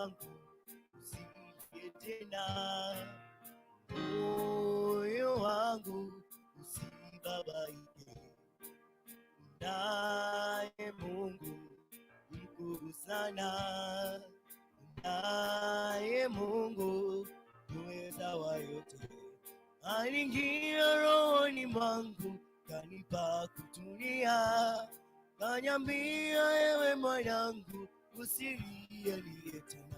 mwangu usilie tena, moyo wangu usibabaike. Naye Mungu mkuu sana, naye Mungu muweza wa yote. Aliingia rohoni mwangu, kanipa kutulia, kaniambia ewe mwanangu usilie tena.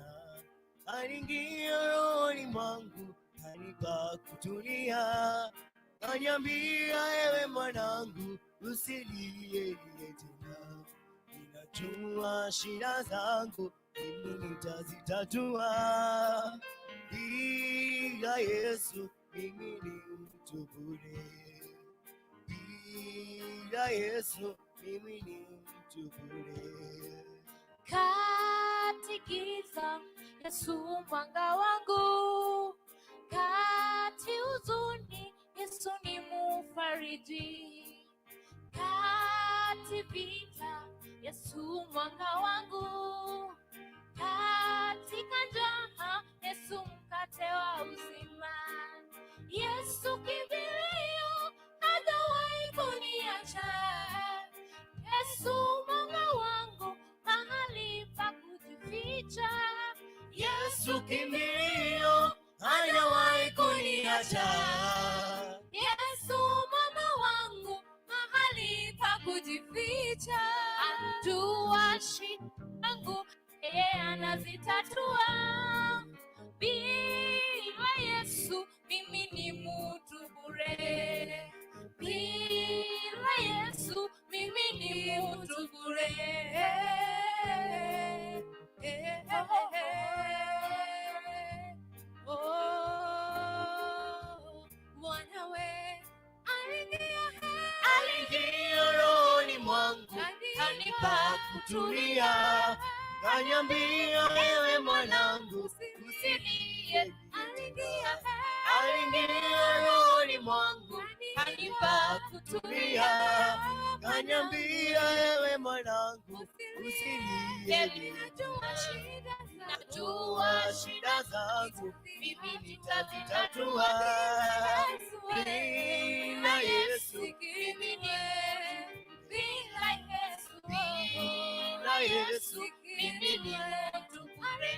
Aliingia rohoni mwangu, kanipa kutulia, kaniambia ewe mwanangu usilie tena. Ninajua shida zangu mimi nitazitatua, bila Yesu mimi ni mtu bure, bila Yesu mimi ni mtu bure. Kati giza Yesu mwanga wangu, kati huzuni Yesu ni mufariji, kati vita Yesu mwanga wangu, katika njaa Yesu mkate wa uzima. Yesu kimbilio, hajawahi kuniacha. Yesu mwanga wangu, mahali pa kujificha. Yesu kimbilio, hajawahi kuniacha. Yesu mwanga wangu, mahali pa kujificha. Anajua shida zangu, yeye anazitatua. Bila Yesu mimi ni mtu bure, bila Yesu mimi ni mtu bure. Mwanawe aliingia rohoni mwangu, kanipa kutulia, kaniambia ewe mwanangu usilie. Aliingia rohoni mwangu, kanipa kutulia, kaniambia ewe mwanangu usilie. Najua shida zangu mimi nitazitatua, bila Yesu mimi ni, bila Yesu mimi ni mtu bure.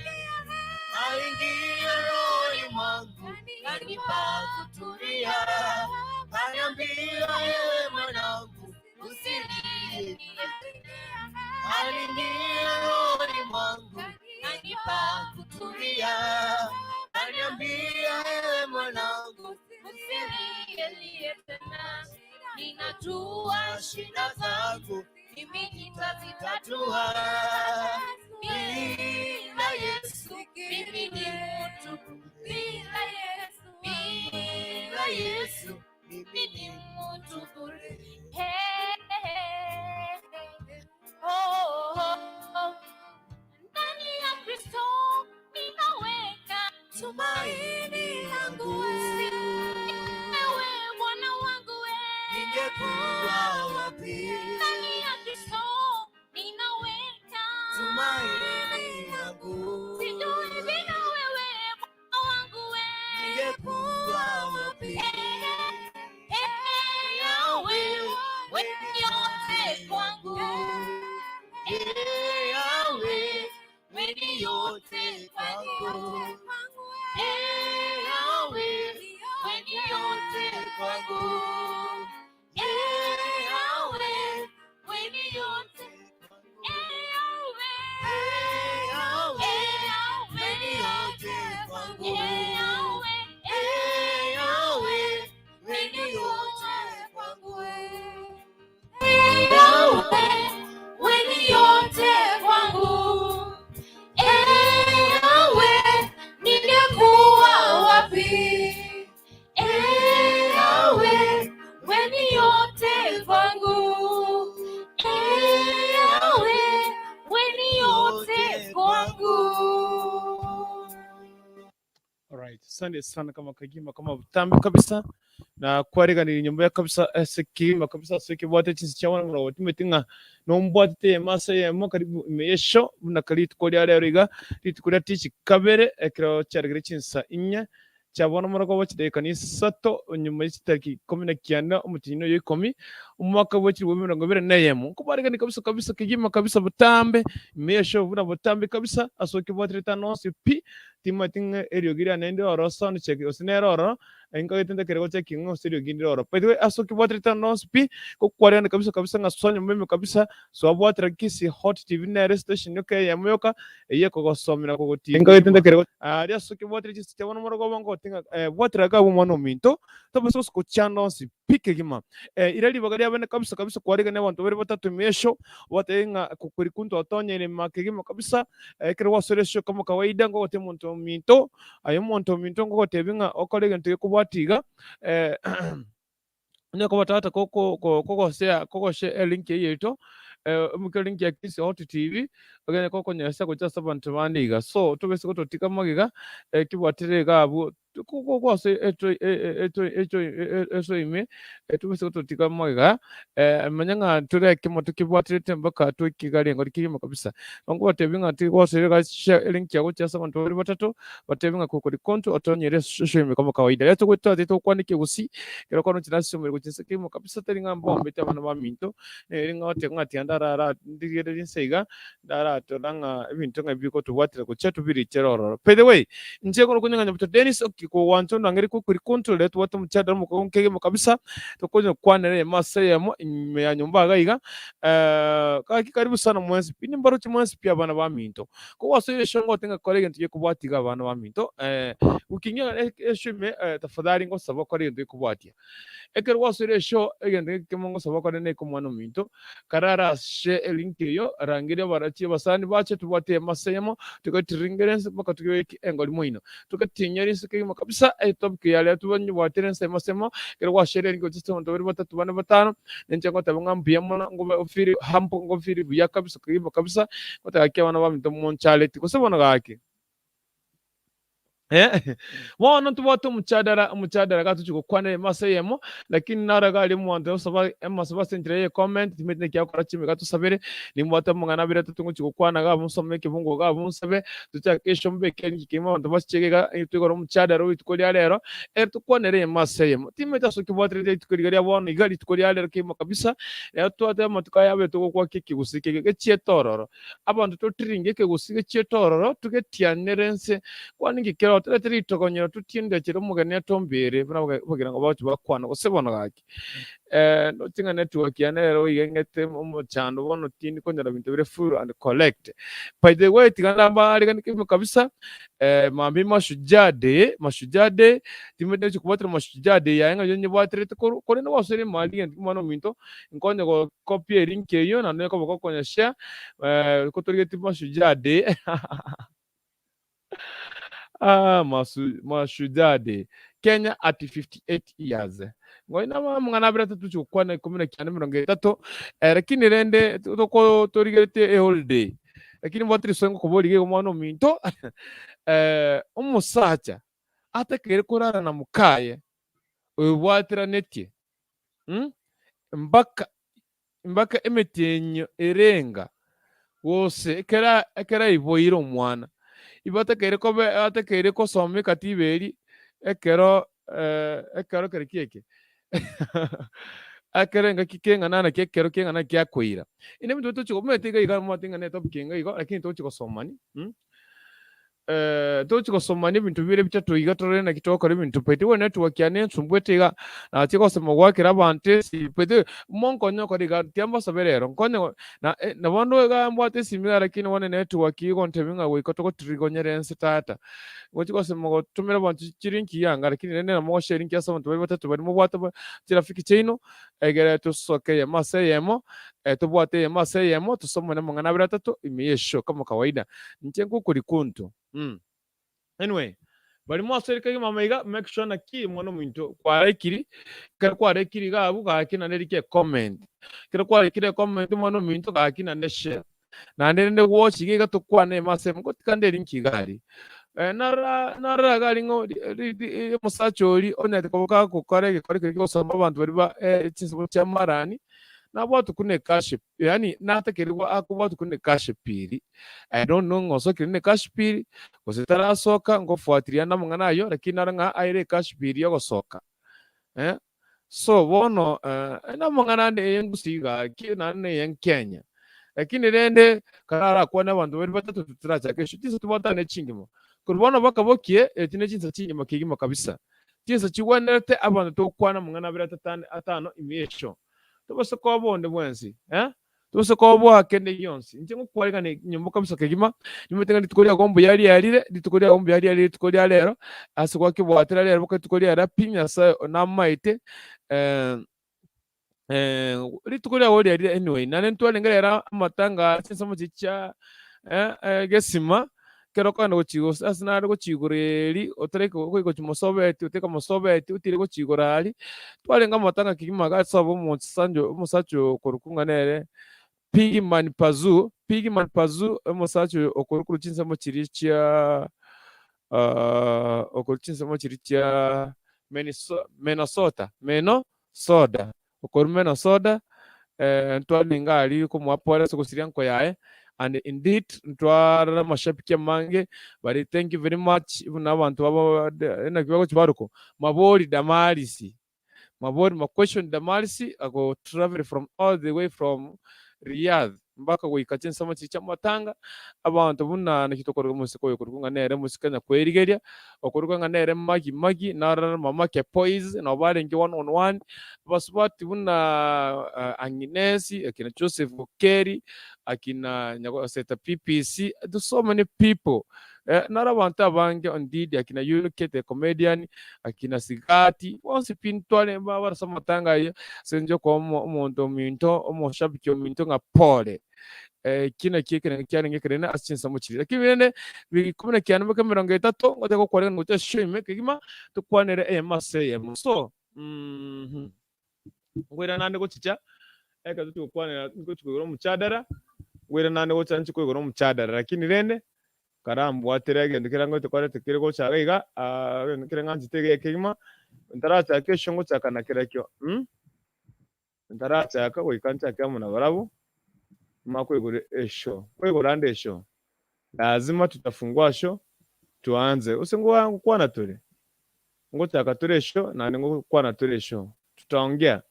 Aliingia rohoni mwangu, kanipa kutulia, kaniambia ewe mwanangu usilie. Aliingia rohoni mwangu, kanipa kutulia, kaniambia ewe mwanangu usilie tena. Ninajua shida zangu mimi nitazitatua, bila Yesu mimi ni mtu bure, bila Yesu mimi ni mtu bure. Ndani ya Kristo ninaweka tumaini langu. Ewe Bwana wangu, ningekuwa wapi? Ndani ya Kristo ninaweka tumaini langu. Sijui bila wewe Bwana wangu, ningekuwa wapi? Yawe, wewe ni yote kwangu. Yawe, wewe ni yote kwangu. Yawe, wewe ni yote kwangu. Yawe, wewe ni yote kwangu. Yawe, wewe ni yote kwangu. Yawe, wewe ni yote kwangu. Wewe ni yote kwangu. Yawe, ningekuwa wapi? Yawe, Alright, asante sana kama kagima kama butambi kabisa na kwareganira inyuma ya kabisa sekima kabisa sekibwate chinsi cyawana murawo timetinga nombwate masa ya karibu imeyesho na kalitu koli ale riga litu kuri tichi kabere ekero cyarigire chinsa inya cyabona murago bakidekani sato nyuma y'itaki 19 umutinyo y'ikomi umwaka wa 2024 kubaregani kabisa kabisa kigima kabisa butambe imeyesho buna butambe kabisa asoke bwate tanonsi pi timatinga eriogira nende oro sound check osinero oro enga itenda kerego checking oserio gindiro oro pedwe asoki bwatrita no spi ko kwariana kabisa kabisa ngasonyo meme kabisa so bwatra kisi hot tv na station yoke ya moyoka eye ko gosomera ko goti enga itenda kerego ari asoki bwatra kisi chabona morogo bango tinga bwatra ga bumono minto to beso ko chano spi kegima irali bagari abane kabisa kabisa kwariga ne bantu bari batatu mesho watenga kukuri kunto otonye ne makegima kabisa kero wasoresho kama kawaida ngo te monto minto ayo monto minto ngo tebinga okolege ntike kubwatiga ne ko batata koko share link yeto umike link ya kisi hot tv ogene koko nyasa ko just abantu bandiga so tubese ko totika magiga kibwaterega abo kuko kwase eto ime tubese ko totika magiga manyanga tureke moto kibwaterete mbaka to kigali ngori kirimo kabisa ngo batebinga ati kwase ga share link ya ko just abantu bari batatu batebinga kuko konto otonyere social ime kama kawaida yato kwita to kwanike gusi kero kono kinasomero ko kinsekimo kabisa teringa mbombe tabana baminto ringa otenga tiandara ndigere nseiga dara toranga ibintu ngabiko tubwatira ko chetu biri cheroro by the way nje kono kunyanga buto Dennis okiko wanto ngari ko kuri control letu watu mchada mu konkege mu kabisa to kono kwanere masayemo ya nyumba gaiga kaki karibu sana mwensi pini mbaro chimwensi pia bana baminto ko wasoye shongo tenga kolege ntiye kubwatiga bana baminto ukinya eshume tafadhali ngo sabo kolege ntiye kubwatia ekero wasoye sho egende kemongo sabo kolege ne komwano minto karara she link yo rangire barachi basani bache tubwate masayemo tukatiringerense baka tukiweki engoli moino tukatinyerinse kimo kabisa topic yale tubanyi bwaterense masemo kero washere ngo tisto ndo bari batatu bana batano nje ngo tabanga mbiyamo ngo ofiri hampo ngo ofiri buya kabisa kimo kabisa ngo takia wana bamito monchale kusebona gake wana tuwatu mchadara gatu chuko kwane masayemo lakini naraga ali mwanda saba saba sentre comment timetne kya kora chime gatu sabere ni mwata mungana bira tutungu chuko kwana ga musome kibungo ga musabe tucha kesho mbe kenki kimo ndo basichega itugoro mchadara witukoli alero tukwanere masayemo timeta so kibwatre tukoli gari abona igali tukoli alero kimo kabisa tuate matukaya be tuko kwa kiki gusike ke chietororo abantu tutringe ke gusike chietororo tuketianerense kwaningi kero tiri tokonyero tutinde kiro mugane atombere bagira ngo bacu bakwana gusebona gaki no tinga network ya nero yengete mu cyando bono tindi kongera bintu bire full and collect by the way tiganda mbali kanike kabisa mambi mashujade timede kubatira mashujade yaenga yenye bwatere kore no wasere mali mano minto nkonye go copy link yo na neko bakonya share ko turige mashujade mashujade Kenya at 58 years ngoina mwana bira tutu kwana 1930 lakini rende toko torigete holiday lakini watri songo kubolige umwana minto Omosacha Atakeire Kolala na Mokaye Obwateranetie Mbaka Imetienyo Erenga wose ekera iboiro mwana Atakeire ko some katiberi ekero kerikeke akarenga kikenga nana kekero kenga na kyakwira ine mtu tuchiko metega iga matinga ne top kinga igo lakini tuchiko somani tuchiko somani bintu bire bitatu iga torere na kitoko bintu pete we network ya ne sumbwetega na chiko sema gwakira bante si pete monko nyoko diga tiamba saberero nkonye na bondo ga mbwate simira lakini one network igo ntebinga we kotoko trigonyerense tata ngochiko sema go tumira bantu chirinki yanga lakini nene na mo sharing ya sabantu bari batatu bari mu bwata tirafiki chino egere tusoke ya masayemo tubwate ya masayemo tusomone mungana biratatu imiyesho kama kawaida nchengu kuri kuntu anyway bari mo aserika mama make sure na ki mwono minto kwarekiri kwarekiri gabu gakina nerike comment kwarekiri comment mwono minto gakina ne share na ndende watch giga tukwane masem ko tikanderi nkigari nara galingo musacholi onete koka kokare kosoma abantu bari ba chinsibo chamarani nabwatu kune kashe yani natakerirwa akubwatu kune kashe piri I don't know ngoso kine kashe piri kositara soka ngofuatilia namwe nayo lakini nara aire kashe piri yogosoka so bono namwe nande yengusiga kinane yen Kenya lakini rende karara kuona abantu bari batatu tutiracha kesho tisa tubatane chingimo kurubona bakabokie tine chinsa chingimo kigimo kabisa chinsa chiwanete abantu tokwana mungana bira atano imiesho tubase ko bonde bwensi tubase ko bwa kende yonsi nje ngukwarika ne nyumba kabisa kigima nimutenga nditukoria gombo yari yarire nditukoria gombo yari yarire tukoria lero asikwa kibwatera lero bakatukoria rapinya sa namaite ritukoria wori yarire anyway nane ntwalengerera amatanga chinsa chicha gesima kero kana gochigo asina gochigoreri otareko ko chimosobeti uteka mosobeti utire gochigorari twalenga matanga kigima gasabo musanjo musacho korukunganere pigman pazu musacho okorukuru chinsamo chirichia okoruchinsamo chirichia Minnesota okorumeno soda ntwalenga ali ko mwapora sokosirianko yae and indeed ntwara mashabiki mange bari thank you very much n'abantu baba na kibago kibaruko mabori damarisi mabori ma question damarisi ago travel from all the way from Riyadh mbaka goikachin sama chicha matanga abantu buna nakitokorwa musiko yokurunga nere musikanya kwerigeria okurunga nere magi nara mama ke poise na barengi one on one basubati buna Anginesi akina Joseph Okeri akina Nyagoseta PPC so many people nara abantu abange indeed akina UK the comedian akina Sigati once pintwale baba samatanga yo senjo ko umuntu minto umushabiki minto nga pole kina kike cyane kerena asinsa mu kirira kibene bikomene cyane mu 30 ngote ko kware ngo cyashime kigima tukwanere mase so ngwera nande ko cica eka tukwanera ngo tukugoro mu cyadara ngwera nande ko cyanci kugoro mu cyadara lakini rende karambu waterege ndikira ngo tukware tukire ko cyagaiga ndikira nganzi tege kigima ndaracha kesho ngo cyakana kirakyo ndaracha ka wikancha kama na barabu makwegore esho kwegorande esho lazima tutafungua sho tuanze usengo wangu kwana tole ngo takatore sho na ngo kwana tole sho tutaongea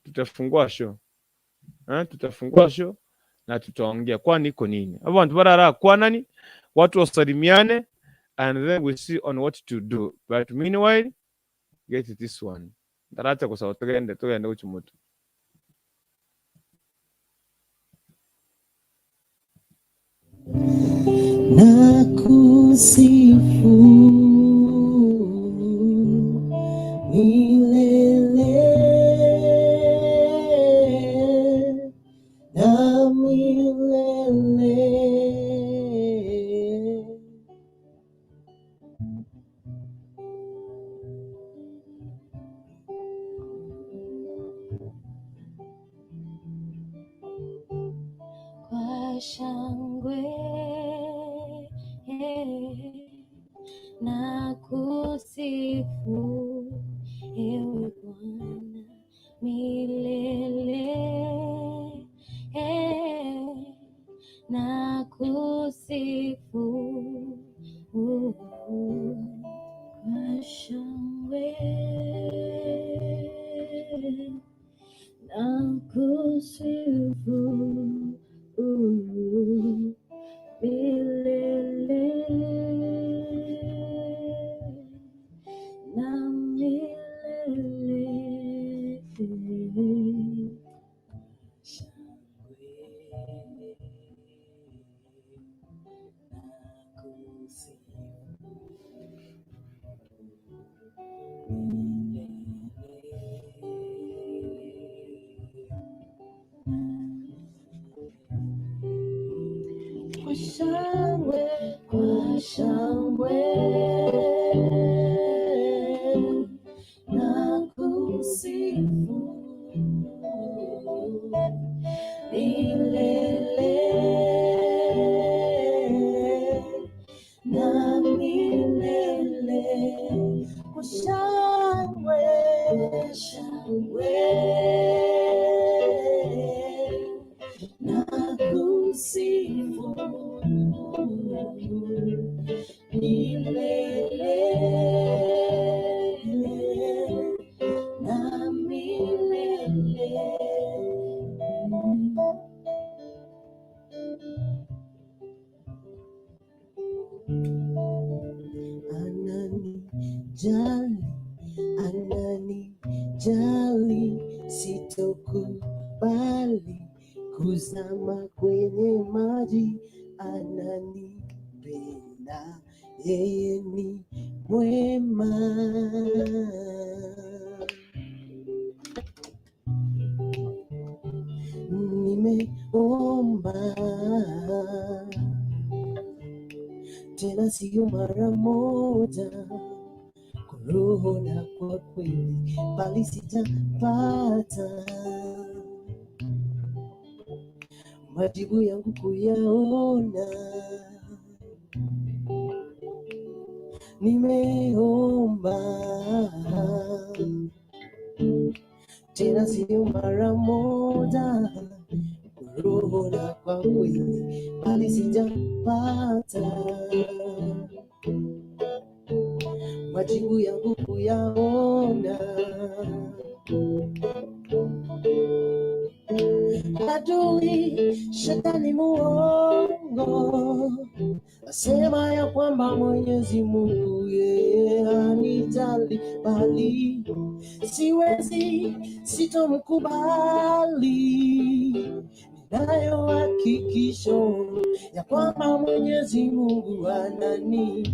tutafungua sho tutafungua sho na tutaongea kwani iko nini abantu barara kwanani watu wasalimiane and then we see on what to do but meanwhile get this one ndaracha kwa sababu tugende uchimutu Nakusifu milele na milele. Kwa shangwe na kusifu ewe Bwana milele na kusifu kwa shangwe na kusifu milele na milele. Kwa shangwe na kusifu milele na milele. milele na milele. Ananijali, sitokubali kuzama kwenye maji. Ananipenda, yeye ni mwema. Nimeomba tena sio mara moja, kwa roho na kwa kweli, bali sitapata majibu yangu kuyaona. Nimeomba tena sio mara moja, kwa roho na kwa kweli, bali sitapata majibu yangu kuyaona. Adui shetani muongo asema ya kwamba Mwenyezi Mungu yeye hanijali, bali siwezi, sitomkubali. Ninayo hakikisho ya kwamba Mwenyezi Mungu ananijali,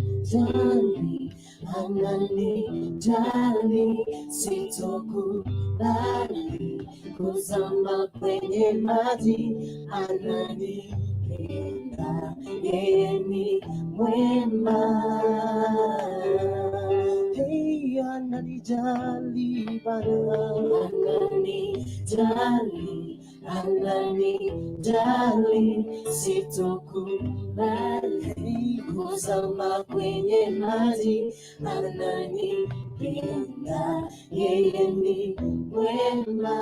ananijali, sitokubali kuzama kwenye maji. Ananipenda, yeye ni mwema. Hey, ananijali Bwana, ananijali, ananijali, sitokubali kuzama kwenye maji. Ananipenda, yeye ni mwema.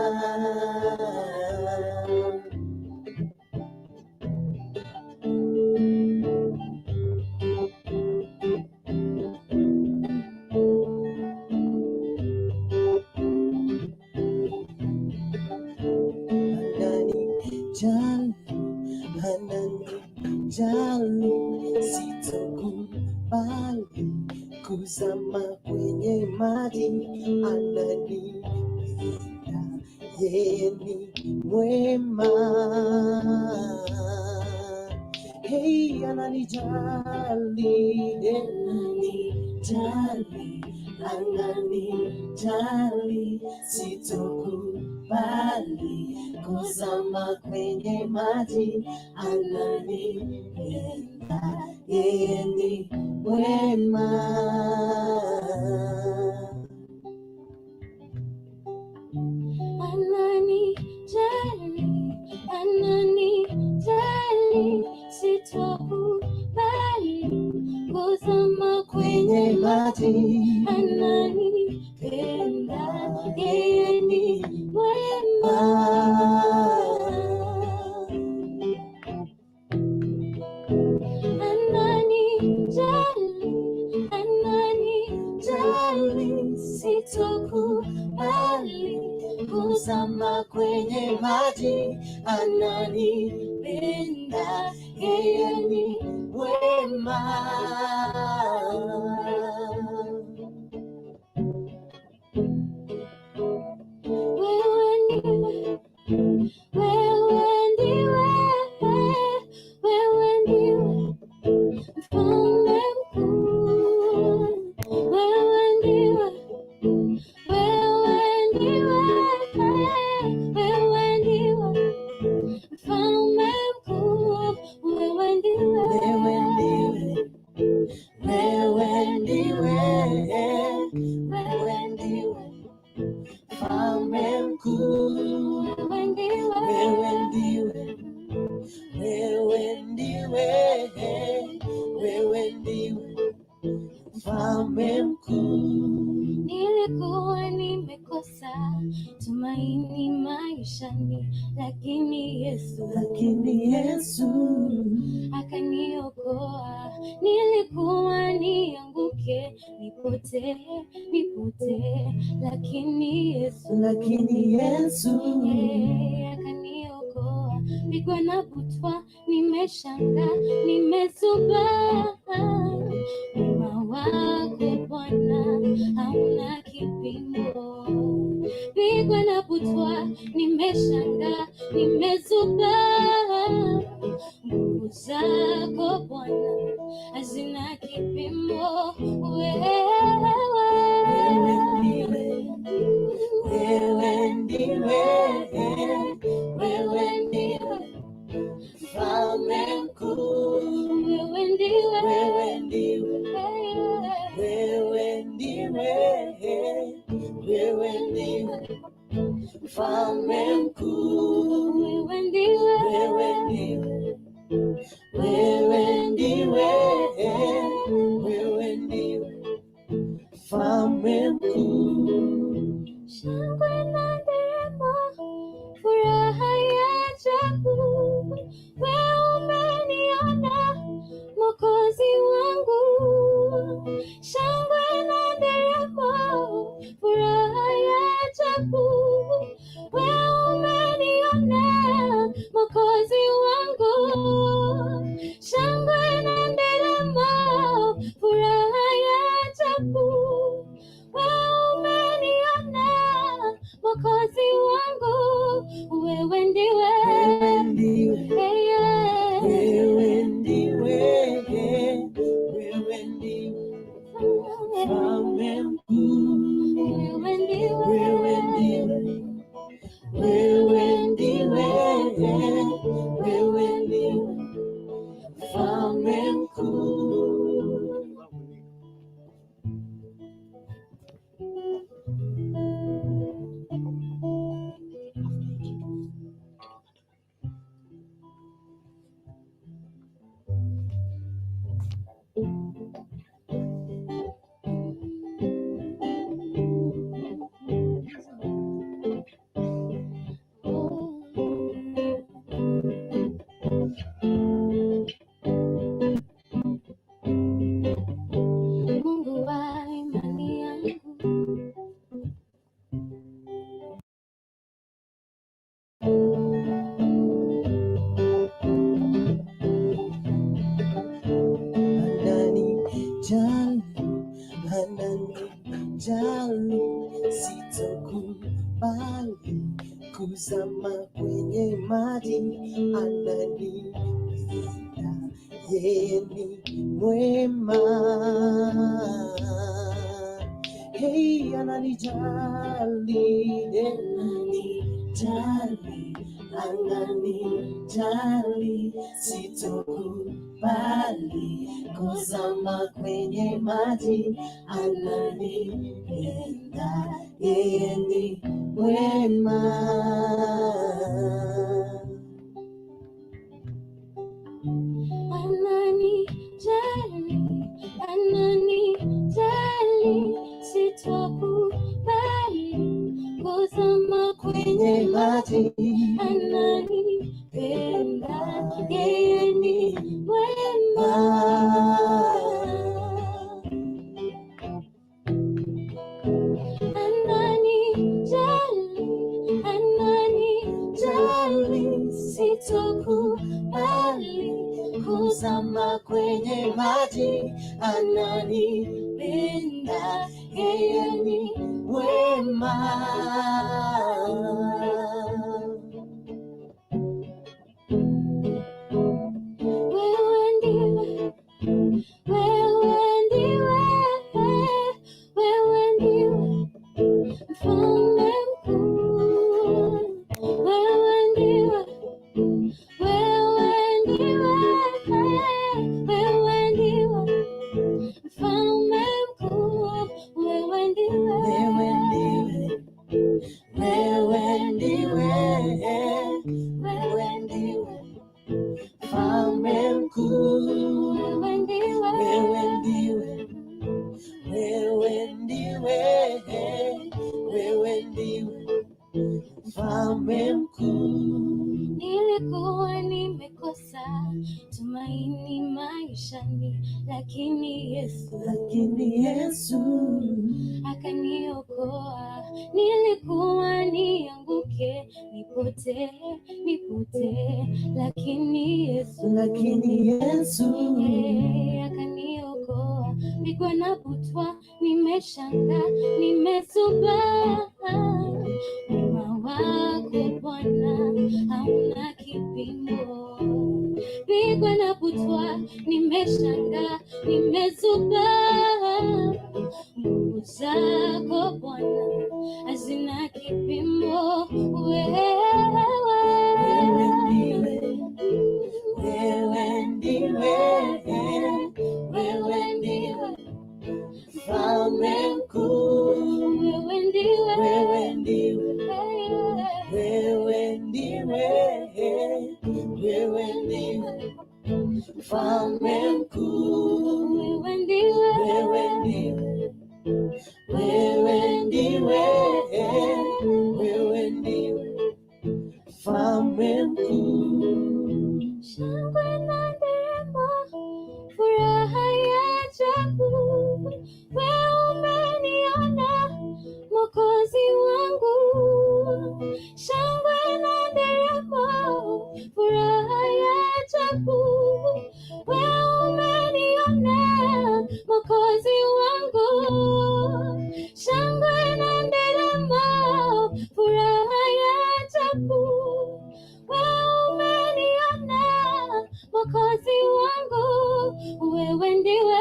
Ananijali, sitokubali kuzama kwenye maji. Ananipenda, yeye ni mwema. Hey, ananijali, ananijali, ananijali, sitokubali kuzama kwenye maji. Ananipenda, yeye ni mwema. Ananijali, ananijali, sitokubali kuzama kwenye maji. Ananipenda, yeye ni mwema. Ananijali, ananijali, sitokubali kuzama kwenye maji. Ananipenda, yeye ni mwema. Nilikuwa nimekosa tumaini maishani, lakini Yesu akaniokoa. nilikuwa nianguke, nipotee, lakini Yesu akaniokoa. Pigwa na butwa, nimeshangaa, nimezubaa. Wema wako Bwana hauna kipimo. Pigwa na butwa, nimeshangaa, nimezubaa. Nguvu zako Bwana hazina kipimo. Wewe ndiwe Mfalme mkuu. Wewe ndiwe Mfalme mkuu. Wewe ndiwe Mfalme mkuu. Shangwe na nderemo, furaha ya ajabu, wewe umeniona Mwokozi wangu. Shangwe na nderemo, furaha ya ajabu, wewe umeniona Mwokozi wangu. Shangwe na nderemo, furaha ya ajabu, wewe umeniona Mwokozi wangu. Wewe ndiwe Mfalme mkuu. Wewe ndiwe Mfalme mkuu. Mungu wa imani yangu, ananijali, sitokubali kuzama kwenye maji. Ananilinda, yeye ni mwema. Hey, ananijali, sitokubali kuzama kwenye maji. Ananilinda, yeye ni mwema. ananijali, sitokubali kuzama kwenye maji. Ananipenda, yeye ni mwema. Ananijali, sitokubali kuzama kwenye maji. Ananipenda, yeye ni mwema. Mfalme mkuu, wewe ndiwe mfalme mkuu. Wewe ndiwe mfalme mkuu. Wewe ndiwe lakini Yesu akaniokoa. Nilikuwa nianguke, nipotee, lakini Yesu akaniokoa. Pigwa na butwa, nimeshanga, nimesubaa. Wema wako Bwana hauna kipimo. Pigwa na butwa, nimeshanga, nimesubaa. Nguvu zako Bwana hazina kipimo. Wewe ndiwe Mfalme mkuu. Wewe ndiwe Mfalme mkuu. Wewe ndiwe Mfalme mkuu. Shangwe na nderemo, furaha ya ajabu. Wewe umeniona, Mwokozi wangu. Shangwe na nderemo, furaha ya ajabu. Wewe umeniona, Mwokozi wangu. Shangwe na nderemo, furaha ya ajabu. Wewe umeniona, Mwokozi wangu. Wewe ndiwe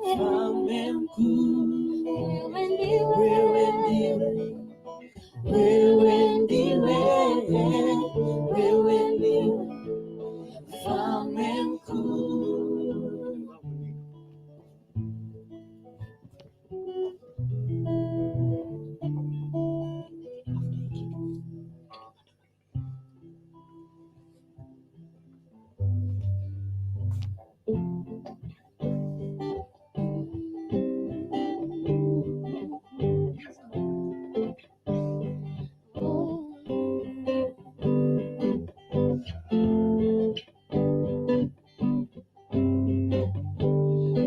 Mfalme mkuu. Wewe ndiwe Mfalme mkuu.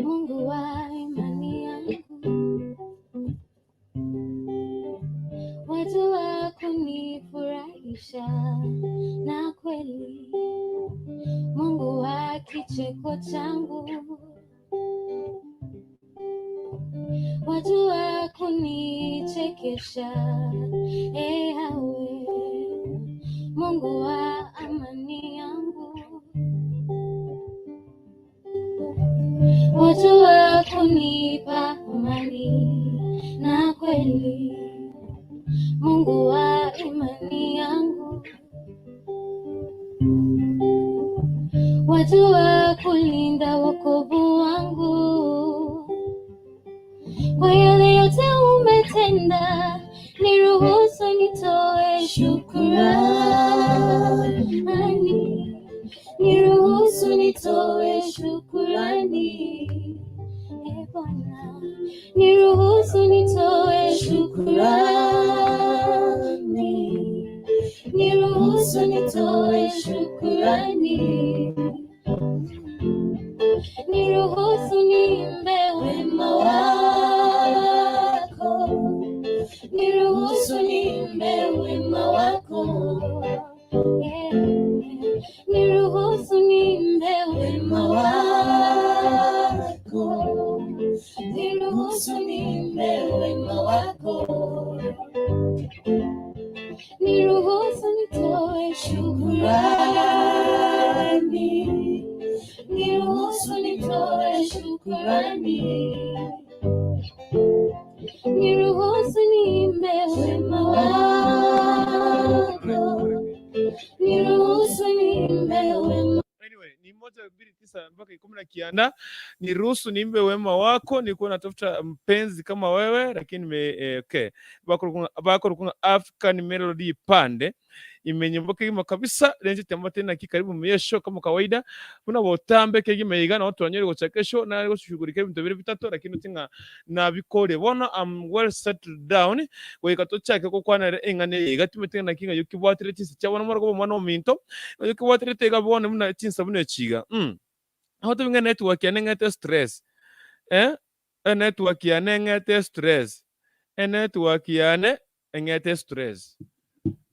Mungu wa imani yangu, watu wa kunifurahisha na kweli, Mungu wa kicheko changu, watu wa kunichekesha, hawe Mungu wa amani yangu, watu wa kunipa amani na kweli, Mungu wa imani yangu, watu wa kulinda wokovu wangu. Kwa yale yote umetenda, niruhusu nitoe shukrani, niruhusu nitoe shukrani. Bwana, niruhusu nitoe shukrani, niruhusu nitoe shukrani. Niruhusu niimbe wema wako, niruhusu niimbe wema wako, niruhusu niimbe wema wako, niruhusu niimbe wema wako, niruhusu nitoe shukrani, niruhusu nitoe shukrani, niruhusu niimbe wema wako, niruhusu niimbe wema. Anyway, ni 1:29 mpaka 10 kianda. Niruhusu niimbe wema wako. Nilikuwa natafuta mpenzi kama wewe, lakini okay. Bako kuna African melody pande. imenye Mbaka Imetienyo kabisa lenje temate na kikaribu myesho kama kawaida kuna botambe kegi meiga na watu wanyori gochakesho na goshughulika ibintu biri bitatu lakini tinga na bikore bona I'm well settled down wekato chake ko kwana engane gatumete na kinga yukibwatereti cyabona moro ko mwana ominto yukibwatereti gabone muna chinsa bune chiga aho tubinga network ya nengete stress network ya nengete stress network ya nengete stress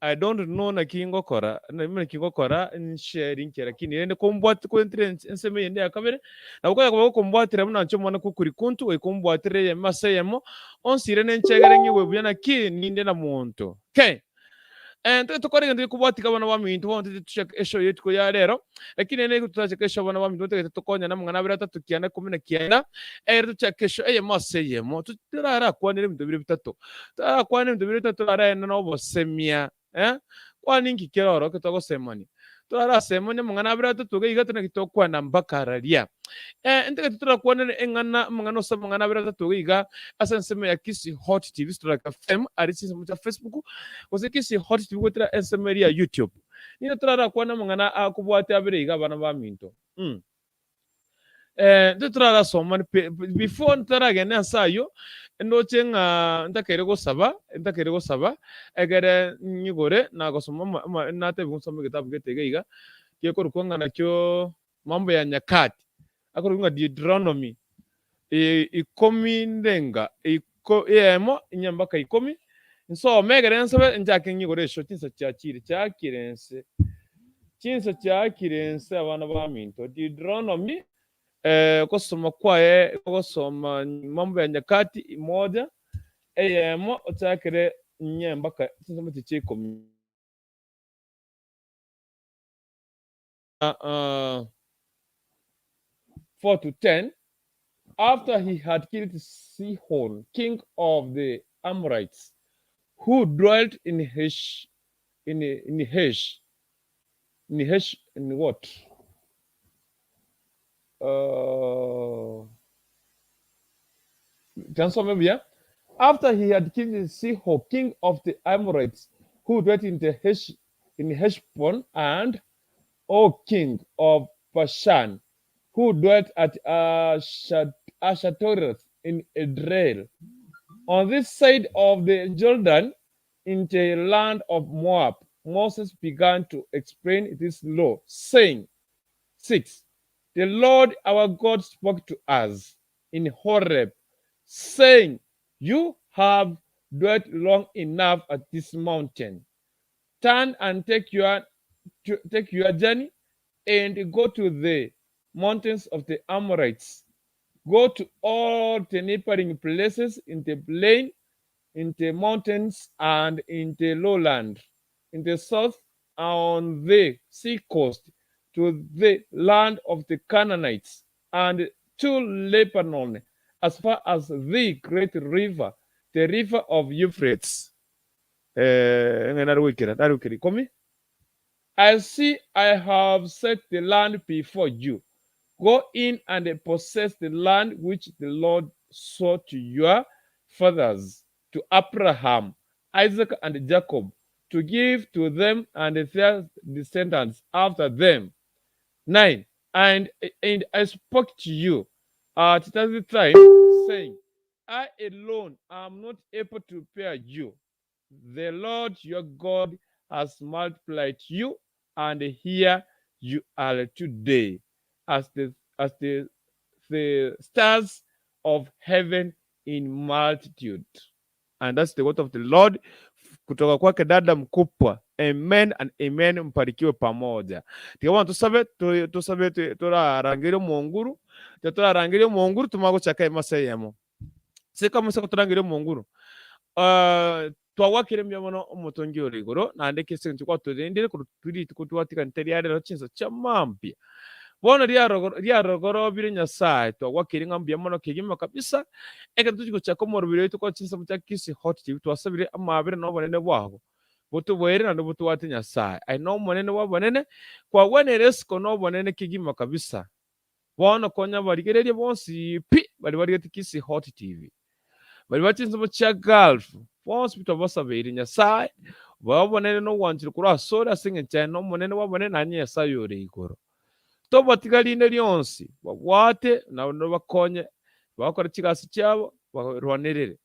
I don't know na kingo kora na kingo kora sharing kera kini ende kombwat ko entrance enseme yende akabere na ukoya ko kombwatira muna ncho mwana kukuri kuntu we kombwatire ya masayemo onsire nenchegere nyiwe byana ki ninde na muntu okay and tukore ndi kubwatika bana bamintu bonte tushaka esho yetu ko ya rero lakini ene tutacheka esho bana bamintu tukete tukonya na mwana bira tatu kiana 19 tuchaka esho masayemo tutirara kwanire ibintu biri bitatu kwanire ibintu biri bitatu ara ene no bosemia kwani ngikiroro kitogosemani turara semanya mwana bira tatu igatana kitokwa na mbakararia ndeke turakwana engana mwana osa mwana bira tatu iga asanseme ya Kisi Hot TV turaka FM arisi mu Facebook kose Kisi Hot TV gotra enseme ya YouTube nina turara kwana mwana akubwate abire iga bana baminto turara somani before ntaragene sayo ndochenga ndakere go saba egere nyigore nagosoma nate gusoma kitabu getega kieko rukonga nakyo mambo ya nyakati akorunga Deuteronomy ikomi ndenga emo inyambaka ikomi nso megere nsabe njake nyigoresho tinsa cyakirense abana baminto Deuteronomy kusoma kwae kusoma mambo ya nyakati moja emo otakere nyembaka tinsa tichiko 4-10 after he had killed Sihon, king of the Amorites, who dwelt in what? After he had killed Sihon, king of the Amorites, who dwelt in Heshbon, and O king of Bashan, who dwelt at Ashtaroth in Edrei, on this side of the Jordan, in the land of Moab, Moses began to explain this law, saying, 6. The Lord our God spoke to us in Horeb, saying, you have dwelt long enough at this mountain. Turn and take your journey and go to the mountains of the Amorites. Go to all the neighboring places in the plain, in the mountains, and in the lowland, in the south, on the sea coast, to the land of the Canaanites, and to Lebanon, as far as the great river, the river of Euphrates. I see I have set the land before you. Go in and possess the land which the Lord swore to your fathers, to Abraham, Isaac, and Jacob, to give to them and their descendants after them. 9. And I spoke to you at that time, saying, I alone am not able to bear you. The Lord your God has multiplied you, and here you are today, as the stars of heaven in multitude. And that's the word of the Lord. Kutoka kwake dada mkubwa. Amen and amen. Mparikiwe pamoja. Tiwa tusabe turarangire Munguru. Turarangire Munguru tumago chakaye masayemo. Sika musako turangire Munguru. Twawakire myamono umutongi origoro nandeke sentu kwa turendere kuri kutuwatika nteriare rachinza chamambia. Bona ryarogoro biri nyasaye twawakire ngambia mono kigima kabisa eka tuchiko chakomoro bire tuko chinsa mucha Kisi Hot TV twasabire amabire no bonene bwabo butu bwere na butu wati nyasaye I know monene wabonene kwa wene resko no bonene kigima kabisa bona konya barigereje bonsi bari Kisi Hot TV bari bachinsa mucha Gulf bonsi bitobasabire nyasaye babonere no wanjira kuri asora singe cyane no munene wabone nanye yasayore igoro to batigaline lyonsi babwate no bakonye bakora kigasi cyabo barwanerere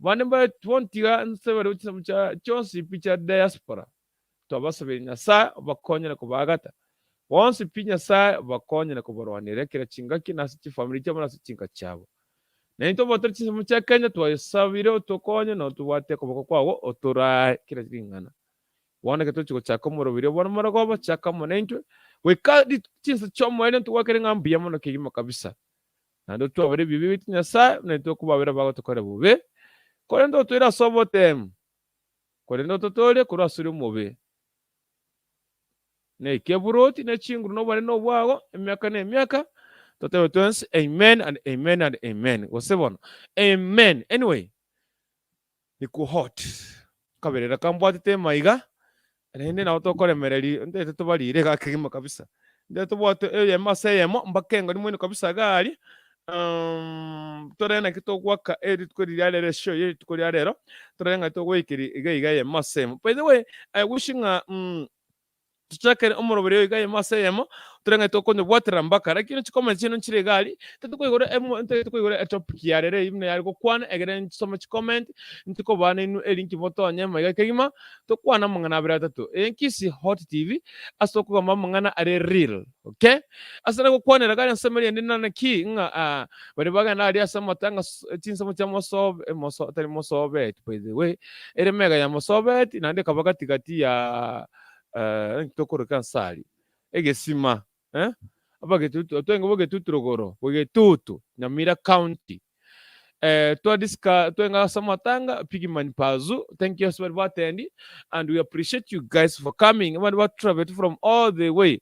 bane ba twontiga nsebere ukisamu cyonsi picha diaspora to basabira nyasa bakonyera kubagata once pinya sa bakonyera kubarwanira kira chingaki nasi family cyabo nasi chinga cyabo nento botre kisamu cya Kenya twasabire tukonye no tubate kuboko kwawo otura kira ringana wana keto chiko chako murobire wana maragoba chaka monentwe we kadi chinsa chomo ene tuwakere ngambiya mono kigimo kabisa nando twabere bibi bitinya sa nento kubabera bago tukore bube korendo tuira sobotem korendo totole kurasuri mube ne keburoti ne chinguru no bane no bwago emyaka totewe twensi amen and amen and amen wasebona amen anyway niku hot kaberera kambwate tema iga rende na otokore mereri ndete tubalire kakigima kabisa ndete bote maseyemo mbakengo ni mwene kabisa gali torena kitogwaka edit ko liralere show edit ko liralero torena to wekiri iga masemo by the way I wishing tuchakere omurobere iga masemo torena to konye bwatera mbaka lakini chikoma chino nchire gali tetukoigore tetukoigore topic yarere imne yargo kwana egere so much comment ntiko bana inu elinki voto nyama iga kigima to kwana mangana abira tatu enkisi hot tv asoko kama mangana are real okay asana ko kwana gali nsemeri ndina na ki nga bari baga na ali asama tanga tinsa mu cyamo moso tari mosobe by the way ere mega ya mosobe nande kabaga tigati ya ntokoro kansali egesima abage tutu twenga boge tuturogoro boge tutu Nyamira County twadiska twenga samatanga pigimani pazu thank you so much and we appreciate you guys for coming and we travel from all the way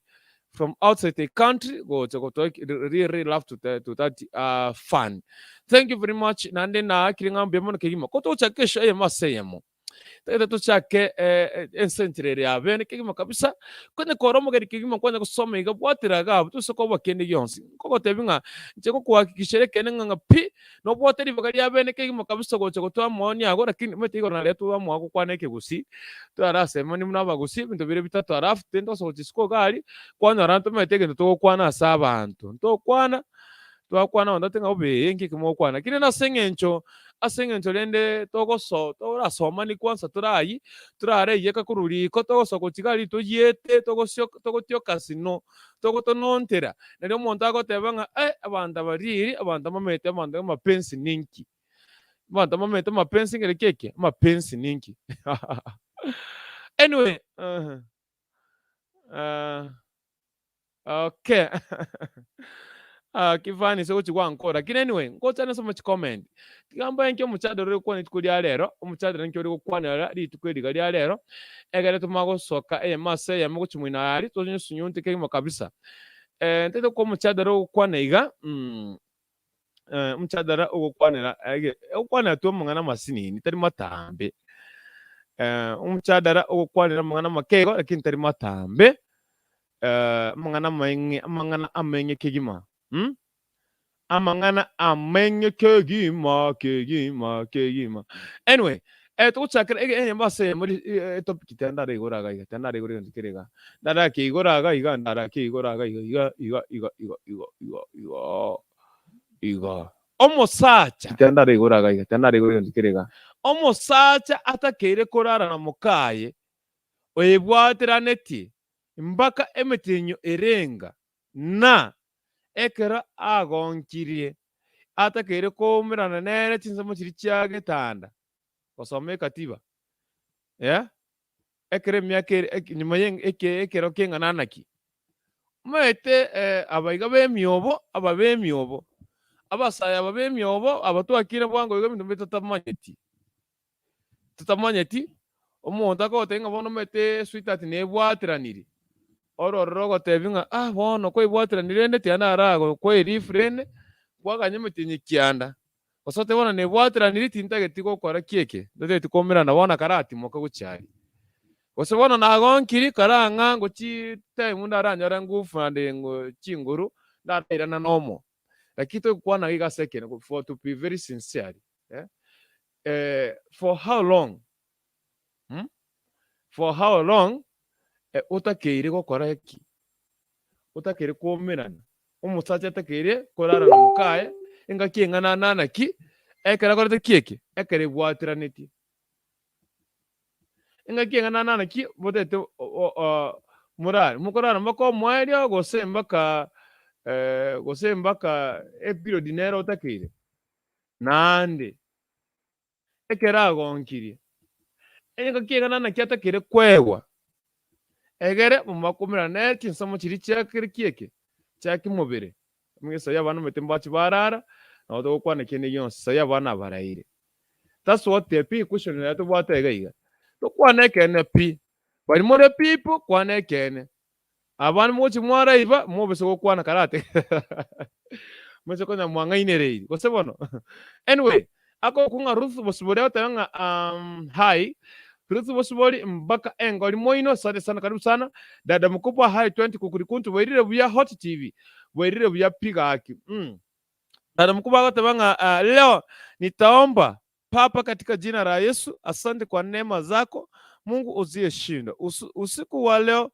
from outside the country go to really love to that fun. Thank you very much nande na kiringa mbemo kigima koto chakesha maseyemo to chake ensentrere ya bene kigima kabisa kone koromo gari kigima kone kusoma iga bwatira gabo to soko bakende yonsi koko tebinga ncheko kuhakikishere kene nga pi no bwateri bagari ya bene kigima kabisa go cheko to amoni ago lakini mete igora letu wa mwako kwane kegusi to arase mani munaba gusi bintu bire bitatu arafu tendo so chisiko gari kwana ranto mete gendo to kwana sabantu to kwana twakwana ndatenga obe yenki kimo kwana kine na sengencho asengencho lende togoso tora soma ni kwanza turare yeka kururi ko togoso ko kigali to yete togosyo togotyo kasino togotonontera nero montago tebanga abanda bariri abanda mamete abanda mapensi ninki abanda mamete mapensi ngere keke mapensi ninki anyway okay kivani so chigwa nkora kine anyway ngotana so much comment kigamba yanke muchadoro ko nitkuri alero umuchadoro nke uri kwanira ritukuri gali alero egere tumago soka mase ya mugo chimwina ali to nyusunyu kemo kabisa ntete ko muchadoro kwaniga muchadara ukwanira ukwana to mungana masini ni tari matambe umuchadara ukwanira mungana makego lakini tari matambe mungana maingi mungana amenye kigima amangana amenye kegima anyway to chakra mbase muri topic tandare igoraga ndikirega ndara ke igoraga iga ndara ke igoraga iga Omosacha tandare igoraga ndikirega Omosacha Atakeire Kolala na Mokaye Obwateranetie Mbaka Imetienyo Erenga na Ekero Agonkirie Atakeire Kolala nene tinsamo kiri cyage tanda basome katiba ekere myake nyuma ekero kenga nanaki mwete abayiga bemyobo abasaya ababemyobo abatwakire bwango biga bintu tutamanyeti omuntu akotenga bono mete sweetheart nebwateranire orororo tebinga bono ko ibwateranire ndete anarago ko iri friend kwaganye mutinyi kyanda osote bona nebwateranire tintageti ko kora kieke ndete tikomera na bona karati moka gucyari osebona nagonkiri karanga ngo chite munda aranyara ngufu ande ngo chinguru ndatera na nomo lakito kwana iga second for to be very sincere for how long for how long utakeire gukora eki utakeire kumirana Omosacha Atakeire Kolala na Mokaye engaki engana nana ki ekera korete kieki ekere Obwateranetie engaki engana nana ki botete murari mukorana mako mwario gose mbaka eperiod nero Atakeire nande Ekero Agonkirie engaki engana nana ki Atakeire kwewa egere mumakumira neti nsamo kiri cyakire kieke cyakimubere mwese y'abantu metembachi barara na odo kwana kene yonse y'abana baraire. That's what the people question na to bwatega to kwana kene pi bari more people kwana kene abantu mochi mwara iba mobese ko kwana karate mwese ko na mwanga inereiri ko sebono. Anyway ako kunga Ruth bosibore atanga hi Ruth bosibori Mbaka engoli moino asante sana karibu sana dada mkubwa hi 20 kukurikuntu wairire buya Hot TV wairire buya piga haki dada mkubwa atabanga leo nitaomba papa katika jina la Yesu asante kwa neema zako Mungu uzie shindo usiku wa leo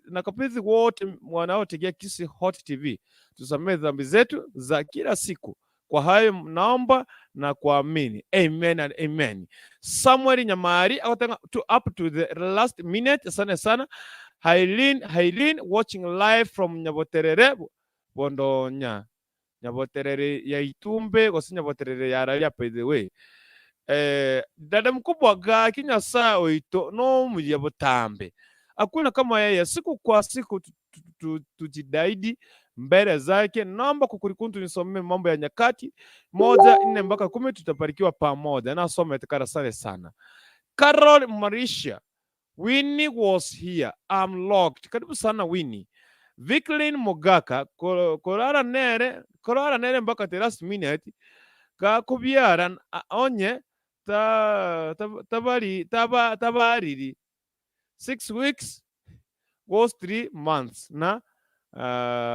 nakabidhi wote wanaotegea Kisi Hot TV tusamehe dhambi zetu za kila siku kwa hayo naomba na kuamini amen and amen. Samuel Nyamari up to the last minute sana sana. Hailin watching live from Nyaboterere Bondonya Nyaboterere ya Itumbe gosi Nyaboterere ya Aralia by the way. Dada mkubwa ga kinyasa oito no muyabotambe hakuna kama yeye siku kwa siku tujidaidi mbele zake. Naomba kukurikuntu nisome Mambo ya Nyakati 1:4 mpaka 10 tutabarikiwa pamoja na soma itakara sana. Carol Marisha Winnie was here I'm locked karibu sana Winnie. Vicklin Mogaka Kolala nere mpaka the last minute ka kubyara onye tabariri 6 weeks was 3 months na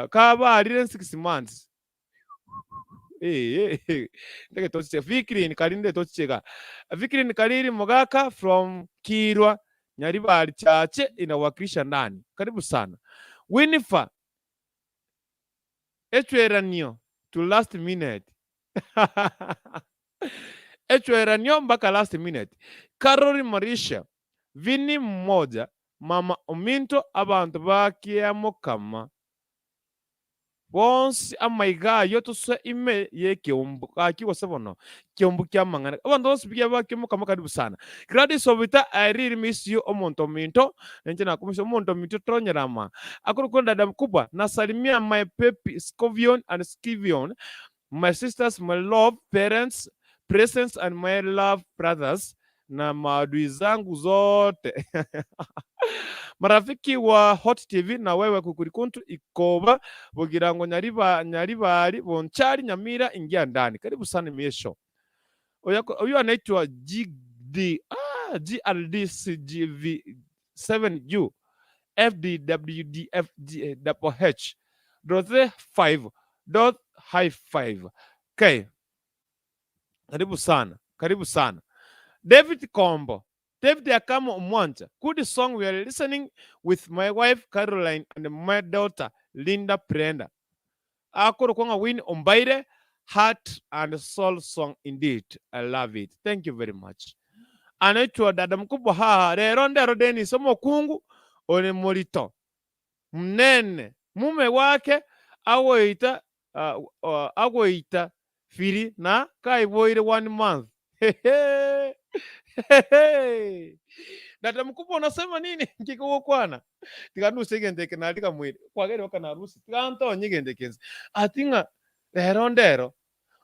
kabarire 6 months ndeke toche Vicklin kalinde tochega Vicklin kaliri Mogaka from Kirwa Nyaribari chache inawakilisha ndani karibu sana. Winifred Echweranio to last minute Echweranio mpaka last minute. Carol Marisha Vini mmoja mama Ominto abantu bakiamo kama bonsi amaiga yoto so ime yeke kiwa sabono kiombu kya mangana abantu bose biya bakiamo kama karibu sana. Gladys Obita I really miss you Omonto Minto nje na kumisha Omonto Minto tronyerama akurukonda dada mkubwa nasalimia my pepi Scovion and Skivion my sisters my love parents presents and my love brothers na maadui zangu zote marafiki wa Hot TV na wewe kukurikuntu ikoba bugirango nyaribari bonchari Nyamira ingia ndani karibu sana miesho huyu anaitwa GRDCGV7U FDWDFGH Dothe 5.5 okay karibu sana David Kombo David Akamo Mwanja good song we are listening with my wife Caroline and my daughter Linda Prenda akoro kwanga win ombaire heart and soul song indeed I love it thank you very much. Anaitwa dada mkubwa rero ndero Dennis Omokungu one morito mnene mume wake awoita firi na kaiboire 1 month dada mkubwa unasema nini nkiko kwana tikanu segendeke nalika mwili kwagere wakana harusi tikanto nyigendekenze atinga rero ndero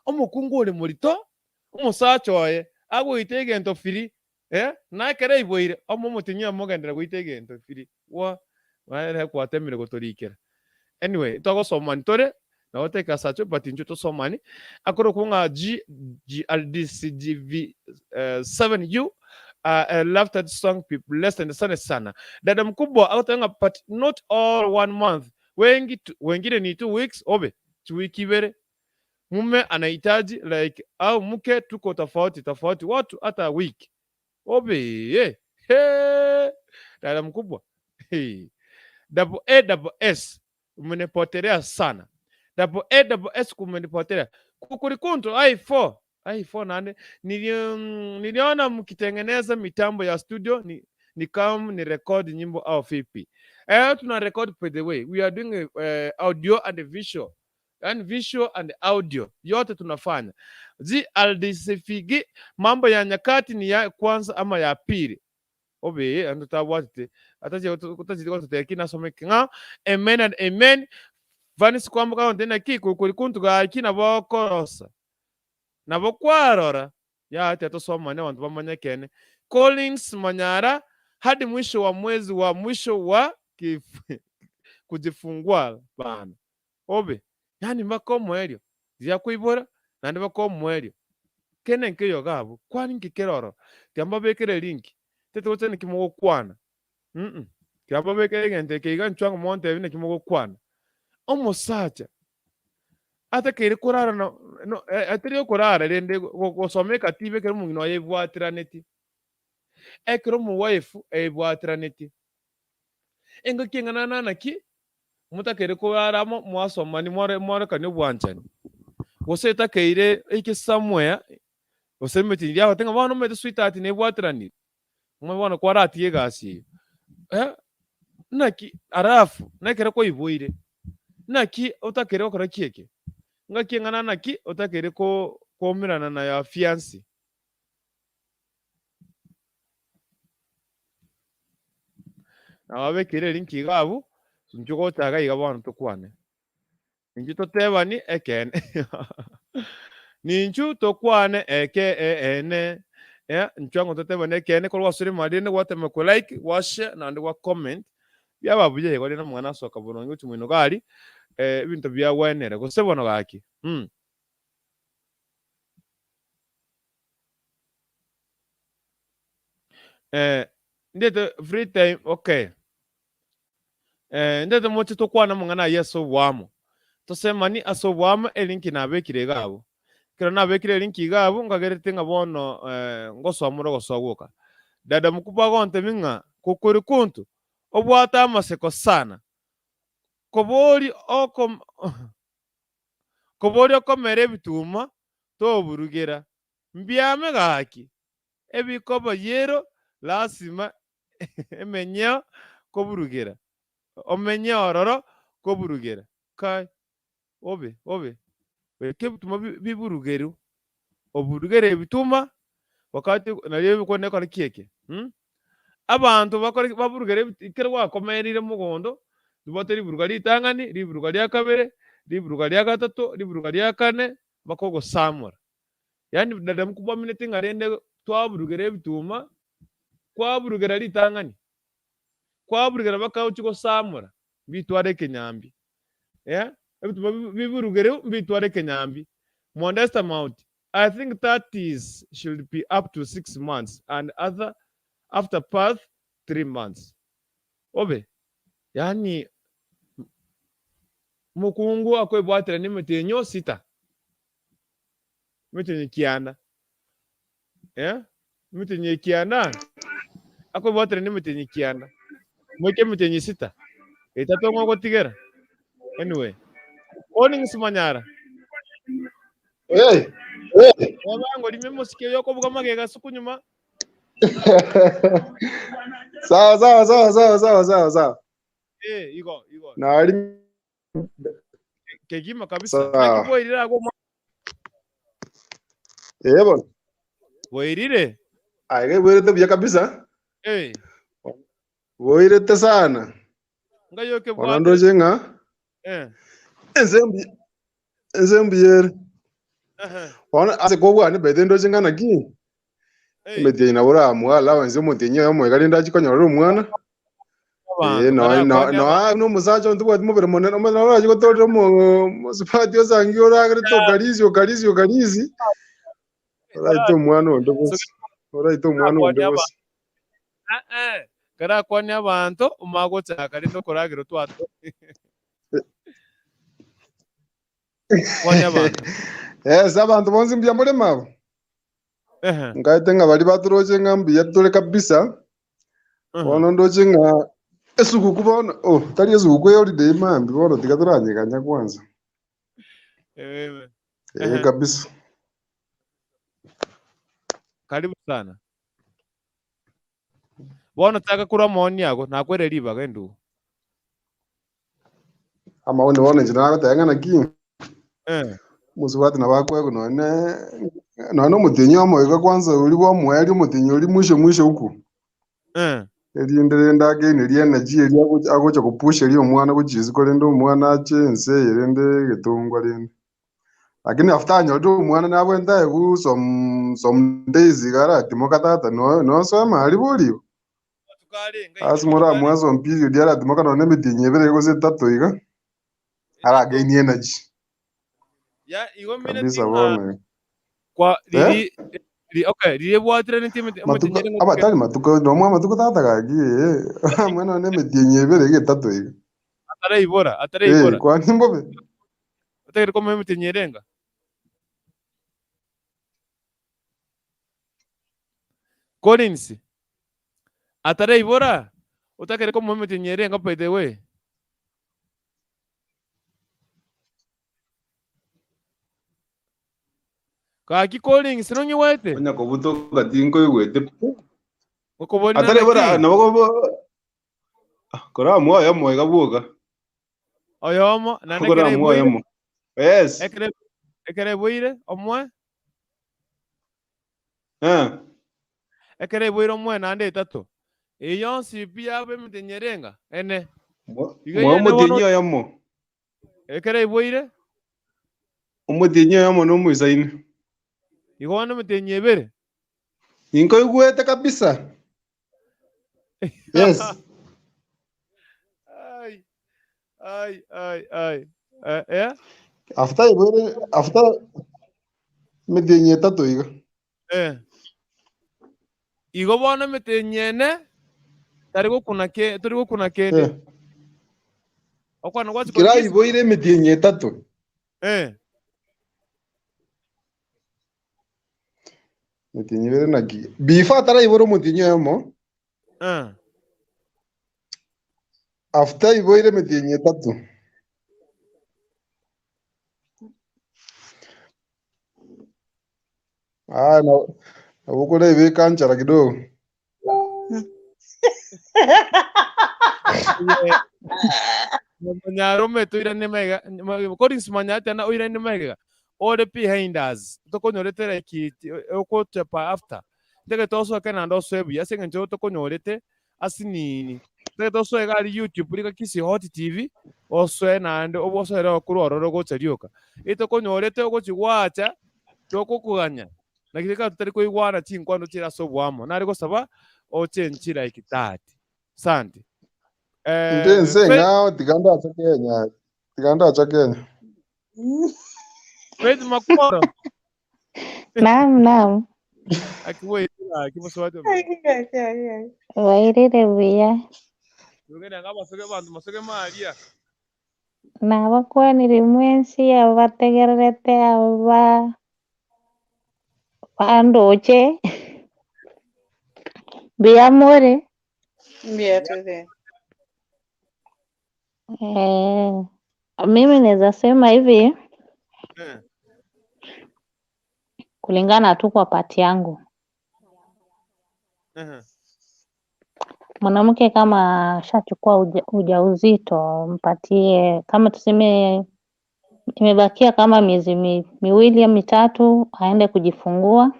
Omokungu ole morito Omosacha oye awoita egento firi na kere iboire omomotinya mogendera goita egento firi wa kwatemire gotorikera. Anyway togosoma ntore na oteka sacho but injo tosomani akoro kunga GRDCGV7U I love that song people less than the sun sana dada mkubwa autanga but not all 1 month wengine ni 2 weeks obe 2 wiki bere mume anahitaji like au mke tuko tofauti watu hata wiki obe Dada mkubwa. Hey. AWS umenipotelea sana. AWS kumenipotelea. Kukurikuntu i4 nane niliona mkitengeneza mitambo ya studio ni kama ni record nyimbo au vipi. Tuna record by the way. We are doing audio and visual. And visual and audio yote tunafanya. Aldisifigi mambo ya nyakati ni ya kwanza ama ya pili. Obe ando tabwate ataje kutazidi tutekina someke nga amen and amen vanis kwamba ka ndena kiko kuri kuntu ga kina bokorosa nabo kwarora ya ati atosoma ne wantu bamanya kene Collins Manyara hadi mwisho wa mwezi wa mwisho wa kujifungua bana. Obe yani makomo elio zya kuibora nandi makomo elio kene nkiyo gabo kwani nkikeroro tyamba bekere link tete wote ni kimogo kwana kyamba bekere gente kiga ncwango monte bine kimogo kwana Omosacha Atakeire Kolala no atiri Kolala rende gosomeka tibe kero mungino ABWATERANETIE ekero mu wife ABWATERANETIE engo kingana nanaki Mutakeire Kolala mo mwasoma ni more kanyo bwanchani wose Atakeire iki somewhere wose meti ya tenga bano meti sweetheart ne ABWATERANETIE mwana kwa rati yegasi naki arafu nakere ko iboire naki Atakeire okora kieke ngaki ngana naki Atakeire ko mirana na ya fiancé abekere linki gabu njugo taga igabana tokwane njito tebani ekene ninju tokwane ene nchango totebane ekene ko wasuri madine wateme ko like washe na ndi wa comment byababuje ko na mwana soka bono ngutu mwino gali ibintu bya wenere ko sebono gaki ndete free time okay ndete mochi tokwana mungana yeso wamo tosema ni aso wamo elinki na bekire gabo kero na bekire linki gabo ngagerete ngabono ngosomuro gosoguka dada mukubwa gonte minga kukuri kuntu obwata amaseko sana kobori okomere bituma toburugera mbyame gaki ebikobo yero lasima emenya koburugera omenya ororo koburugera kai obe weke bituma biburugero oburugere bituma wakati naliye bikone kwa kieke abantu bakora baburugere ikere wakomerire mugondo duboteri burugari tangani liburugari yakabere liburugari yakatatu liburugari yakane bakogo samura yani dada mkubwa minete ngarende twaburugere bituma kwaburugera litangani kwaburugera bakawuchiko samura bitware kenyambi biburugere bitware kenyambi modest amount I think that is should be up to 6 months and after birth 3 months obe yani mukungu akwe bwatera ni Imetienyo sita Imetienyo kiana Imetienyo kiana akwe bwatera ni Imetienyo kiana mweke Imetienyo sita itato ngo tigera anyway Collins Manyara wabango limemo sikio yoko buga magega sukunyuma sawa igo nali kegima kabisa nakiboirira go bon boirire aige boirite bya kabisa boirite sana ngayoke bwana ndoje nga enzembiere wana ase ko bwana bede ndoje nga naki Imetienyo na bora mwala wanze Imetienyo yamwe gali ndaji konyora umwana no musacha ntubwa timubere monera omwana waje gotoro mu sipati osangi oragere to galizi right umwana ondo bose kara kwani abantu umagotsa kari no koragero twato kwani abantu abantu bonzi mbyambole mabo ngaite nga bali baturoje ngambi yatole kabisa Bono ndochinga esuku kubona tari esuku yori de mambi bono tikaturanyikanya kwanza. Kabisa. Karibu sana. Bono taka kura maoni yako na kwere riba kendu. Ama one bono njina agatanga na ki. Musubati na bakwe kuno no mutinyo moiga kwanza uri bo mwari mutinyo uri mwisho huku. Erinde ndage ni energy eri agocha kupusha eri omwana kuchizi ko rendo omwana achense erinde getungwa rinde. Lakini after nyodo omwana nabo ndaye ku some days gara timoka tata no so mali boliyo. Asmura mwazo mpiri diara timoka no nemitinye bere ko se tato iga. Ara gain energy. Ya igo minute kwa okay, dile Obwateranetie Imetienyo abatari matuko no mwa matuko tata gagi mwana ne metienye bere getatu iga. Atare ibora. Kwa nimbobe. Utakere koma Imetienyo Erenga. Collins. Atare ibora. Utakere koma Imetienyo Erenga by the way. Kaki Collins no nyiwete. Onya kobuto gatingo igwete. Ukobona Atare ibora nabo kora moyo moyo gabuga. Oyomo na nekere moyo. Yes. Ekere boire omwe. Ekere boire omwe na ande tatu. Eyonsi pia abe Imetienyo Erenga ene. Mo mutinyo yomo. Ekere boire. Umutinyo yomo no muisaini. Igona Imetienyo ebere. Inko igwete kabisa. Yes. Ay. After Imetienyo tatu iga. Igo bona Imetienyo ene. Tari kuna kende. Okwana gwati ko. Kira iboire Imetienyo tatu. Imetienyo bere naki. Bifa tara iboro mutinyo yomo. After iboire Imetienyo tatu. Na huko na iwe kanchara kidogo. Nyarume tu irane mega. Collins manyate na irane mega. All the behind us. Toko nyorete ki oko chepa after. Teke toso kana ndo sebu. Yase njo toko nyorete asini. Teke toso egali YouTube lika kisi Hot TV. Oso na ndo oboso era okuru ororo go charioka. Itoko nyorete oko chiwacha. Toko kuganya. Nakika tutari ko igwana chinkwando chira sobwamo. Nari ko saba o chenchira ikitati. Sante. Ndense ngao tiganda cha Kenya. Faith Makoro. Naam. Akiwe kimuswati. Wairire buya. Tugenda ngaba soge bantu masoge Maria. Nabakwanire mwensi abategererete aba bandoche. Biamore. Biatete. Mimi naweza sema hivi kulingana tu kwa pati yangu. Mwanamke kama shachukua ujauzito mpatie kama tuseme imebakia kama miezi miwili au mitatu aende kujifungua.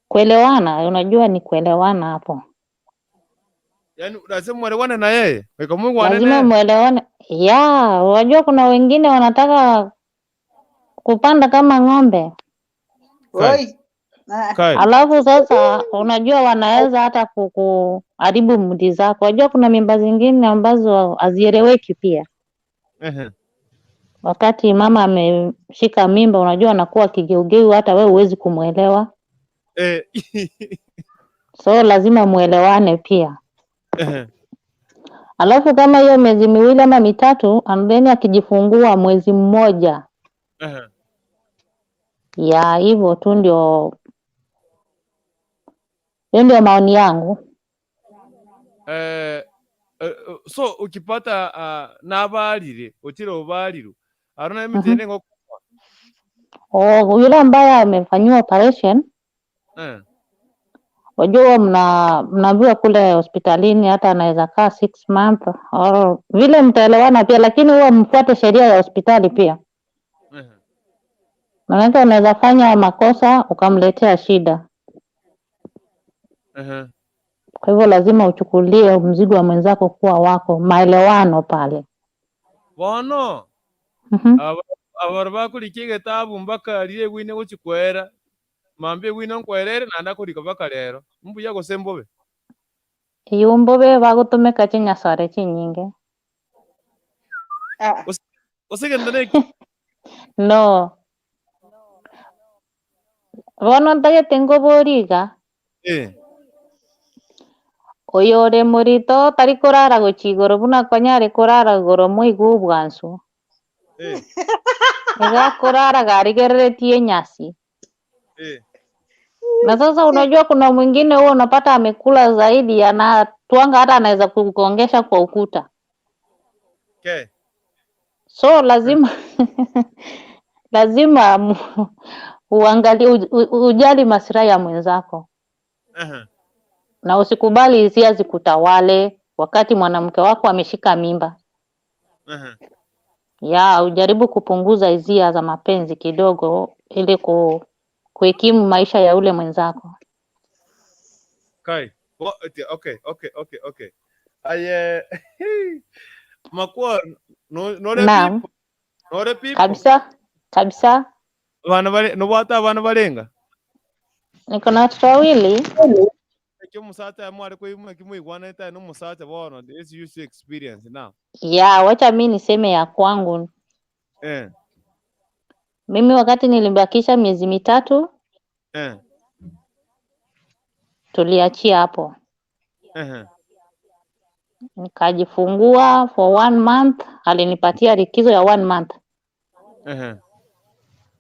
Kuelewana, unajua ni kuelewana hapo. Yaani lazima muelewane na yeye. Kwa Mungu lazima muelewane. Unajua kuna wengine wanataka kupanda kama ng'ombe. Oi. Alafu sasa unajua wanaweza hata kuharibu mudi zako. Unajua kuna mimba zingine ambazo hazieleweki pia. Wakati mama ameshika mimba unajua anakuwa kigeugeu hata wewe huwezi kumuelewa. So lazima muelewane pia. Alafu kama hiyo miezi miwili ama mitatu ambaye akijifungua mwezi mmoja. Hivyo tu ndio maoni yangu. So ukipata nabalire utile ubaliru arona Imetienyo ngo Yule ambaye amefanyiwa operation wajua mnaambiwa kule hospitalini hata anaweza kaa 6 months au vile mtaelewana pia, lakini huwa mfuate sheria ya hospitali pia. Maana unaweza fanya makosa ukamletea shida. Kwa hivyo lazima uchukulie mzigo wa mwenzako kuwa wako, maelewano pale. Bono abar bakurikije gitabu Mbaka riye gwine guchikwera mambe gwine nkwerere nanda kurika baka rero mbuya gosembobe Iyumbobe bagutumika chinyasare chinyinge. Usige ndane No. Bono ndagete ngoboriga. Oyore murito tari kurara guchigoro buna konyari kurara goro muigu bwansu. Ega kurara garigeretie nyasi. Na sasa unajua kuna mwingine huo unapata amekula zaidi anatwanga hata anaweza kukuongesha kwa ukuta. So lazima lazima uangalie ujali maslahi ya mwenzako. Na usikubali hisia zikutawale wakati mwanamke wako ameshika mimba. Ujaribu kupunguza hisia za mapenzi kidogo ili kuhekimu maisha ya ule mwenzako. Okay. Makwa nore people. Kabisa. Bana balenga. Niko na watoto wawili. Omusata mwari ko kimwigwana ita no musata bono this used experience now. Wacha mimi niseme ya kwangu. Mimi wakati nilimbakisha miezi mitatu. Tuliachia hapo. Nikajifungua for 1 month, alinipatia likizo ya 1 month.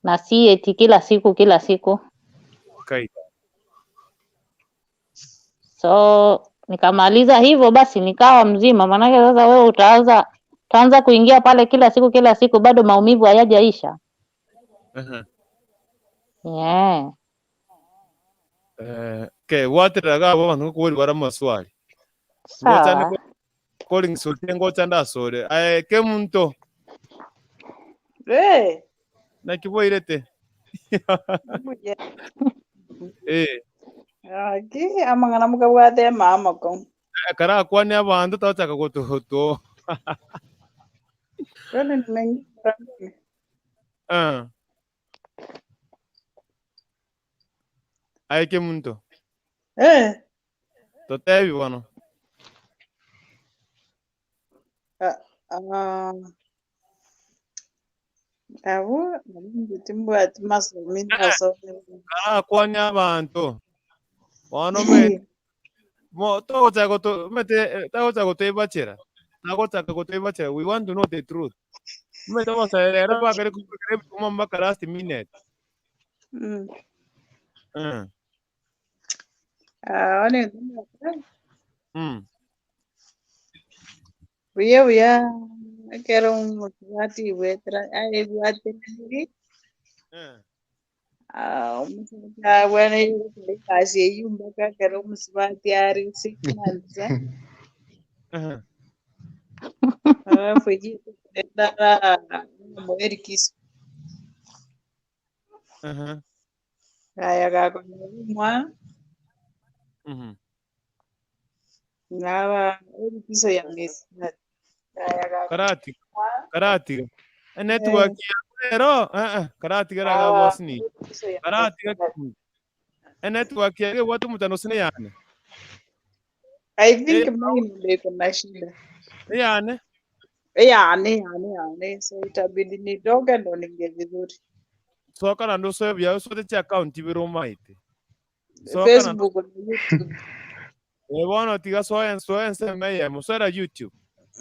Na si eti kila siku. So nikamaliza hivyo basi nikawa mzima, maana sasa wewe utaanza kuingia pale kila siku bado maumivu hayajaisha. Wateraga abantu kuburi baramaswali. Sawa. Calling sultengo chanda sore. Kemunto. Na kiboirete. Amangana mukabwate mama ko. Kara kwani abantu tawachaka gotohoto. Kemunto. Totevi bono. Kwani abantu. Bono me mo tawachaka gotebachera. Tawachaka gotebachera. We want to know the truth. Mete wasa era ba kare kuma Mbaka last minute. Buya Ekero Musati ABWATERANETIE. When I say you Mbaka Ekero Musati are 6 months. Foi da Moerikis. Kaya kwa mwa. Nava Erikiso ya mesi. Karati. Network ya karati gara wasni. Karati. Network ya watu mtanosine yani. I think mimi kuna shida. Yani. So itabidi nidoge ndo ninge vizuri. So kana ndo so bya so te account biro maite. Facebook na YouTube. Bona tiga so en meya mo era YouTube.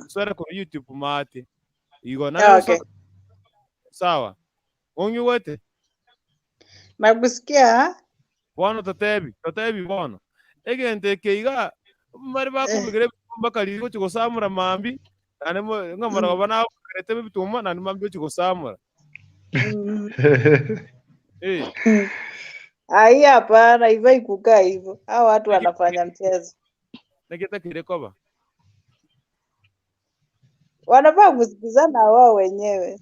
So era ko YouTube mate. Igo na so. Sawa. Ongi wote. Nakusikia? Bona totebi bona. Egente keiga mari bakubigire bakali ko kigusamura mambi ane ngamara bana karete bituma nani mambi kigusamura Ai, hapana, hivyo kukaa hivyo. Hao watu wanafanya mchezo. Nakita kirekoba. Wanafaa kusikizana wao wenyewe.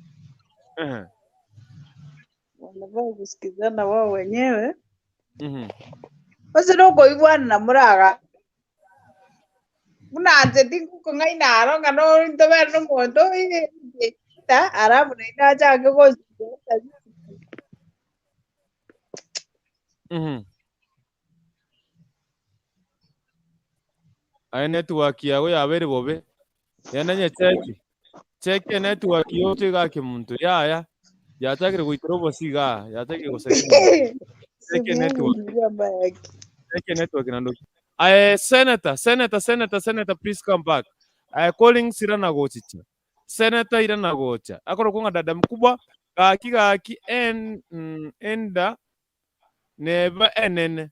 Wanafaa kusikizana wao wenyewe. Basi noko hivyo na muraga. Unaanze tingu kungai naro ngano ntobe no moto ta arabu na ina chake ko. Ai network yawe yabere bobe. Yananye cheki network yote gake muntu yaya yatakire kuitoro bosiga yatakire gusakina cheki network nandoki senator please come back calling sirana gochicha senator irana gocha akoro kunga dada mkubwa gaki enda neba enene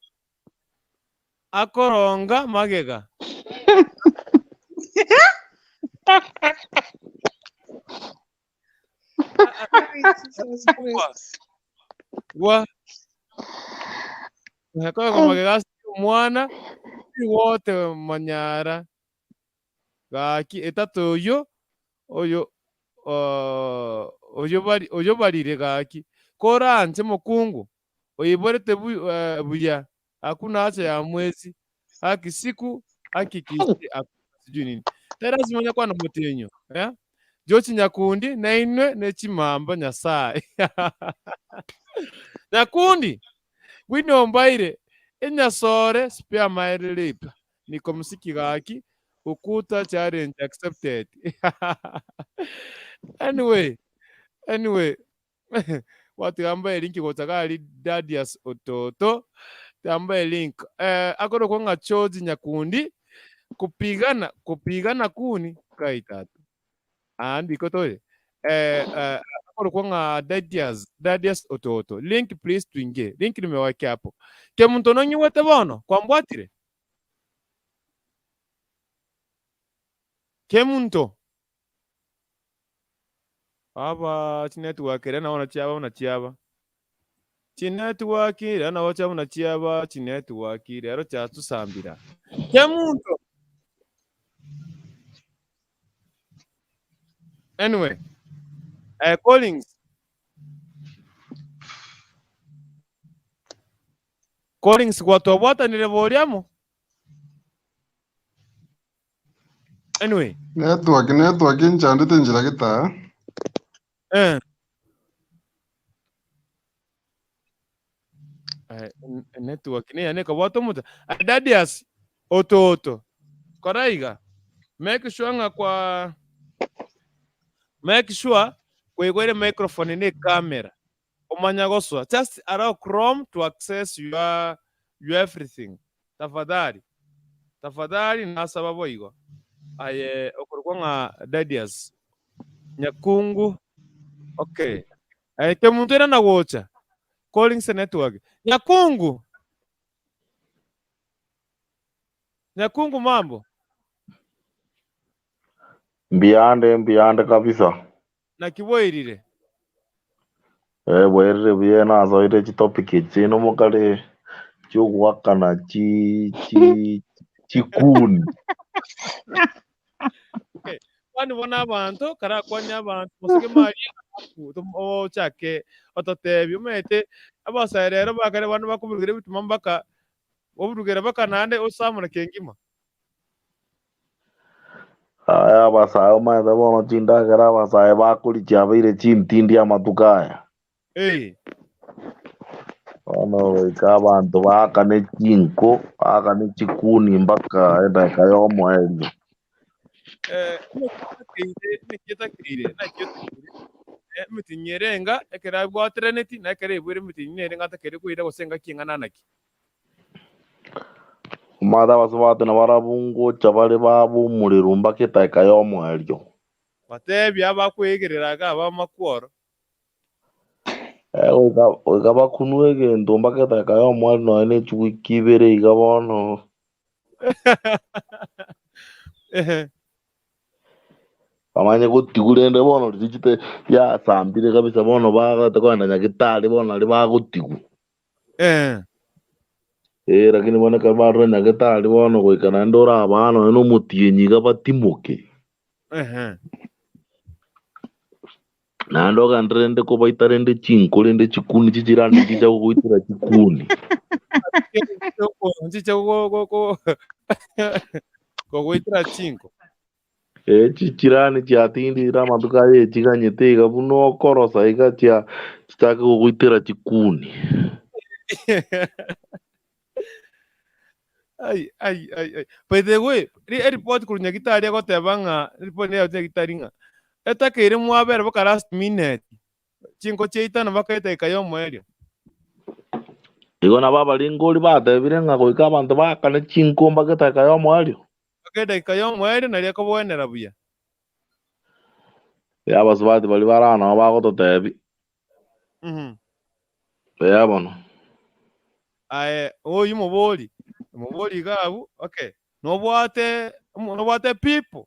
akoronga magega wa kwa magega mwana wote manyara gaki etatu oyo barire gaki koranze mukungu oyiborete buya hakuna acha ya mwezi haki siku haki kisi sijui nini terasi moja kwa na Imetienyo jochi nyakundi na inwe nechimamba nyasaye nyakundi winombaire enyasore spare my lip niko musiki gaki ukuta challenge accepted. anyway watu ambaye linki gotakali dadias ototo ambaye link akoro konga chozi nyakundi kupigana kuni kaitatu andi kotoye akoro konga dadias ototo link please twinge link nimeweka hapo ke muntu no nyiwete bono kwa Mbwatire ke muntu aba network era naona chiaba network era naona chabona chiaba network rero chatusambira ke muntu anyway callings watu Obwateranetie boriamo anyway network inchandite njira gita network ni ane kabwato muta dadias ototo koraiga make sure kwegwere microphone ni camera omanya goswa just allow Chrome to access your everything tafadhali nasaba boigo aye okorwa nga dadias nyakungu okay ke muntu era nagocha calling the network nyakungu mambo Mbiande kabisa. na kiboirire Bwerire buye nazo ire chitopic chino mukale cyugwakana chikuni. okay wani bona abantu karakwanya abantu musige mari o chake ototebi umete abasa rero bakare bantu bakubugire bituma Mbaka obudugera bakanande osamura kengima Aya basayo maithe bono chindagera basaye bakuri chiabeire chintindi amatukaya. Ono ikabantu bakane chinko bakane chikuni mpaka edaka yomo elio. Nikitakiire Imetienyo Erenga Ekero ABWATERANETIE na Ekero Imetienyo Erenga atakere kuira gosenga kingana naki Mada basubate na barabungo chabale babu muliro mpaka edaka yomo elio. batebi abakwegereraga abamakworo Oiga bakunwe egento mpaka edaka yomo elio noene chikibere iga bono. Pamanye kutigulende bono lichite ya sambire kabisa bono kwenda nyakitali bono ali bakutigu. Lakini bono kabaro nyakitali bono kuikana ndora abana eno mutienyi kabatimuke. Nando kandrende ko baitarende chinko lende chikuni chichirani chicha kuitira chikuni. Chicha kuitira chinko. Chichirani chiatindi ramaduka ye chikanyete kabuno korosa ika chia chitake kuitira chikuni. Ay. By the way, report kunya gitari ko tebanga report ya gitari nga. Atakeire mwabere baka last minute. Chinko cheitana bakaita ikayo mwerio. Igona baba lingoli batebire nga kuika abantu bakane chinko mbaketa ikayo mwerio. Bakaita ikayo mwerio na liako bwenera buya. Ya basubati bali barana bako totebi. Ya bono. Oyi muboli gabu. Okay. No bwate people.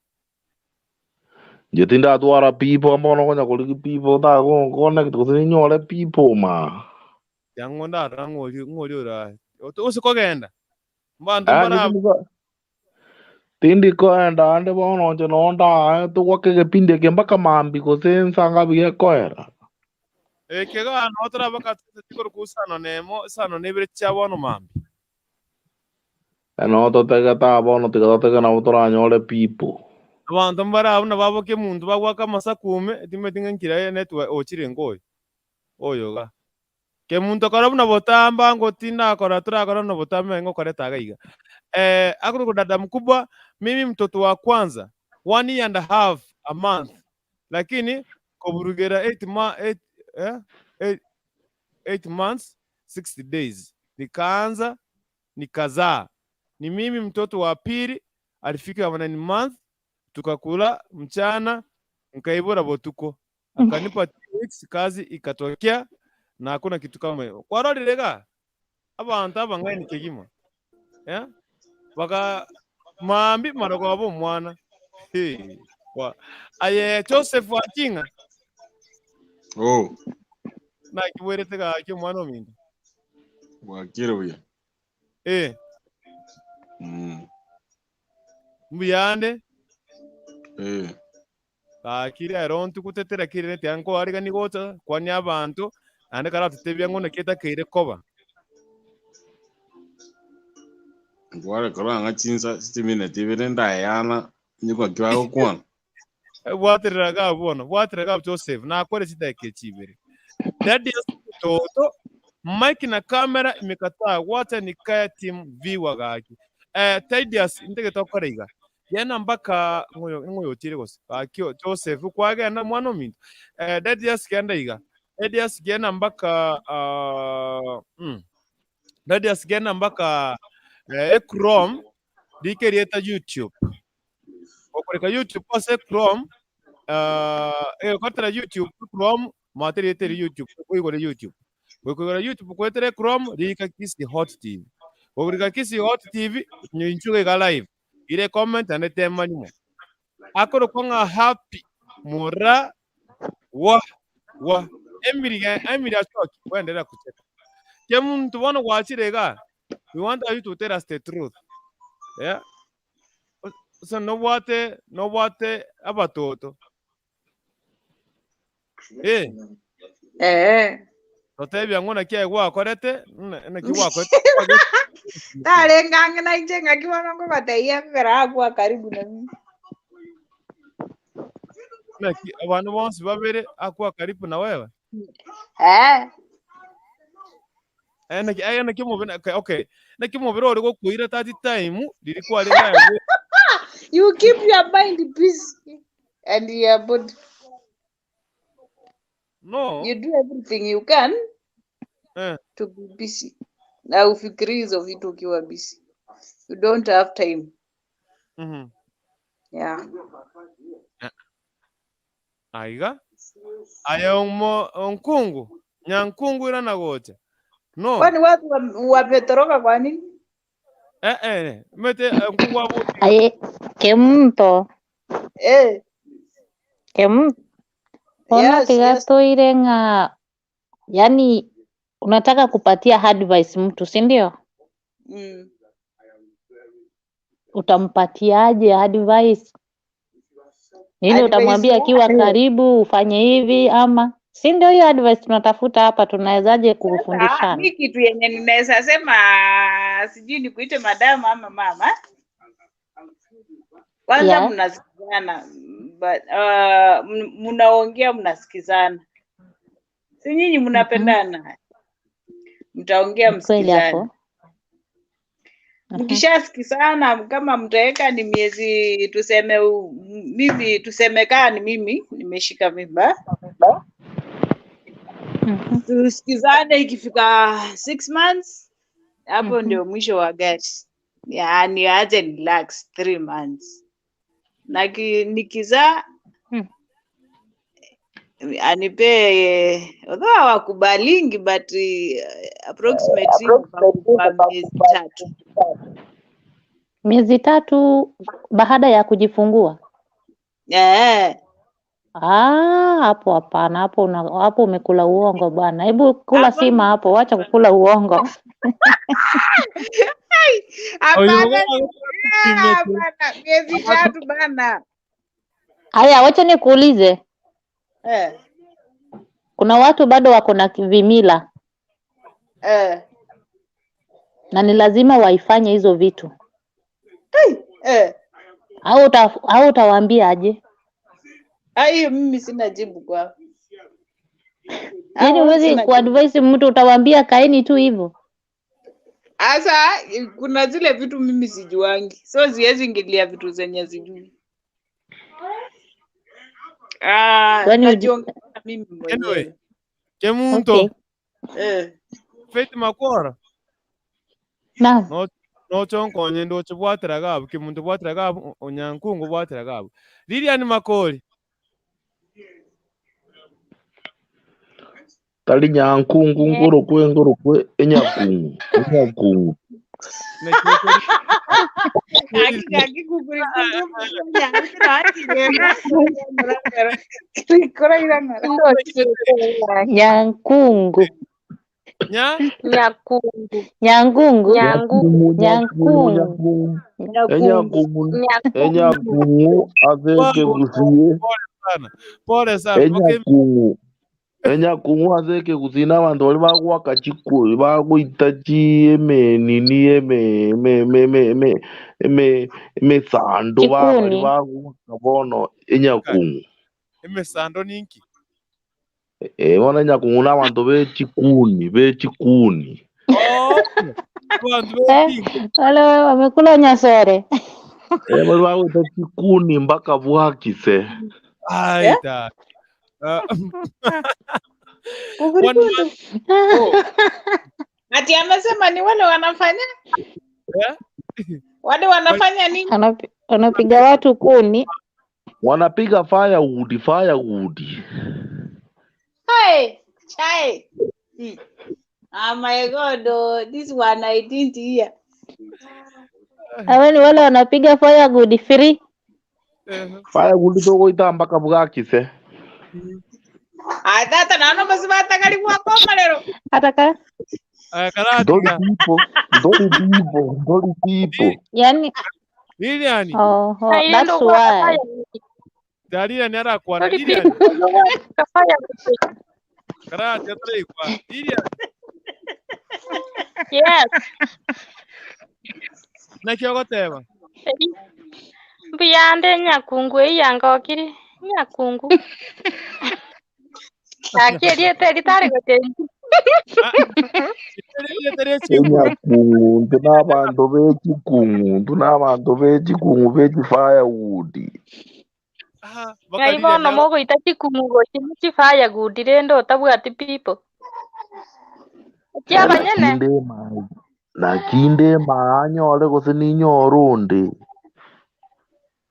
Jetinda tuara people mbono konya kuliki people ta connect kusinyole people ma. Yango ndara ngoli ora. Usikogenda. Mbantu mbara. Tindi koenda ande bono nje nonda to kwake pinde ke mbaka mambi ko sensa biye koera. Kega no tra baka tikoro kusano nemo sano nebire chabono mambi. No to tega ta bono tega na utora nyole people. Abantu mbara abuna baboke muntu bagwaka masakume timetinga nkira network ochire ngoyi. Oyoga. Ke muntu karabuna botamba ngo tinda kora turakora no botamba ngo koreta gaiga. Akuru dada mkubwa mimi mtoto wa kwanza 1 year and a half a month. Lakini koburugera 8 months 60 days. Nikaanza nikazaa. Ni mimi mtoto wa pili alifika 9 month tukakula mchana nkaibora botuko akanipa 2 weeks kazi ikatokea na hakuna kitu kama hiyo kwa rodi lega abantu abangaye ni kigima baka mambi maroko abo mwana kwa Joseph Wakinga na kiwerete ga kyo mwana ominda wakire uya mbiyande kiri arontu kutetera kiri neti anko ariga nigota kwani abantu ande kara tutebya ngone keta kire koba ngware koranga chinsa 60 minutes ibirenda yana nyiko kiwa kwana Obwateraga Joseph na akore sitake chibere that is toto mic na camera imekataa wote ni kaya team viwa gaki Tidius ndege tokorega yana Mbaka ngoyo tire gose akyo Joseph kwage na mwana mintu Tidius kenda iga Tidius gena Mbaka Tidius gena Mbaka Chrome dikerieta YouTube okoreka YouTube pase Chrome kotera YouTube Chrome materieteri YouTube kuigore YouTube kwetere Chrome dika kisi Hot TV okoreka kisi Hot TV nyinchuge ga live ile comment ane tema nyuma akoro konga happy mura wa emiri achoki wendera kucheka kemuntu bono gwachirega we want you to tell us the truth so no bwate abatoto totebya ngona kia gwakorete na kiwakorete Tare nganga na ijenga kiwana ngo bataiya karaagwa karibu na mimi. Abantu bonse babere akwa karibu na wewe. Na kimubina okay. Na kimubiro uri kuira 30 time lilikuwa lenga. You keep your mind busy and your body. No. You do everything you can to be busy. Na ufikiri hizo vitu ukiwa busy. You don't have time. Yeah. Aiga? Aya onkungu. Nyankungu ila nagote. No. Kwani watu wametoroka kwa nini? Mete ngwa bo. Aye, kemto. Ona Yes, tiga yes. toirenga, yani unataka kupatia advice mtu, si ndio? Utampatiaje advice? Nini utamwambia akiwa karibu ufanye hivi ama? Si ndio hiyo advice tunatafuta hapa, tunawezaje kufundishana? Mi kitu yenye ninaweza sema sijui nikuite madam ama mama. Kwanza mnasikizana, but mnaongea mnasikizana. Si nyinyi mnapendana. Mtaongea msikizane. Mkishasikizana kama mtaweka ni miezi tuseme mimi tuseme kaa ni mimi nimeshika mimba. Tusikizane ikifika 6 months hapo ndio mwisho wa gari. Yaani aje relax 3 months. Na nikizaa anipe although hawakubalingi but approximately miezi 3. Miezi 3 baada ya kujifungua? Hapo hapana, hapo umekula uongo bwana. Hebu kula sima hapo, wacha kukula uongo. Hapana, miezi 3 bana. Haya, wacha nikuulize. Kuna watu bado wako na vimila. Na ni lazima waifanye hizo vitu. Au utawaambia aje? Hiyo mimi sina jibu kwa. Yaani huwezi kuadvise mtu, utawaambia kaeni tu hivyo. Asa kuna zile vitu mimi sijuangi. So siwezi ingilia vitu zenye sijui. Najiongea mimi mwenyewe. Kemunto. Faith makora. Naam. No chonkonye ndo chibwatira gabo kimuntu bwatira gabo onyankungu bwatira gabo. Lilian makori. Tali nyankungu ngurukwe enyakungu. Nyankungu. Enyakungu azeke gusiye. Pole sana. Enyakungu azeke gusina abantu bali bagwaka chikwe bagwita chieme nini eme sando bali bagwaka bono enyakungu. Eme sando ninki. Bona enyakungu n'abantu bechikuni. Wale wamekula nyasore. Bali bagwita chikuni mpaka bwakise. Aita. Ati amesema ni wale wanafanya? Wale wanafanya nini? Wanapiga watu kuni. Wanapiga firewood. Hey, chai. Oh my God, this one I didn't hear. Ni wale wanapiga firewood free. Firewood to goita mpaka bwakise. Tata naona basibata kali kwa koma lero. Ataka. Doli people. Yani Lilian. That's why. Dalila ni ara kwa Lilian. Karate atale kwa Lilian. Yes. Na kiogoteba. Mbiyande nyakungu eyangokiri nyakungu. Akiri tari gote. Enyakungu n'abantu bechikungu bechi firewood. Ngaibono mogo itachikungu gochi firewood rendo tabwati people. Kia banyene. Nakinde maanyole gosininyorunde.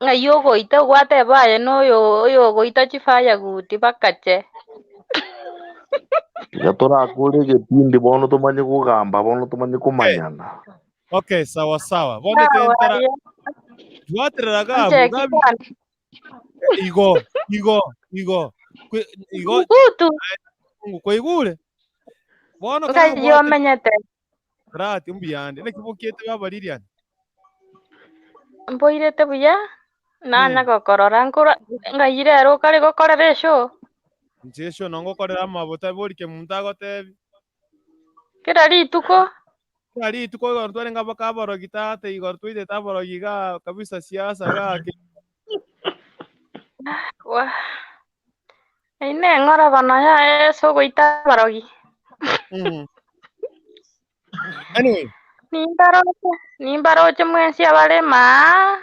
Ngayogo ita gwate baye no goita firewood bakache. Gatora kuri getindi bono tumanye kugamba bono tumanye kumanyana. Okay, sawa sawa. Bonde tentara. Dwaterera gabu gabi. Igo. Igo. Kwa igule. Bono kana Ngai yo menyete. Rati umbiyande. Nekibukete babaririan. Mboirete buya. Nanya gokorora nkura ngai rero kari gokorera echo. Njesho nongokorera amabuta borike muntu agotebi. Kira rituko. Kari tuko igor tware ngaba kabaro gitate igor twide tabaro giga kabisa siasa ga. Wa. Ine ngora bana ya eso goita barogi. Anyway. Nimbaroche mwensi abalema.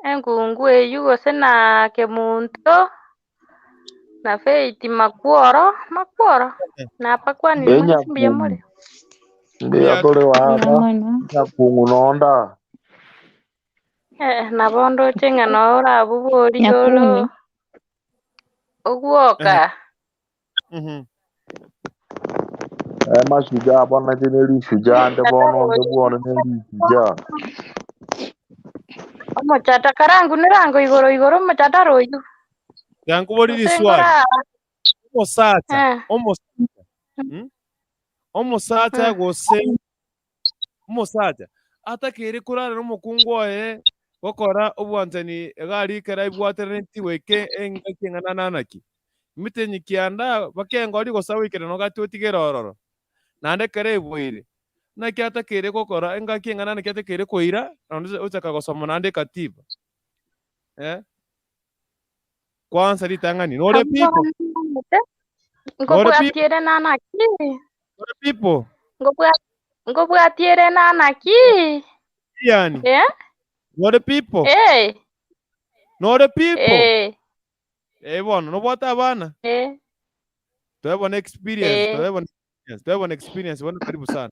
Engungu eyu gose na kemunto. Na feiti makuoro. Na pakwani mwensi mbiyamole. Mbia tole waka. Ya kungunonda. Na bondo chenga nora bubori yolo. Ogwoka. Mashujaa bwana jeneri shujaa nde bono nde bwana neri shujaa. Omochata karangu nirango igoro mochata royu. Yangu bori swali. Omosacha gose. Omosacha Atakeire Kolala n'omukungu oye gokora obwantani egari kera IBWATERANETIE weke engakengana nanaki. Mitenyi kianda bakengori gosawa ikere no gatutigera ororo. Nande kere ibwire. Naki Atakeire gokora engakengana naki Atakeire koira nonde uchaka gosoma nande katiba. Kwanza litangani. No the people. Ngobwatiere nanaki. No the people. Ngobwatiere nanaki. Yani. No the people. No the people. Bueno, no bota bana. To have an experience. To have an experience. Bueno, karibu sana.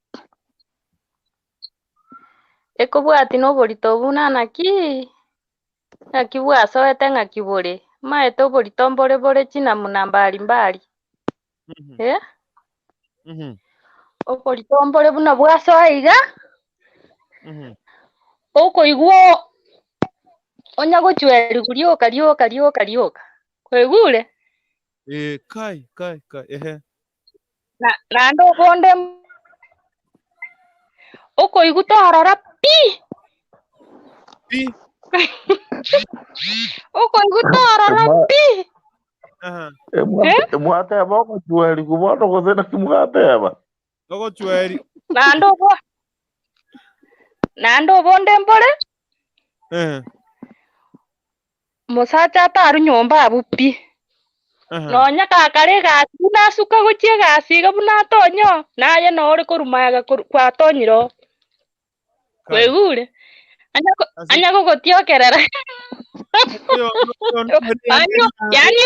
Ekobwati no borito bunanaki. Akibwa soete ngakibore. Maeto borito mbore china muna mbali. Oborito mbore buna bwaso aiga. Oko igwo onya gochweri kurioka. Kwegule? Kai. Nando bonde oko igutorora pi. Oko igutorora pi. Mwate boko chweri kubono gozena kimwate aba. Logo chweri. Nando bonde mbore? Omosacha ataru nyomba abupi. Nonya kakare gasi nasuka gochie gasi gabuna tonyo naye no ori korumaga kwa tonyiro. Kwegure. Anya gogotiokerera. Yani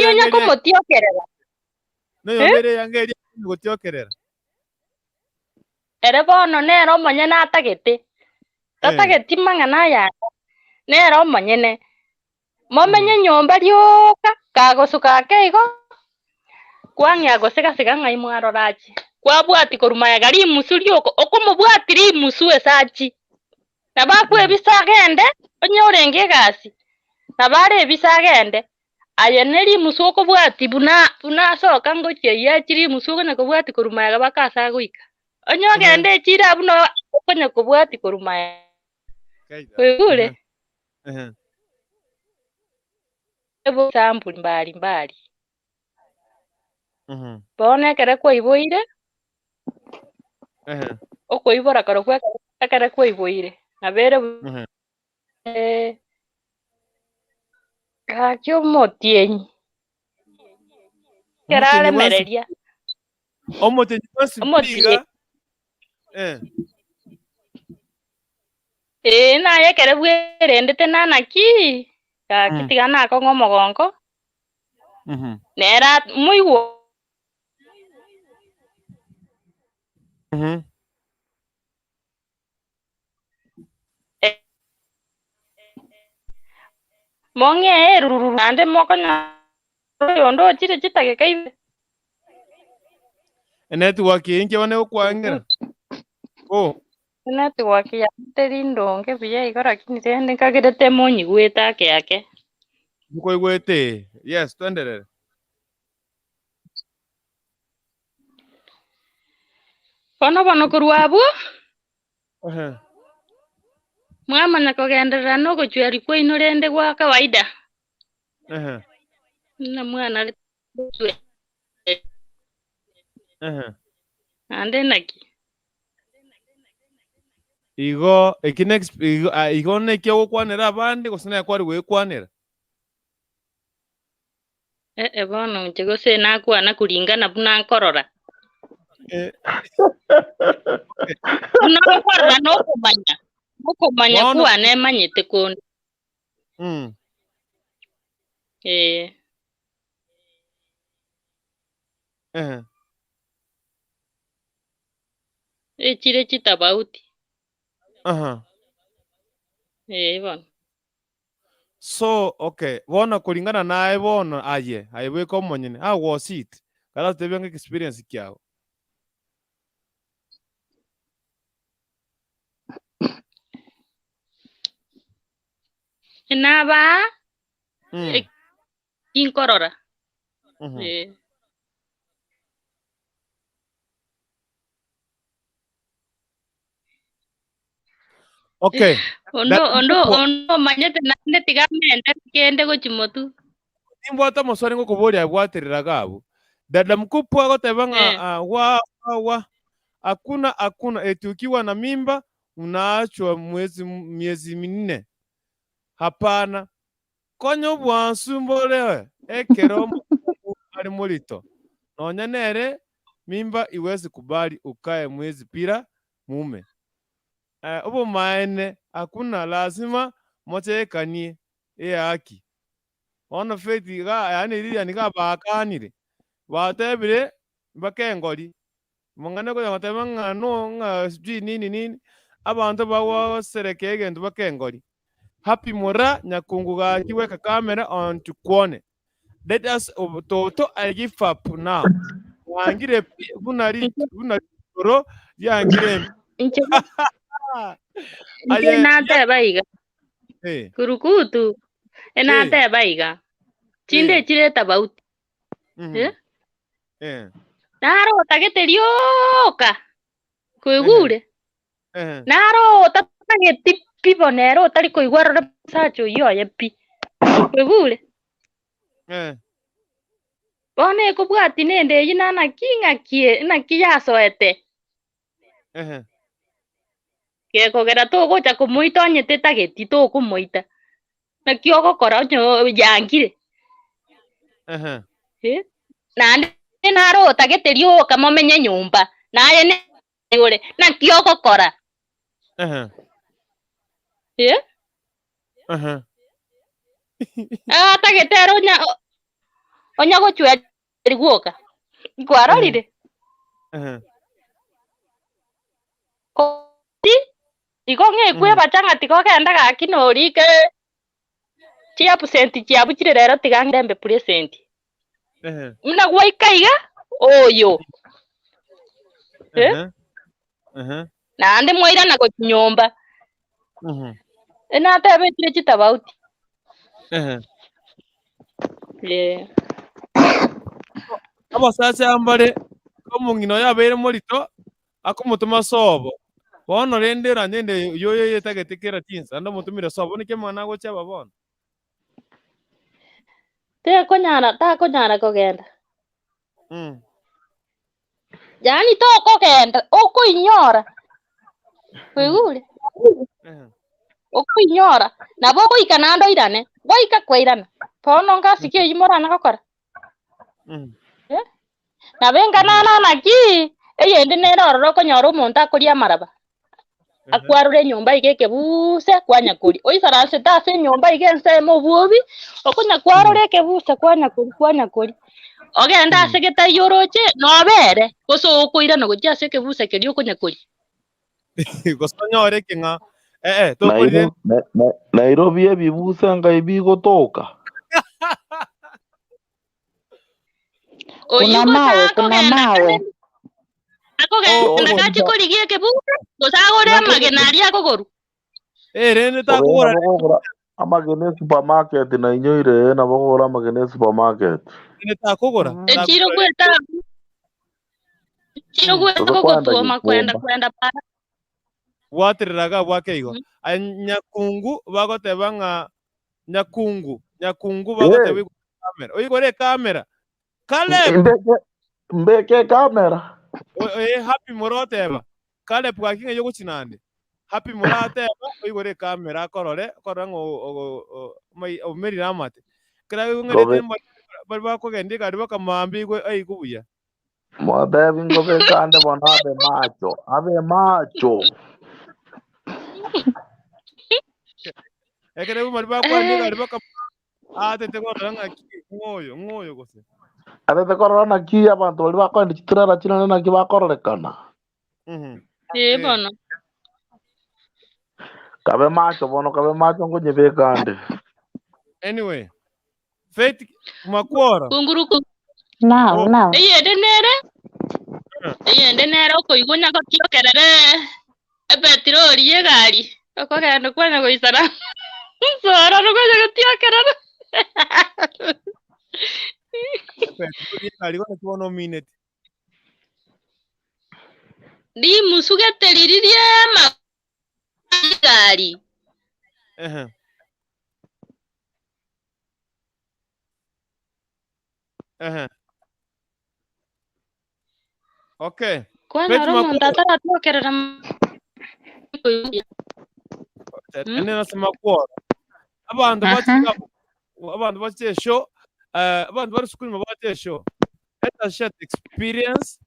onya komotiokerera. No yomere yangeri gotiokerera. Ere bono nero monye natagete. Tatageti mangana ya. Nero monyene. Momenye nyomba rioka kagosuka keigo. Kwangya goseka ngai mwarorachi. Kwabwati korumaya gari musulioko okomobwati ri musu esachi. Nabakwe bisagende onyorenge gasi. Nabare bisagende. Ayeneri musu okobwati buna soka ngoche yachiri musu kone kobwati korumaya gabakasa goika. Onyogende chira buno kone kobwati korumaya. Kwegure. Ebo sample mbali. Bone kere kwa iboire. Oko ibora karo kwa kere kwa iboire. Nabere kakyo motienyi. Kerale mereria. Omotienyi wasipiga. Naye kere bwerendete nanaki. Kitigana ako ngomogongo. Nera muiwo. Monge ruru ande mokanya yondo chire chitage kai. Network inke wane okwangera. Oh. Network ya terindonge pia ikora kinitende kagirete monyi gweta yake. Mko igwete. Yes, tuendelee. Bono kurwabu. Mwamanya kugenderera no guchweri kwa inurende gwa kawaida. Na mwana ande naki. Igo igo nekyo gukwanira abandi gusina kwari gwikwanira. Bono nchego se nakwana kuringana buna nkorora. Unakorora no kumanya. Mukumanya kuwa nemanyite kundi. Chire chitabauti. Bono. So, okay. Bono kulingana naye bono aye weko monyene. How was it? Kala tebenge experience kyao. Naba inkorora. Okay. Ondo manyete nande tigamende kende go chimotu. Imbota musoni ngo kuburi abwaterera gabo. Dada mkubwa gotebanga wa hakuna eti ukiwa na mimba unaachwa miezi minne. Hapana. Konyo bwansu mbolewe ekero ari mulito. Nonya nere mimba iwezi kubali ukae mwezi pira mume. Ubo maene hakuna lazima mochekanie haki. Ono feti ga yani iriya niga bakanire. Batebire bakengori. Mungane ko yatebanga no nga sijui nini abantu bawo sereke gendo bakengori. Happy mura nyakungu ga kiweka kamera on tukuone. Let us toto I give up now. Wangire bunari ro yangire. Enate baiga. Kurukutu. Enate baiga. Chinde chireta bauti. Naro tageterioka. Kuigure. Naro tatageti pibonero tari kuigwara sacho yo yepi. Kuigure. Bone kubwati nende yinana kingakie na kiyasoete. Kegogera to gocha kumuita nyete tageti to kumuita. Na kiogo kora nyo yangire. Nande naro tageterio kama menye nyumba. Naye ne yore na kiogo kora. Tagetero onya gochwa riguoka. Ikwarorire. Ikonge kwe bachanga tikogenda gakinori ke chia percent chia buchire rero tigangembe present. Una gwaikaiga oyo. Na ande moira na gochinyomba. Ena tebe chire chitabauti. Abo sasa ambare komo ngino yabere morito akomutuma sobo. Bono rendera nende yoyo yetagetekera tinsa ando mutumira sobo ni kemana go chaba bono. Ta konyara kogenda. Yani to kogenda oko inyora. Kuigure. Oko inyora na boko ikanando irane. Boika kweirana. Pono ngasikie yimorana gokora. Na benga na ki eyende neroro konyora umuntu akuria maraba. Akwarure nyumba igeke buse kwanya kuri. Oisarase tase nyumba igense mu bubi okunya kwarure kebuse kwanya kuri. Ogenda asegeta yoroche no bere koso okuira no gujya seke buse keri okunya kuri. Gosonyore kinga Nairobi ebibusa nga ibigotoka. Kuna mawe. Akogenda kachikorigie kebuka gusagure magenari akogoru rene takugora amagene supermarket na inyoire na bagora amagene supermarket rene takugora chiro gweta gogotua makwenda para watiriraga bwakeigo nyakungu bagoteba nga nyakungu bagoteba kamera oigore kamera Caleb mbeke kamera happy moroteba Caleb bwakinge yo gucinande happy morateba oigore kamera korore ngo omeri ramate kira ngere bari bakogende kari bakamambigwe aigubuya Mwabebi ngobe kande bona abe macho ekere bumari bakwandi kari baka atete koranga ngoyo gose atete korona ki abantu bari bakwandi kiturara kino na kibakororekana bono kabe macho ngo nyebe kande anyway Faith makwora kunguruku Now. Eyende nere okoigunya gotiokerere epetirori egari okogenda kwanya goisara sora nokwanya gotiokerere petroli egari gona kibono minute ndimusugeteririe magari okay kwanya romo ndatara tiokerera ene nasema kwora abantu bakesho abantu bari sukuri mabakesho let us share experience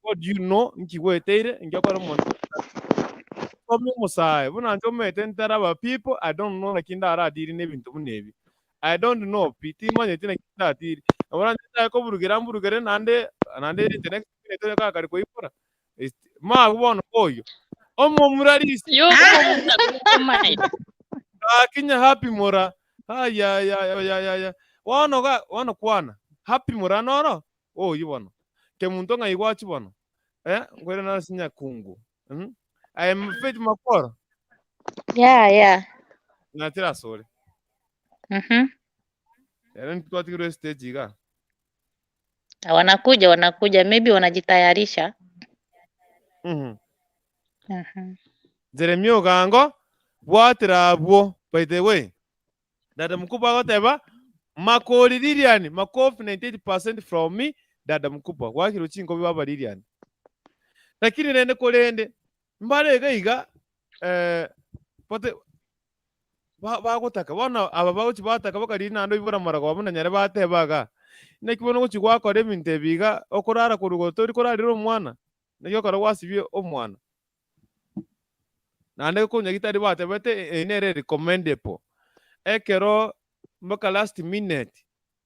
what you know nkiweteire ngakora umuntu komi musaye bunanje omete ntaraba people I don't know nakinda aradiri nebintu bunebi I don't know piti manye tina kinda atiri abana ndako burugere nande internet to ka kari koipora ma ubona koyo omo murarisi yo akinya happy mora ya wano kwana happy mora no yibono ke muntu nga igwachi bono ngwere na sinya kungu I am Faith makora Yeah. natira sore Eren tuatikiro stage ga Wanakuja maybe wanajitayarisha. Jeremio gango bwaterabwo by the way dada mkubwa goteba makori liliani makofi 98% from me dada mkubwa wakiro chingo baba liliani lakini nende kolende mbale gaiga pote bagotaka bona aba bawuchi bataka bakari nando ibura marago babona nyare batebaga nekibono guchi gwakore minte biga okurara kurugoto uri kurarira omwana nekyo kara wasibye omwana nande kunya gitari batebete inere recommendable ekero mbaka last minute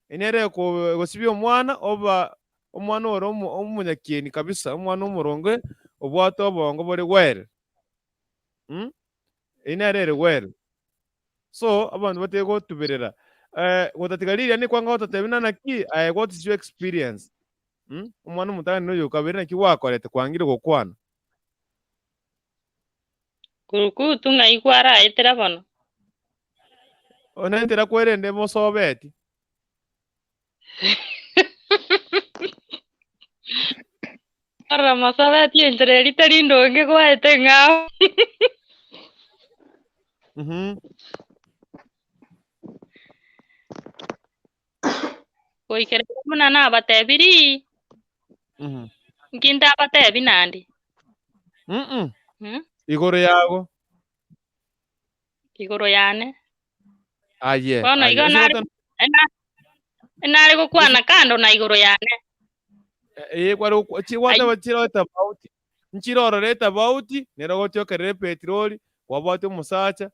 inere gosibye omwana oba omwana oro omunyakieni kabisa omwana umurongo obwato bongo bori well inere well so abantu batego tuberera gotatigarira ni kwanga gotatebina naki what is your experience umwana mutani no yukabira naki wakorete kwangire gokwana kurukutu ngaigwara etera bono ona entera kwerende mosobeti ara masabeti entere litarindo nge kwaete ngao Koikere muna na batebiri nginda batebi nandi igoro yago igoro yane aye bono igona enare gukwana kando na igoro yane kwari chiwata bachirota about nchirororeta about nero gotyokerere petroli wabate Omosacha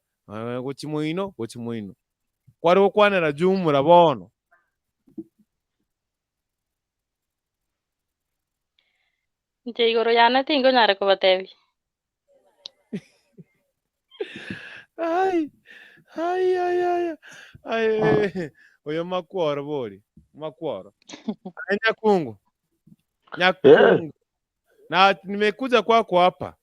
gochimuino kwari gukwanira jumura bono nche igoro yane tingo nyare kubatebi ay oyo makworo bori nyakungu Na nimekuja kwako hapa.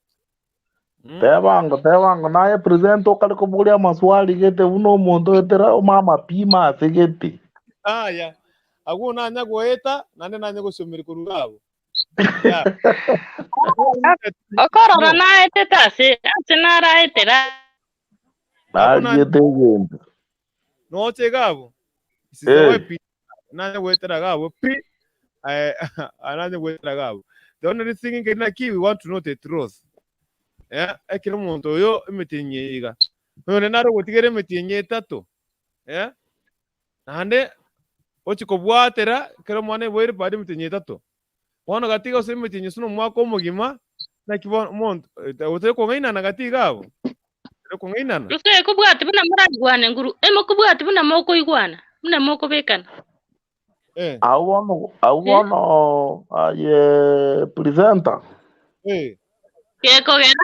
Tewanga naye present okalikubulia maswali gete uno muntu etera mama pima asigeti. Ya. Agu na nyagoeta nande na nyagosomera kurugabo. Ya. Okorora na eteta sinara etera. Agete gende. No chegabo. Sizewe pi. Na nyagwetera gabo pi. Ananya gwetera gabo. The only thing in we want to know the truth. Yeah, Ekero muntu yo Imetienyo iga. None naro gutigere Imetienyo etatu. Yeah. Nande ochikobwatera kero mwana boire bari Imetienyo etatu. Wana gatiga ose Imetienyo suno mwako omugima na kibon muntu ote ko ngaina na gatiga abo. Ko ngaina na. Use kubwati buna muragwana nguru. Emo kubwati buna moko igwana. Buna moko bekana. Awono aye presenter. Keko gena.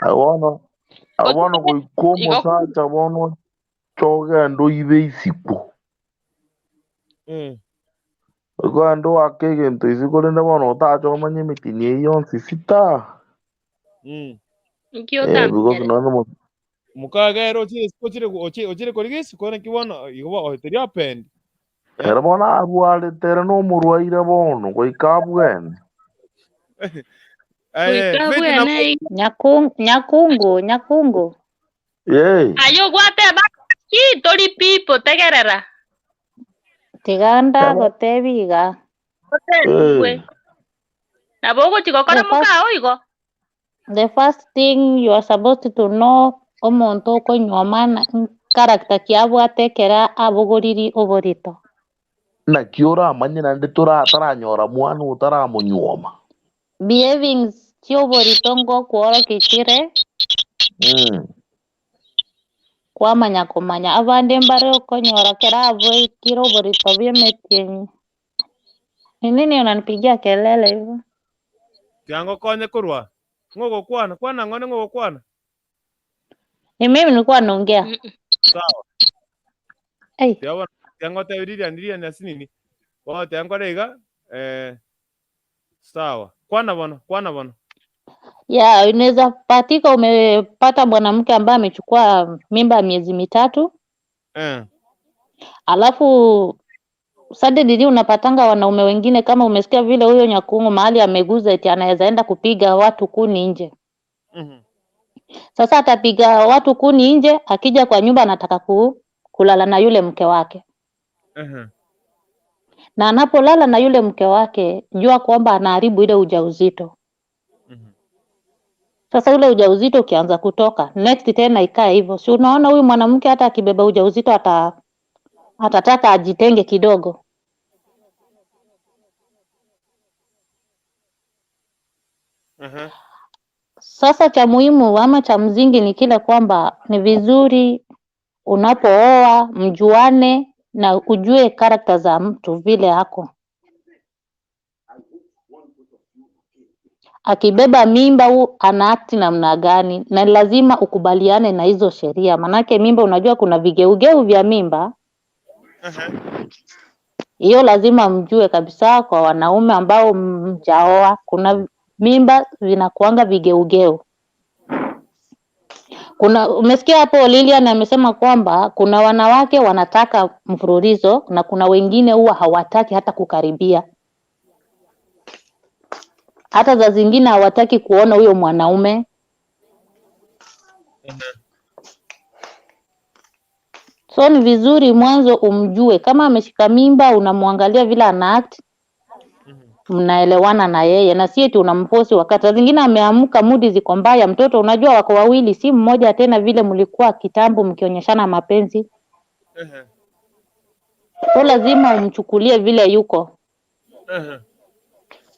Awono kuikomo sacha wono choga ndo ibe isipo. Kwa ndo akege nto isikole nda wono tacho manye Imetienyo yonsi sita. Because no Mokaye ro ochire korigisi kone kibono igwa oteria pen. Era bona abwale tere no murwaire bono goikabwene. Nyakungu. Ayo gwate ba ki tori pipo tegerera. Tiganda gotebiga. Na bogo chikokora muka oigo. The first thing you are supposed to know omuntu okonywa character kiabwatekera abogoriri oborito. Na kiora amanye nande taranyora mwana utaramunyoma. Behaving kioborito ngo kuoro kichire. Kwamanya kumanya abande mbare okonyora kera abwe kiro borito by'Imetienyo. Nini unanipigia kelele hivyo? Kiango konye kurwa. Ngogo kwana ngone ngogo kwana. Mimi nilikuwa naongea. Sawa. Kiango tawiriria ndiria na sinini. Wao tiango rega sawa. Kwana bono. Ya, unaweza patika umepata mwanamke ambaye amechukua mimba miezi mitatu. Alafu suddenly unapatanga wanaume wengine kama umesikia vile huyo Nyakungu mahali ameguza eti anaweza enda kupiga watu kuni nje. Sasa atapiga watu kuni nje, akija kwa nyumba anataka kulala na yule mke wake. Na anapolala na yule mke wake, jua kwamba anaharibu ile ujauzito. Sasa ule ujauzito ukianza kutoka, next tena ikaa hivyo. Si unaona huyu mwanamke hata akibeba ujauzito atataka ajitenge kidogo. Sasa cha muhimu ama cha mzingi ni kile kwamba ni vizuri unapooa mjuane na ujue karakta za mtu vile hako. Akibeba mimba ana act namna gani, na lazima ukubaliane na hizo sheria, manake mimba unajua kuna vigeugeu vya mimba. Hiyo lazima mjue kabisa kwa wanaume ambao mjaoa, kuna mimba zinakuanga vigeugeu. Umesikia hapo Lilian amesema kwamba kuna wanawake wanataka mfululizo na kuna wengine huwa hawataki hata kukaribia. Hata za zingine hawataki kuona huyo mwanaume. So ni vizuri mwanzo umjue, kama ameshika mimba unamwangalia vile ana act. Mnaelewana na yeye na si eti unamforce wakati zingine ameamka mudi ziko mbaya, mtoto unajua wako wawili si mmoja tena vile mlikuwa kitambo mkionyeshana mapenzi. So lazima umchukulie vile yuko.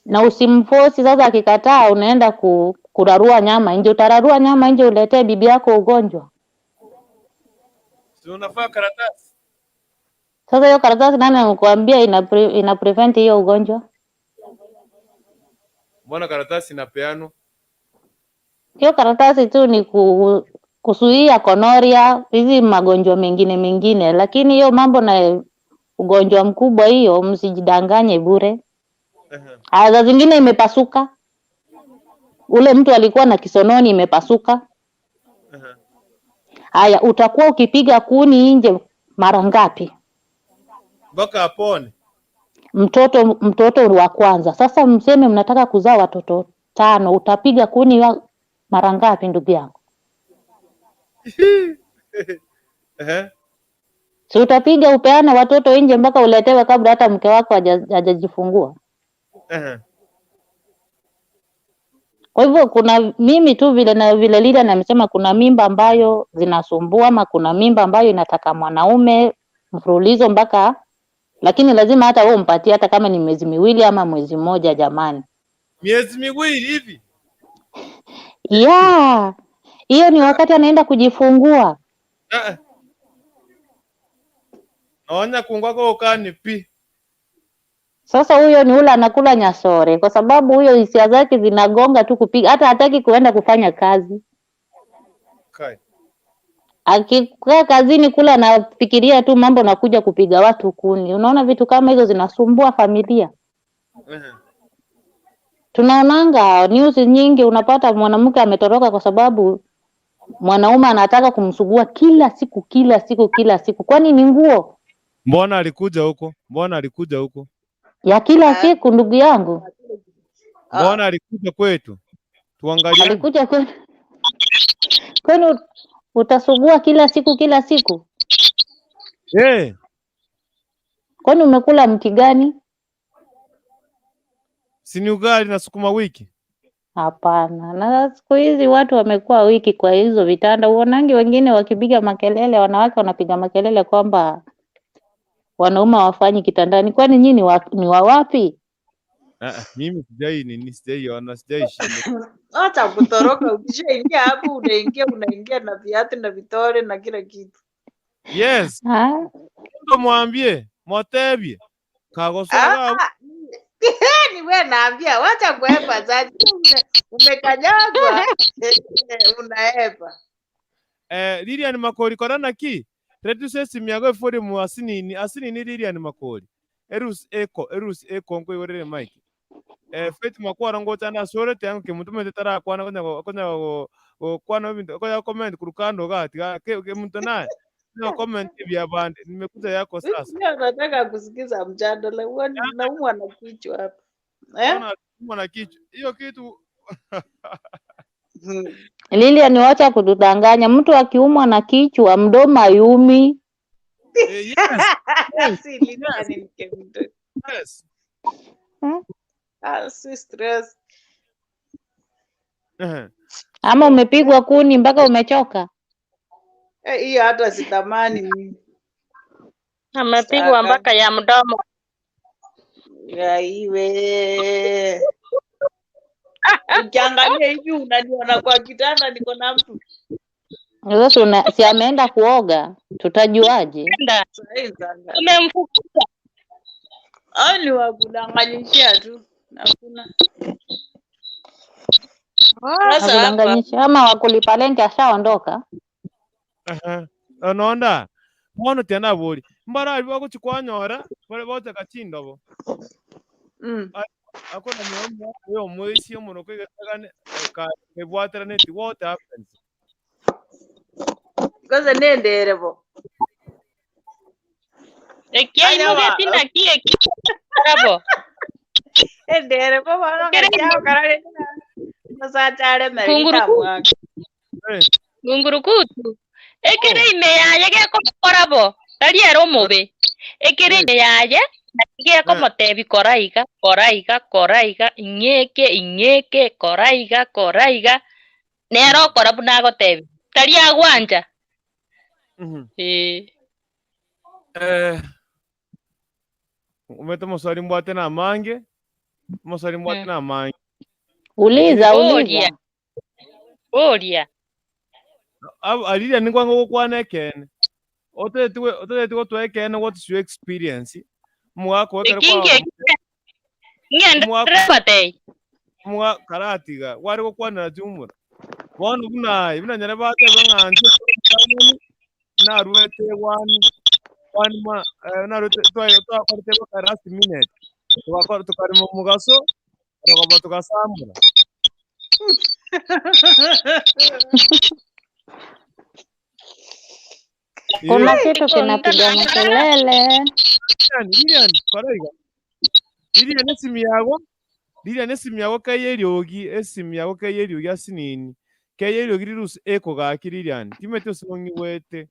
Na usimforce. Sasa akikataa unaenda kurarua nyama nje, utararua nyama nje uletee bibi yako ugonjwa. Si unafaa karatasi. Sasa hiyo karatasi nani anakuambia ina prevent hiyo ugonjwa? Mbona karatasi inapeano? Hiyo karatasi tu ni kuzuia gonorrhea, hizi magonjwa mengine, lakini hiyo mambo na ugonjwa mkubwa hiyo msijidanganye bure. Za zingine imepasuka. ule mtu alikuwa na kisononi imepasuka. Haya, utakuwa ukipiga kuni nje mara ngapi? Mpaka apone. Mtoto wa kwanza. Sasa mseme mnataka kuzaa watoto 5, utapiga kuni mara ngapi ndugu yangu? Si utapiga upeana watoto nje mpaka uletewe kabla hata mke wako hajajifungua. Kwa hivyo kuna mimi tu vile Lida namsema kuna mimba ambayo zinasumbua, ama kuna mimba ambayo inataka mwanaume mfululizo mpaka, lakini lazima hata wewe umpatie hata kama ni miezi 2 ama mwezi 1 jamani. Miezi 2 hivi? Yeah. Hiyo ni wakati anaenda kujifungua. Naona kungwako ukani pi. Sasa huyo ni ule anakula nyasore, kwa sababu huyo hisia zake zinagonga tu kupiga, hata hataki kuenda kufanya kazi. Okay. Akikaa kazini kula anafikiria tu mambo na kuja kupiga watu kuni. Unaona vitu kama hizo zinasumbua familia. Tunaonanga news nyingi, unapata mwanamke ametoroka kwa sababu mwanaume anataka kumsugua kila siku. Kwani ni nguo? Mbona alikuja huko? Ya kila siku ndugu yangu. Mbona alikuja kwetu? Tuangalie. Alikuja kwetu. Kwani utasugua kila siku? Kwani umekula mti gani? Sini ugali na sukuma wiki? Hapana. Na siku hizi watu wamekuwa wiki kwa hizo vitanda. Uonangi wengine wakipiga makelele, wanawake wanapiga makelele kwamba wanaume hawafanyi kitandani. Kwani nyinyi ni wa wapi? Mimi sijai shida. Acha kutoroka, ukishaingia hapo unaingia na viatu na vitole na kila kitu. Yes. Ndo mwambie, motebie. Kagosoga. Ni wewe naambia, wacha kuepa sasa. Umekanyagwa. Unaepa. Lilian Makori korana ki? Redu sesi miago efori mu asini ni Lilian Makori. Erus eko ngo iwerere Mike. Feti makwara ngo tana sore tangu ke mutume tetara kwana kwana bintu kwa comment kurukando gati ke mtu naye. No comment vya bande. Nimekuja yako sasa. Nataka kusikiza mjadala. Naumwa na kichwa hapa. Naumwa na kichwa. Hiyo kitu Lilian, wacha kudanganya. Mtu akiumwa na kichwa mdomo ayumi. Yes. Si stress. Ama umepigwa kuni mpaka umechoka? Hiyo hata sitamani. Amepigwa mpaka ya mdomo. Ya iwe. Ukiangalia hivi unaniona kwa kitanda niko na mtu. Sasa si ameenda kuoga, tutajuaje? Umemfukuza. Ani wakudanganyishia tu. Hakuna. Wakudanganyisha ama wakulipa lenti ashaondoka. Unaona? Mwana tena boli. Mbara alikuwa kuchikwanyora, wale wote kachindo bo. Akona miomo yo mwezi yo muno kwegane ka Obwateranetie what happens. Kaza nenderebo. Ekia mugetinda kie rabo. Enderebo bana kaya karare. Masachare merita mwaka. Ngungurukutu. Ekere imeyaye geko korabo. Tariero mobe. Ekere imeyaye Nake como tebi koraiga ingeke koraiga nero korabu nago tebi tari agwanja umeta mosari mbwate na mange uliza oria alili ni kwango kwana kene ote tuwe kene what is your experience mwako mwa karatiga wari ko kwana jumura wanu bunayi binanyara bate banganje na ruete wani ma na ruete to akorte ba last minute tukari mu mugaso rogoba tugasambura Kuna kitu kinapiga makelele. Lilian, koraiga. Lilian esimu yago kayeriogi, esimu yago kayeriogi asinini. Kayeriogi rirus eko gaki Lilian. Timete usongi wete.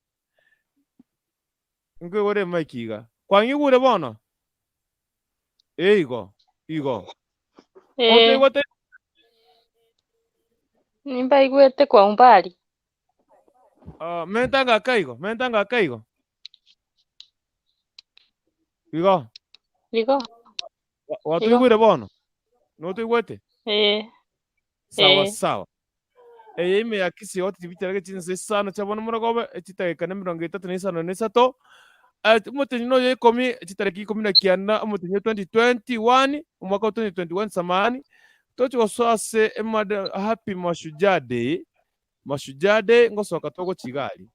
Ngwe gore makiga. Kwangi gure bono. Igo. Ote gote. Nimba igwete kwa umbali. Mentanga kaigo. Igo. Watu igure bono. Noto igwete. Sawa. Ime yakisi yote tibitaraga chinse sano chabona muragobe chitageka na 35 umutenyo yo ikomi chitareki 19 umutenyo 2021 umwaka 2021 samani tocho osase emada happy mashujaa day ngosoka togo Kigali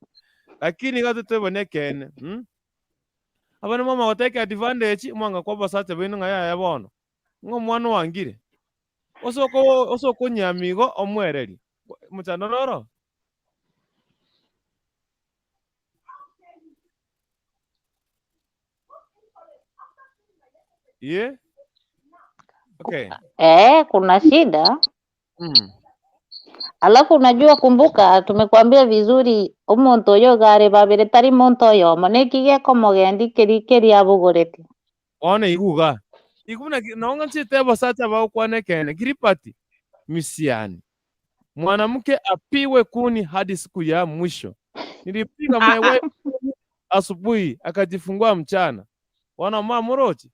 lakini gato tebonekene abana mama wateke advantage mwanga kwa basate bino ngaya yabono mwana wangire osoko nyamigo omwereri muchanonoro Okay. Kuna shida. Alafu unajua, kumbuka tumekuambia vizuri umuntu yo gare babere tari muntu yo monekige komogendi keri abugorete. One iguga. Iguna naonga chitebo sacha bao kwanekene kiripati misiani. Mwanamke apiwe kuni hadi siku ya mwisho. Nilipiga maiwe asubuhi akajifungua mchana. Wana mama morochi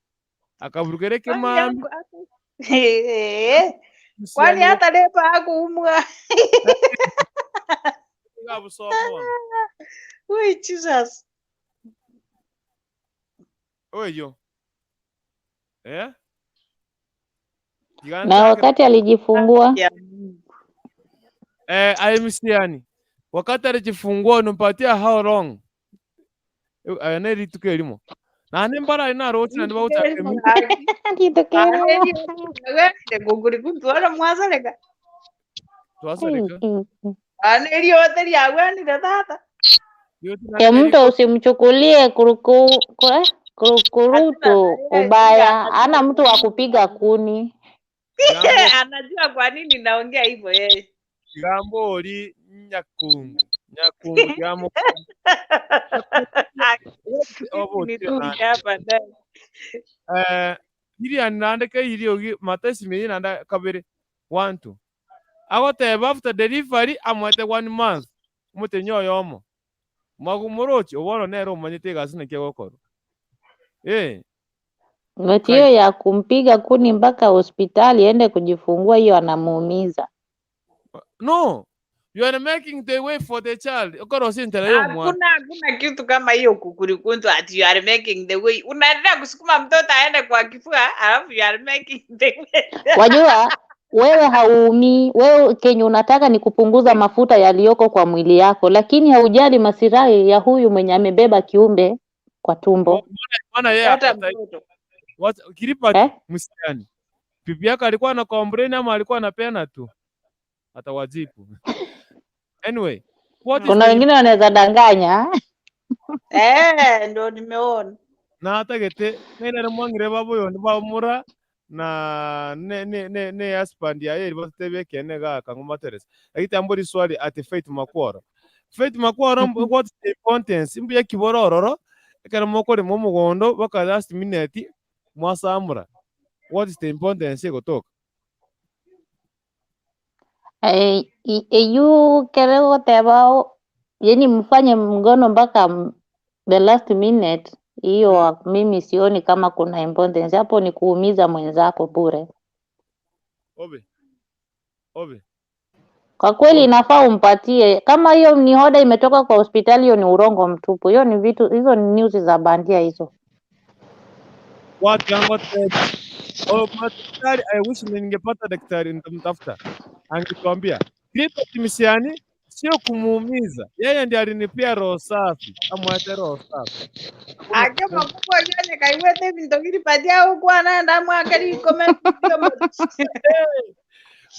akaburugereke mami. Kwani hata lepa hakuumwa. Ui Jesus. Oyo. Na wakati alijifungua aimisiani. Wakati alijifungua unampatia how long? Aneri tukelimo. Na nembara ina roti na ndibauta kemi. Guguri kutuara mwasaleka. Twasaleka. Aneri yote ya wani tata. Ya mtu usimchukulie kurukurutu ubaya. Ana mtu wa kupiga kuni. Anajua kwa nini naongea hivyo yeye. Gambori nyakungu yamo. Hiri anandeka hiri matesi mei nanda kabere 1-2. Agote after delivery amwete 1 month. Mutenyo yomo. Magumorochi oboro nero manyite gasine kegokoro. Hiyo ya kumpiga kuni mpaka hospitali ende kujifungua, hiyo anamuumiza. No, you are making the way for the child. Okoro sintera yo mwana. Hakuna kitu kama hiyo kukurikuntu ati you are making the way. Unaenda kusukuma mtoto aende kwa kifua, alafu you are making the way. Wajua wewe hauumi, wewe kenye unataka ni kupunguza mafuta yaliyoko kwa mwili yako, lakini haujali masirai ya huyu mwenye amebeba kiumbe kwa tumbo. Maana yeye hata mtoto. Kiripati msiani. Bibi yake alikuwa na complain ama alikuwa anapeana tu? Atawajibu. Anyway, kuna wengine wanaweza danganya. Ndio nimeona. Na hata gete nene mwangire babo yo ndibamura na ne husband ya yeye batebe kene ga kangoma Teresa. Akita mbori swali ati Faith Makwara. What's the importance imbu ya kiborororo ekara mokore mu mugondo baka last minute mwasamura. What is the importance gotoka? You kerego tebao yeni mfanye mgono mpaka the last minute, hiyo mimi sioni kama kuna importance hapo, ni kuumiza mwenzako bure. Obe. Kwa kweli inafaa umpatie, kama hiyo ni hoda imetoka kwa hospitali, hiyo ni urongo mtupu. Hiyo ni vitu, hizo ni news za bandia hizo. Watu yangu daktari, I wish ningepata daktari nitamtafuta. Angekuambia, Kristo timisiani sio kumuumiza. Yeye ndiye alinipia roho safi. Amwate roho safi. Akema kubwa yeye kaiwete vindogiri padia huko anaenda mwakali comment.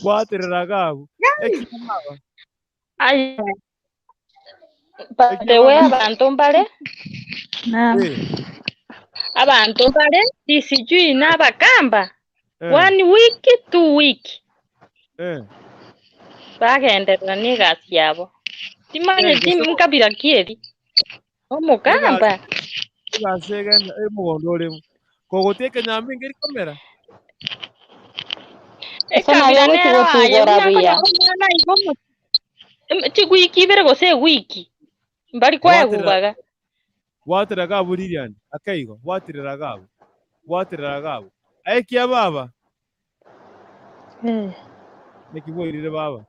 Bwateragabu. Ekiyababa. Ay. Batewe abantu mbale. Naam. Abantu mbale sijui n'abagamba 1 week 2 week bagenderera n'egasi yabo timanye timukabira kieri omugamba Gasegenda emugondo olemu kogoteka nyambi ngeri kamera ekabira nero aye unakonya kumwana igomo tigwiki ibere gose wiki mbali kwegubaga Bwateragabu Lilian akaigo Bwateragabu aikia baba nikiboirire baba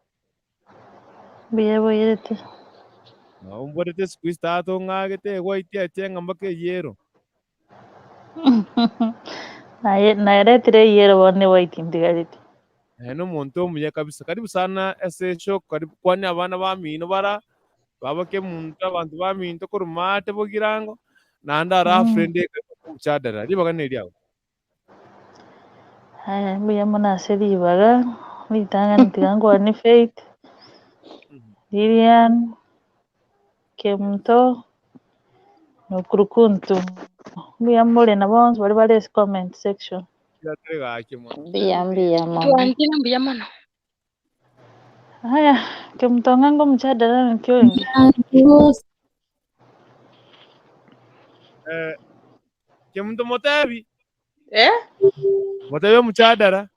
Biyaboyerete umborete squeeze ato ngagete gwaitia chenga mbake yero naeretire yero bone waitindigarite no muntu omuya kabisa karibu sana ese show karibu kwani abana bamino bara babake muntu abantu baminto kurumate bogirango nanda ara friend kuchadara ribaga neriago mbuya munaseribaga bitanga ntigango ni Faith Lilian Kemto no Kurukuntu mbuya mole na bonse bari comment section mbia mama haya Kemto ngango mchadara nkiongi Kemto motabi motabi mchadara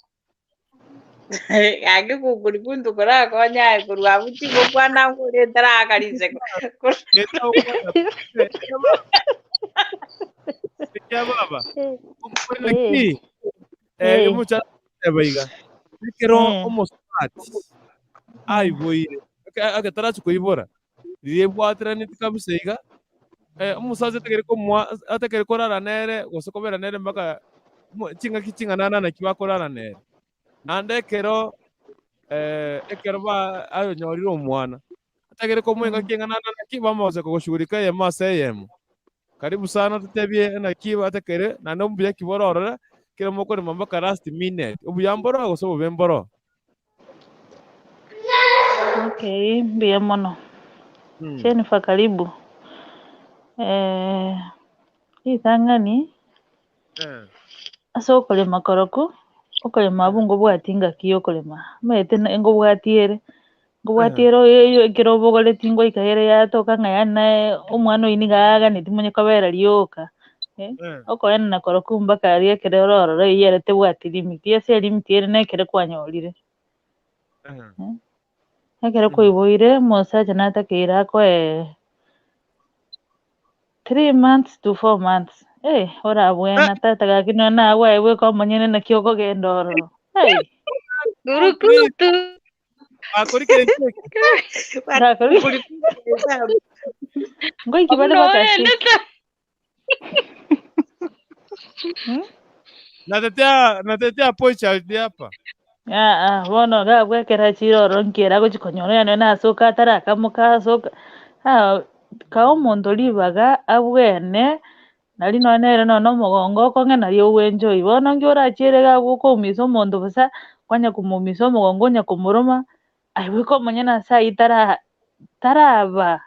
age kugurikuntu korakonya kurwa mutingo kwana ngure tarakalise ya baba mucha baiga Ekero Omosacha aiboire agatarachu kuibora Obwateranetie kabisa iga umusaza atakere korara nere gosokobera nere mbaka chinga nana kibakorara nere nande Ekero ba ayo nyorire omwana atakere komwenga kinga nana kibamaze kugushughulika ye maseyemo karibu sana tutebye na kiba atakere nande mbuya kibororera kira mokore mbaka last minute ubuyamboro gosobo bemboro okay mbia mono Jennifer karibu itangani asa okolema koroko okolema abungo bwatinga kiyo okolema mete ngo bwatiere eyo ekero bogole tingo ikaere yatoka ngayana omwana oyinigaga nitimonye kabera lioka okoena na koroko mbaka ari ekero ororo iyerete bwatirimiti ase limiti ere nekere kwanyorire ekero koiboire Omosacha Atakeire akoe 3 months to 4 months ora buena tata gakino nawe weko omonyene nakio okogenda ororo Kurukuntu akorikere ngoiki bale bakasi natetea pocha hapa bono gabwekera chiroro nkera gochikonyoro yano nasoka atarakamuka soka ka omonto libaga abwene nari nonere nono omogongo okong'ena rio bwenjoi bono ngi orachiere gagokoumiso omonto busa kwanya kumuumisa omogongo onya komoroma aiweka omonyene ase aywo taraba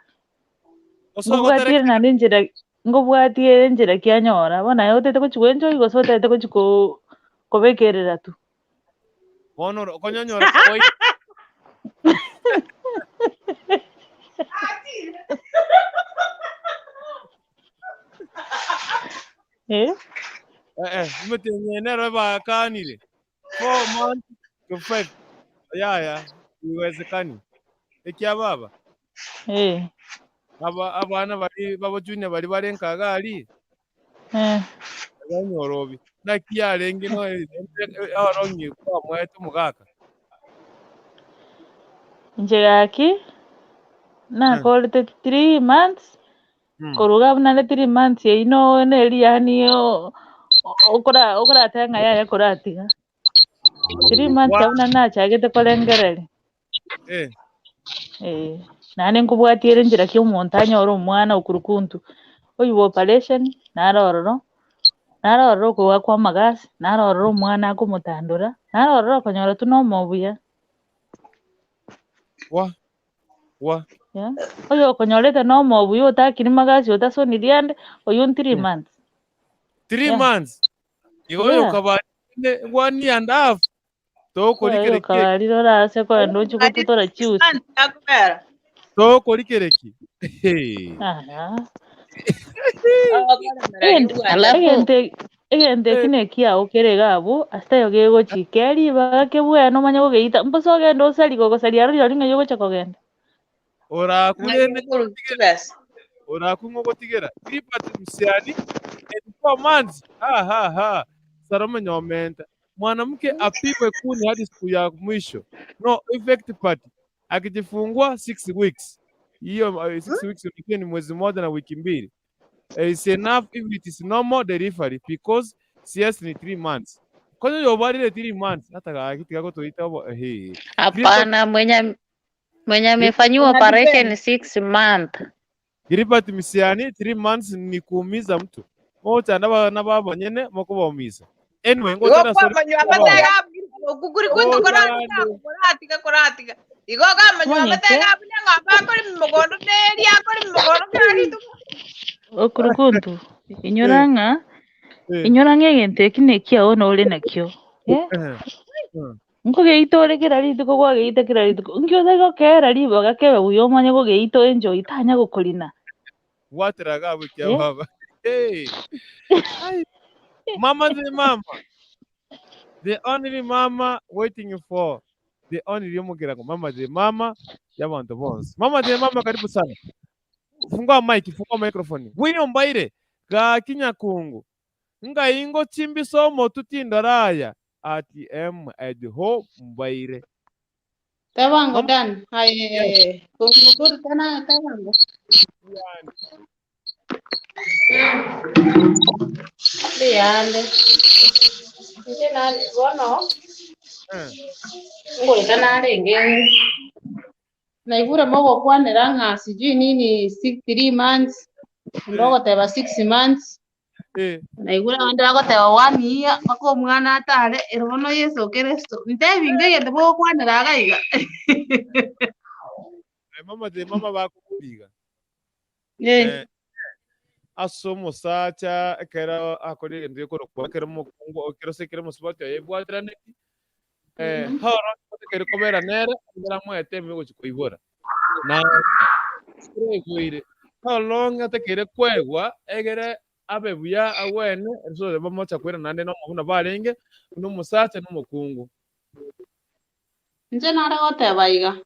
ngobwatiere naende enchera ngobwatiere enchera kianyora bono aye otete gochia enjoi gose otete gochia kobekerera tu bono konyonyora mtenyenero bakanire 4 months to 5 iwezekani ekia baba abana bari babo junior bari barenkaga ali banyorobi nakiarengi no arongi kwa mwetu mugaka njegaki nakorete 3 months koruga buna 3 months ino neri yani okora tenga yaya koratiga 3 months abuna nachagete korengereri nane nkobwatiere enchera kia omonto anyora omwana okurukuntu oyiwa operation narororo okouga kwa amagasi narorora omwana akomotandora narorora okonyora tu nomo obuya Yeah. Oyo konyolete no mobuyo takini magasi otasoni diande oyun 3 months. 3 months. Yoyo kabali 1 year and a half. Toko Oyo kabali dora se ko ndo chuko tutora choose. Toko likereki. Egente kine kia okere gabo hasta yoge go chikeri ba ke bueno manya go geita mposo ge ndo sali go sali ari ari ngayo chako genda. Ora kulene ora kungo gotigera. Tripati msiani 4 months. Sarama nyomenta. Mwanamke apigwe kuni hadi siku ya mwisho. No effect party. Akijifungua 6 weeks. Hiyo 6 weeks ni mwezi mmoja na wiki mbili. It's enough if it is normal delivery because CS ni 3 months. Kwani yobarire 3 months hata akitika ko toita Hapana, mwenye amefanyiwa operation 6 months. Giripati misiani 3 months ni kuumiza mtu. Mocha na baba nyene moko baumiza. Anyway, ngoja na sorry. Kukuri kwento koratika. Igo kama nywa matega bunyanga bakori mmogondo neri akori mmogondo karitu. Okurukuntu. Inyoranga egente kine kia ono ole nakyo. Nko geito kira rituko kwa geita kira rituko. Nkyo dago kera ribo gakebe uyo manya go geito enjoy tanya gukolina. Wateraga bukia baba. Mama the mama. The only mama waiting for the only yomugira mama the mama y'abantu bonse. Mama the mama karibu sana. Fungua mic, fungua microphone. Wiyo mbaire ga kinyakungu. Nga ingo chimbi somo tutindaraya ati at home mbaire. Tawango dan. Hai kunguru tana tawango. Liande. Tena bono. Ngoli tana renge. Naibura mogo kwanera nga sijui nini 3 months. Ndogo teba 6 months. Naigura wanda ko teba 1 year mako mwana atare erono Yesu Kristo. Ntevinge yende bo kwanera gaiga. Mama de mama bakubiga. Omosacha Atakeire akore ndiye ko kwakera mu kungo okero sekera mu sport ya Obwateranetie. Horo Atakeire kobera nere ndara mwete migo chikoibora. Na kuire. How long Atakeire kwegwa egere abebuya awene so de bamocha kwera nande no muna barenge no musacha no mukungu. Nje nara gote baiga.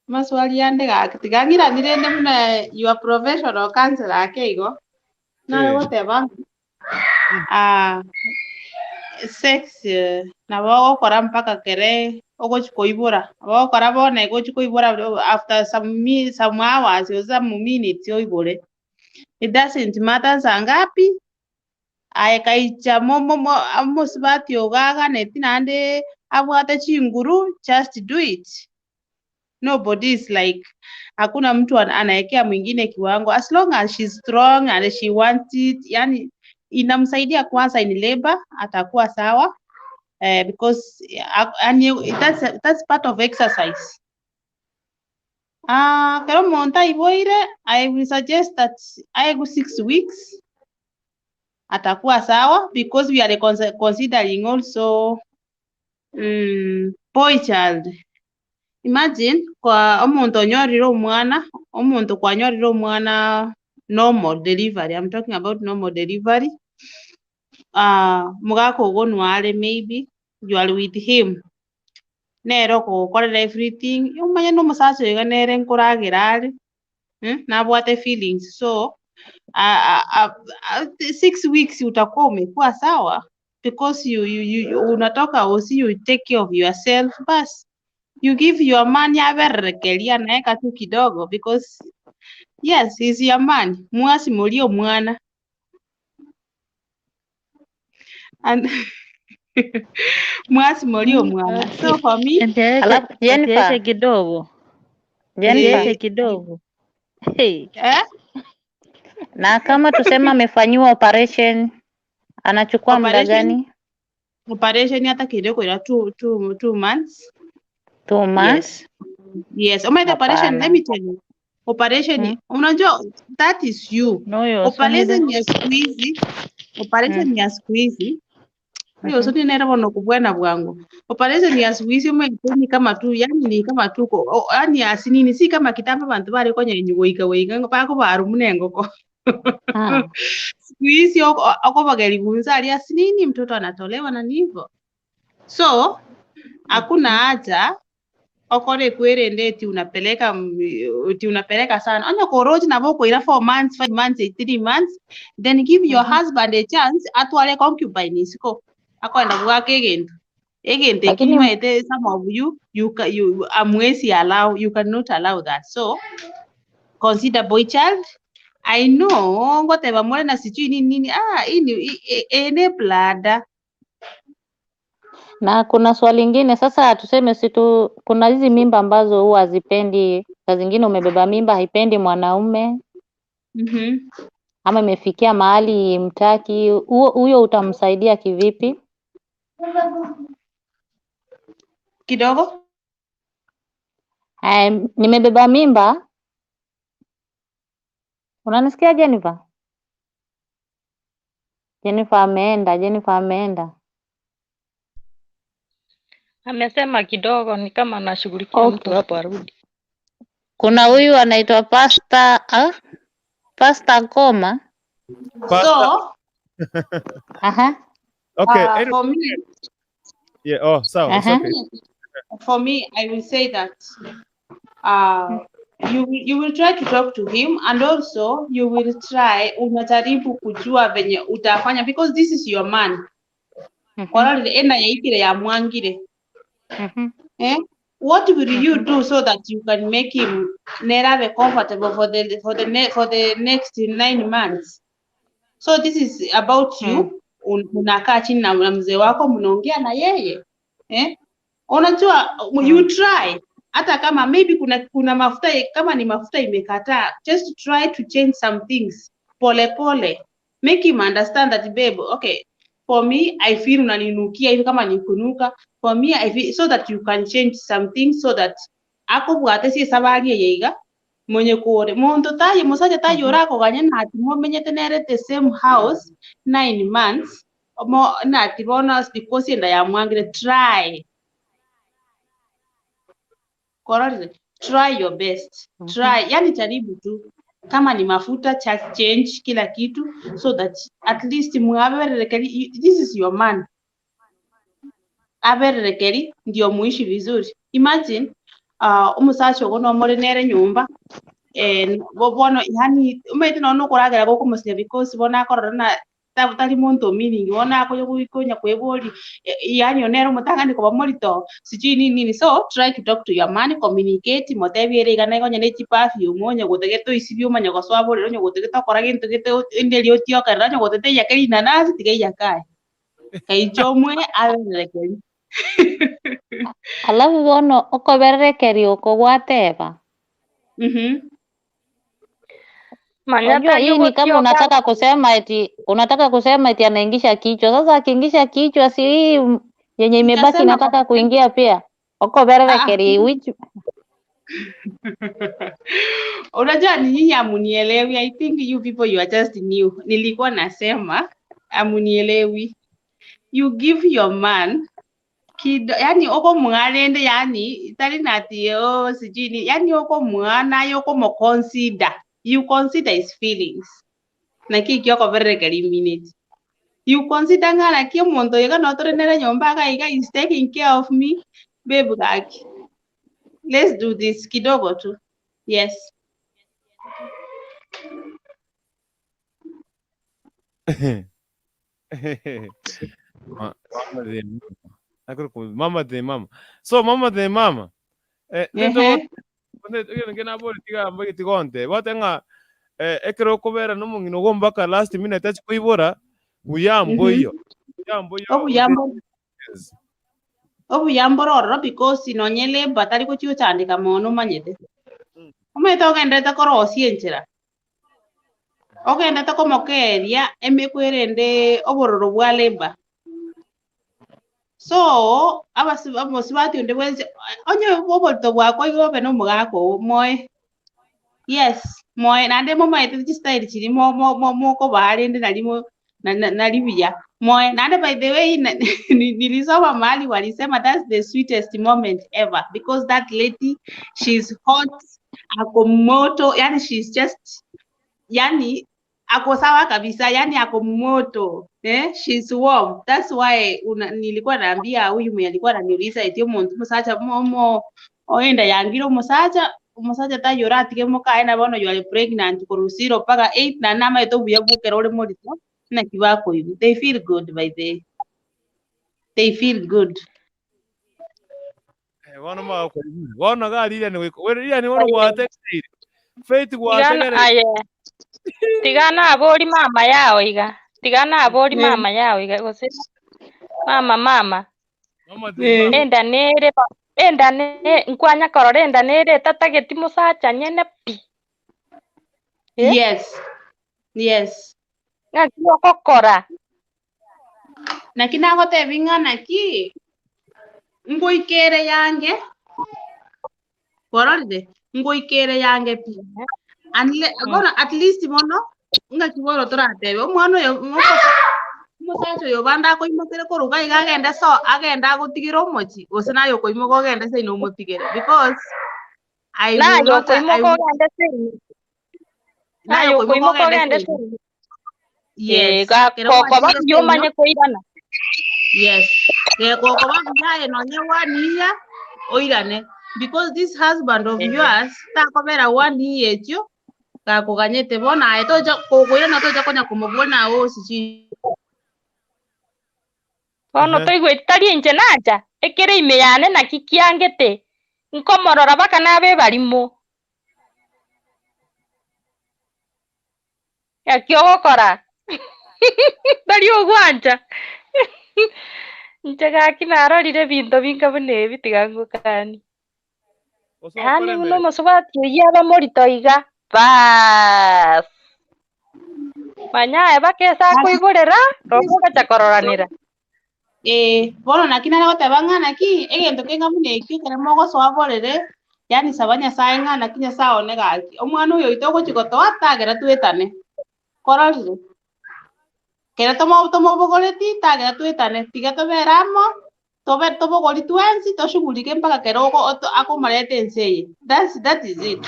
Maswali yande gakitigangira nirende muna your professional counselor akeigo. Nara gote ba. Sex na bago kora mpaka kere ogo chikoibora. Bago kora bone go chikoibora after some hours or some minutes yoibore. It doesn't matter sangapi. Kaicha momo amosibati ogaga netinande abwate chinguru, just do it. Nobody is like hakuna mtu anaekea mwingine kiwango as long as she's strong and she wants it, yani inamsaidia kwanza in labor atakuwa sawa because that's part of exercise. Kero monta iboire, I will suggest that I go 6 weeks atakuwa sawa because we are considering also boy child. Imagine kwa omuntu onyorire omwana normal delivery. I'm talking about normal delivery. Mugako gonware maybe you are with him. Nero ko korera everything. Umanye no musacho yega nere nkoragirari. Na bwate feelings. So 6 weeks utakuwa umekuwa sawa because you unatoka osi you take care of yourself bas. You give your man yaberekelia naeka tu kidogo because yes, he's your man. Mwasi mulio mwana. And mwasi mulio mwana. So for me, Jennifer kidogo. Hey. Na kama tusema amefanyiwa operation anachukua muda gani? Operation Atakeire kwa 2 months. Thomas. Yes. Umeita operation, let me tell you. Operation, unajua that is you. No, Operation ya siku hizi, operation ya siku hizi. Hiyo sote nera bono kubwana bwangu. Operation ya siku hizi umeiteni kama tu, yani ni kama tu yani asinini si kama kitambo bantu bari kwenye nyugoika ngo pako baru munengo ko. Siku hizi ako bagari gunza ali asinini mtoto anatolewa na nivo. So hakuna haja okore kwerende eti unapeleka sana. Onyo koroji na boko ira 4 months, 5 months, 3 months, then give your husband a chance atwale concubine isiko. Akwenda bwake egento. Egente kima ete some of you amwesi allow, you cannot allow that. So consider boy child. I know ngote bamwele na sijui nini ene blada. Na kuna swali lingine sasa, tuseme kuna hizi mimba ambazo huwa hazipendi, saa zingine umebeba mimba haipendi mwanaume. Ama imefikia mahali mtaki, huyo utamsaidia kivipi? Kidogo? Nimebeba mimba. Unanisikia Jennifer? Jennifer ameenda. Amesema kidogo ni kama anashughulikia mtu hapo arudi. Kuna huyu anaitwa Pastor Koma. So okay, for me, yeah, so it's okay. For me, I will say that you will try to talk to him, and also you will try unajaribu kujua venye utafanya, because this is your man. Kwa nini enda yaitire ya mwangire? What will you do so that you can make him nerave comfortable for the next 9 months? So this is about you. Unakaa chini na mzee wako mnaongea na yeye. Unajua you try. Hata kama maybe kuna mafuta, kama ni mafuta imekataa, just try to change some things pole pole. Make him understand that babe, okay, for me I feel unaninukia hivi kama nikunuka. For me I feel, so that you can change some things so that ako bwate si sabari yeiga mwenye kuore muntu tayi musaje tayi orako ganye nati momenyete nere the same house 9 months mo nati bonus because enda ya mwangire. Try your best. Try, yani jaribu tu. Kama ni mafuta, change kila kitu so that at least muaberekeri, this is your man. Aberekeri ndio muishi vizuri. Imagine umusacha ugono more nere nyumba bono yani umete no kuragera goko musya because bona korona tali muntu meaning bona ko yokuikonya kweboli yani onero mutangani ko bamorito sijui nini. So try to talk to your man, communicate motebiere igana igonya ne perfume onye gotegeto isibyo manya go swabole onye gotegeto kora gintu gite indeli otio kana onye gotete yakeri nanasi tige yakai kaichomwe aberekeri. Alafu bono okoberekeri okogwateba. Unajua hii ni kama unataka kusema eti anaingisha kichwa. Sasa akiingisha kichwa si hii yenye imebaki nataka kuingia pia. Okoberekeri which unajua ni nyinyi amunielewi. I think you people you are just new. Nilikuwa nasema amunielewi. You give your man yani oko mwanende yani tali nati sijini yani oko mwana yoko mo consider. You consider his feelings. Na kiki oko berekeri minute. You consider ngana kia mondo yega notore nere nyomba ga is taking care of me. Babe gaki. Let's do this kidogo tu. Yes. Mama de mama. So mama de mama. Nendo ngena boli tiga mbagi tigonte. Watenga ekero kobera no mungino gombaka last minute ati kuibora uyambo iyo. Obuyambo roro because inonyele batari ko chiyo chande kamono manyete. Umeta ogenda koro osienchera. Ogenda to como keria emekwerende obororo bwa leba. So abasibati onde wenze onye bobolto bwako igobe no mugako moy. Yes, moy nande mo mai ti style chiri mo ko bahari ndi nalibia. Moy nande by the way nilisoma mahali walisema that's the sweetest moment ever because that lady she's hot ako moto yani she's just yani ako sawa kabisa yani ako moto she's warm that's why nilikuwa naambia huyu mwenye alikuwa ananiuliza eti umuntu musacha momo oenda yangiro musacha tayora atike Mokaye na bono you are pregnant kurusiro paka 8 na nama eto buya bukera ore morito na kibako hivi they feel good by they feel good Wana ma ko wana gali ile ni ko ile ni wana gwate faith gwate aye tigana abori mama yao iga tigana abori mama yao iga gose mama enda nere nkwanya korore enda nere tatageti musacha nyene pi yes ngakio kokora na kinagote bingana ki ngoikere yange kororde ngoikere yange pi agora at least mono ngakiboro toratebe omwana yo musacho yo banda ko imokere koruga igagenda so agenda gutigiro mochi osena yo ko imoko agenda se no motigere because I will not yes ko ba ya no nyawaniya oirane because this husband of yours ta kobera 1 year jo ka kuganyete bona etoja kogoira na toja konya kumubona o siji ono toigwetari nje naja ekere imeyane na kikiangete nkomorora baka nabe barimo yakiogokora dari ogwanja njega kinarorire binto binga bune bitigangukani yani uno musubati yaba morito iga bas manya bakesa kuiborera rokoga chakororanira bono nakina nagote bangana ki egento kenga mune kikere mogo swaborere yani sabanya saenga nakinya saone gaki omwana uyo itoko chikoto atagera twetane kororire kera tomo bogoreti tagera twetane tiga toberamo tobogori twensi toshugulike mpaka keroko akomarete nseye that is it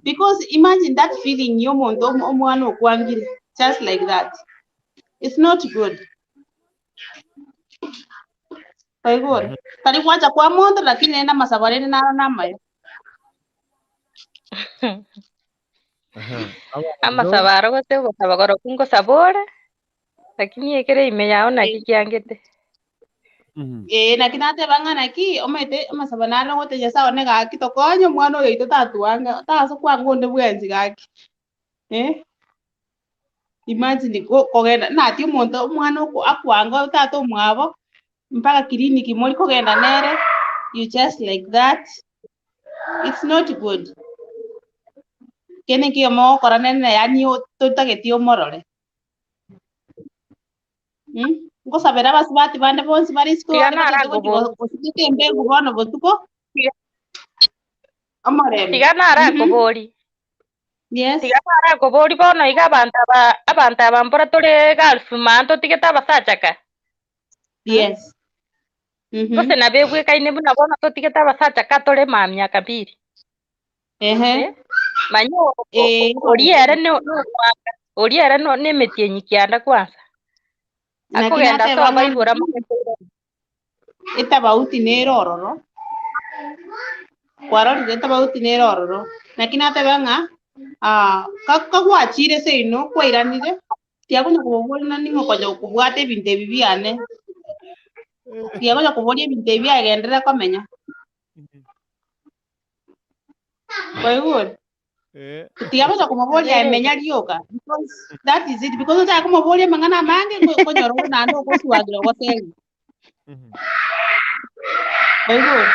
because imagine that feeling yomuntu omwana okwangire just like that it's not good. Paigor tari kwacha kwa mondo lakini nenda masabareni na namayo ama sabaro gote gosabagoro kungo sabora lakini ekere imeyao na kikiangete na kinate bangana ki omete amasabanalo gote ya sawa nega kitokonyo mwana oyo ito tatuanga taso kwa ngonde bwenzi gaki imagine kogenda na ti umuntu mwana akwanga tato mwabo mpaka kliniki moli kogenda nere you just like that it's not good kene ki mo korane na yani totageti omorore ngo sabera basibati bande bonsi barisko basike mbegu bono botuko amare tigana ara kobori yes tigana ara kobori bono iga abanta bambora tore galfu manto tigeta basachaka yes gose na begwe kaine buna bono totigeta basachaka tore mamya kabiri manyo oriere no nemetienyi kianda kwanza akogenda so abaibora itabauti nerororo kwarorire itabauti nerororo lakini atabanga kakagwachire seino kwairanire tiagonya kubona ningo koja kubwate ebintu ebibiane tiagonya kubona ebintu ebiagendera komenya Paigor tiagonya kumobolia emenya rioka because that is it because ta kumobolia mangana mange konyoro na ndo koswagira goseli Paigor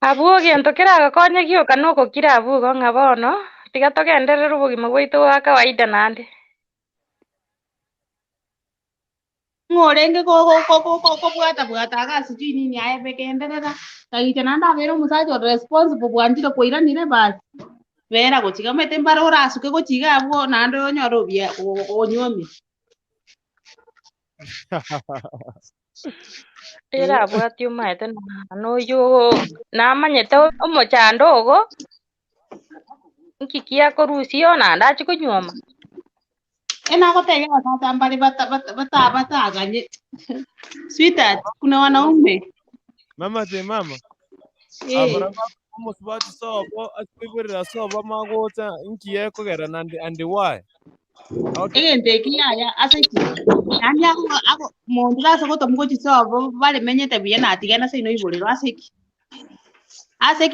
abuo gento kiraga konye gioka nuko kira abugo ngabono tiga togenderera ubugima bwitu wa kawaida nande ngorenge ko bwata kasi sijui nini aya bekenderera kagitana ndabera umusaji wa responsible bwandire koiranire basi vera gochigamete mbara orasuke gochiga abo nando yonyoro bia onyomi era abwati umaete no yo namanyete omochandogo nkikia korusio na ndachi kunyoma ena gotega sasa mbali bata ganye sweetheart kuna wanaume mama abaraba umusbati sobo atibirira sobo magota nkiye kogera nandi andi why ndeki ya aseki nani ako mondira so goto mugochi sobo bale menyete biye na atigana se no ibolero aseki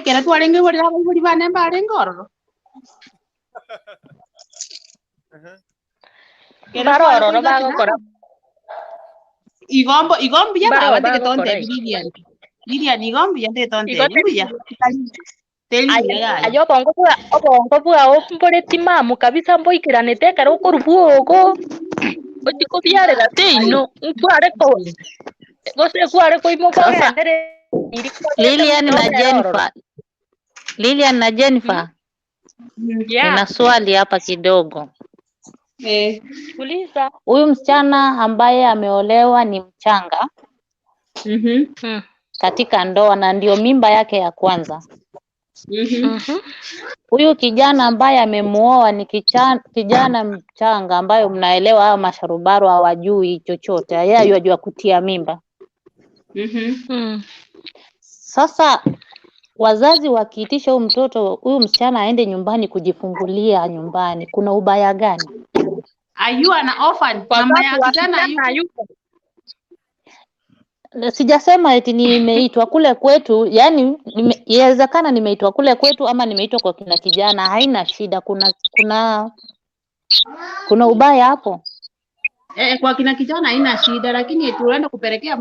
kera twarenge boli bane mbale ngororo baroro bagokora igombo ya baba te tonte Lilian igombo ya te tonte imbuya ayo bongo bwa ombore timamu kabisa mboikiranete karo korubuogo otiko byarera teino ntware ko gose kware ko imo bagendere Lilian na Jennifer nina swali hapa kidogo. Uliza. Huyu msichana ambaye ameolewa ni mchanga katika ndoa na ndio mimba yake ya kwanza. Huyu kijana ambaye amemuoa ni kijana mchanga ambaye mnaelewa hao masharubaro hawajui chochote. Yeye anajua kutia mimba. Sasa wazazi wakiitisha huyu msichana aende nyumbani kujifungulia nyumbani, kuna ubaya gani? Ayua na orphan mama ya kijana yuko. Sijasema eti nimeitwa kule kwetu, yani inawezekana nimeitwa kule kwetu ama nimeitwa kwa kina kijana, haina shida. Kuna ubaya hapo? Kwa kina kijana haina shida, lakini tunaenda kupelekea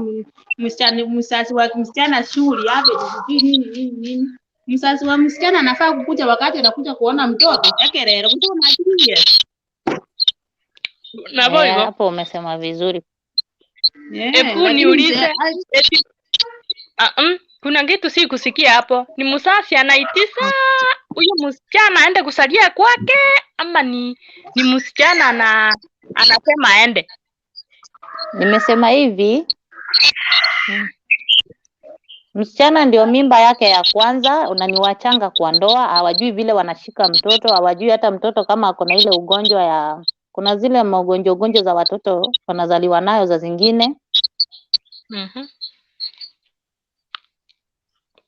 msasi wa msichana shule hapo nini. Msasi wa msichana anafaa kukuja wakati anakuja kuona mtoto. Ekerero kutoa majiria. Na boyo hapo umesema vizuri. Ebu niulize kuna kitu si kusikia hapo. Ni msasi anaitisa huyo msichana aende kusalia kwake ama ni msichana anasema aende? Nimesema hivi. Msichana ndio mimba yake ya kwanza, ni wachanga kwa ndoa, hawajui vile wanashika mtoto, hawajui hata mtoto kama ako na ile ugonjwa kuna zile magonjwa za watoto wanazaliwa nayo za zingine.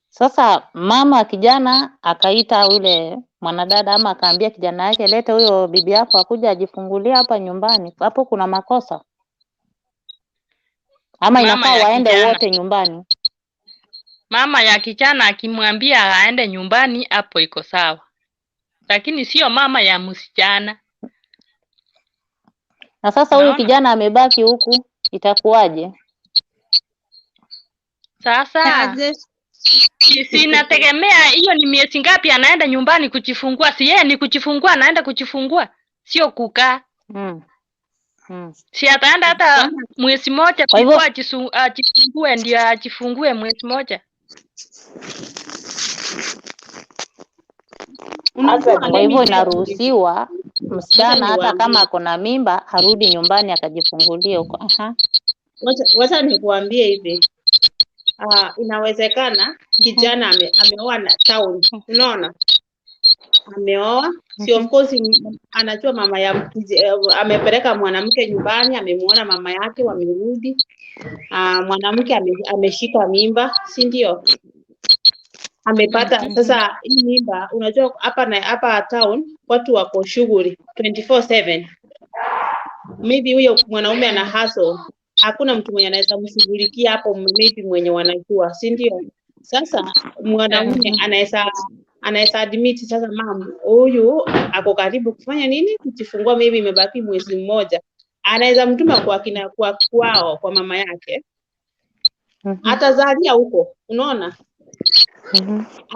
Sasa mama kijana akaita yule mwanadada ama akaambia kijana yake, leta huyo bibi yako akuja ajifungulia hapa nyumbani. Hapo kuna makosa? Ama inafaa waende wote nyumbani? Mama ya kijana akimwambia aende nyumbani hapo iko sawa. Lakini sio mama ya msichana. Na sasa huyu kijana amebaki huku, itakuwaje? Sasa sinategemea hiyo ni miezi ngapi anaenda nyumbani kujifungua. Si yeye ni kujifungua, anaenda kujifungua, sio kukaa. Si ataenda hata mwezi moja kwa ajifungue ndio ajifungue mwezi moja. Kwa hivyo inaruhusiwa msichana hata kama ako na mimba arudi nyumbani akajifungulie huko. Wacha nikuambie hivi. Inawezekana kijana ameoa na town. Unaona? Ameoa, si of course anajua mama ya amepeleka mwanamke nyumbani, amemuona mama yake wamerudi. Mwanamke ameshika mimba, si ndio? Amepata sasa hii mimba, unajua hapa town watu wako shughuli 24/7. Maybe huyo mwanaume ana hustle. Hakuna mtu mwenye anaweza mshughulikia hapo, maybe mwenye wanajua, si ndio? Sasa mwanaume anaweza admit sasa mama huyu ako karibu kufanya nini? Kujifungua, maybe imebaki mwezi mmoja. Anaweza mtuma kwao kwa mama yake. Atazalia huko, unaona?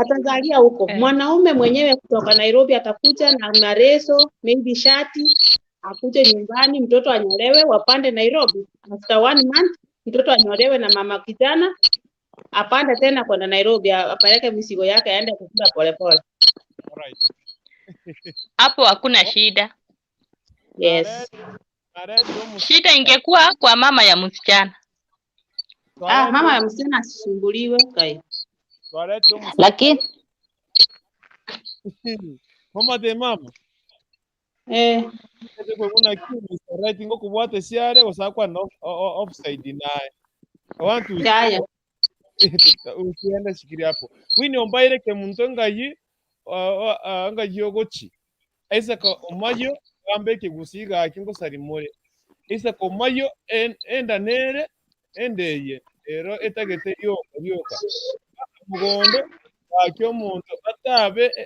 Atazalia huko. Mwanaume mwenyewe kutoka Nairobi atakuja na mareso, maybe shati, akuje nyumbani, mtoto anyolewe, wapande Nairobi. After 1 month, mtoto anyolewe na mama kijana, apande tena kwenda Nairobi, apeleke mizigo yake aende kukula polepole. Alright. Hapo hakuna shida. Yes. Shida ingekuwa kwa mama ya msichana. Mama ya msichana asisumbuliwe kai. Lakini mama de mama. Kuna kitu right ngo kubwate siare osakwa no offside naye. I want to Yaya. Ukienda shikiri hapo. Wini ombaire ke muntu ngayi ngayi ogochi. Aisa ka omayo kambe ke gusiga akingo sarimore. Aisa ko mayo enda nere endeye ero etagete yoka. Mugondo akyo muntu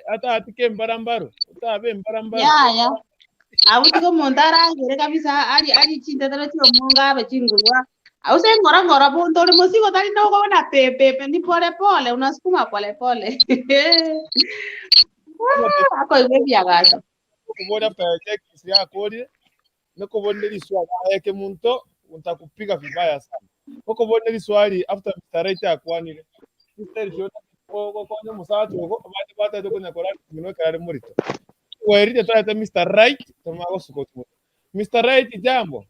atatike mbarambaro. Utabe mbarambaro. Yaya. Awutiko montara ngere kabisa ali chintetero chio monga abechingulwa. Ause ngora bonto le mosigo tali no kona pepe ni pole unasukuma pole. Ako iwebi agacho. Kubona after check ya kodi no kuboneli swali yake muntu utakupiga vibaya sana. Ukuboneli swali after Mr. Right akwanile. Mr. Jota kwa musacho ko bata dokona kora mino kare murito. Wairite tata Mr. Right tomago sukotu. Mr. Right jambo.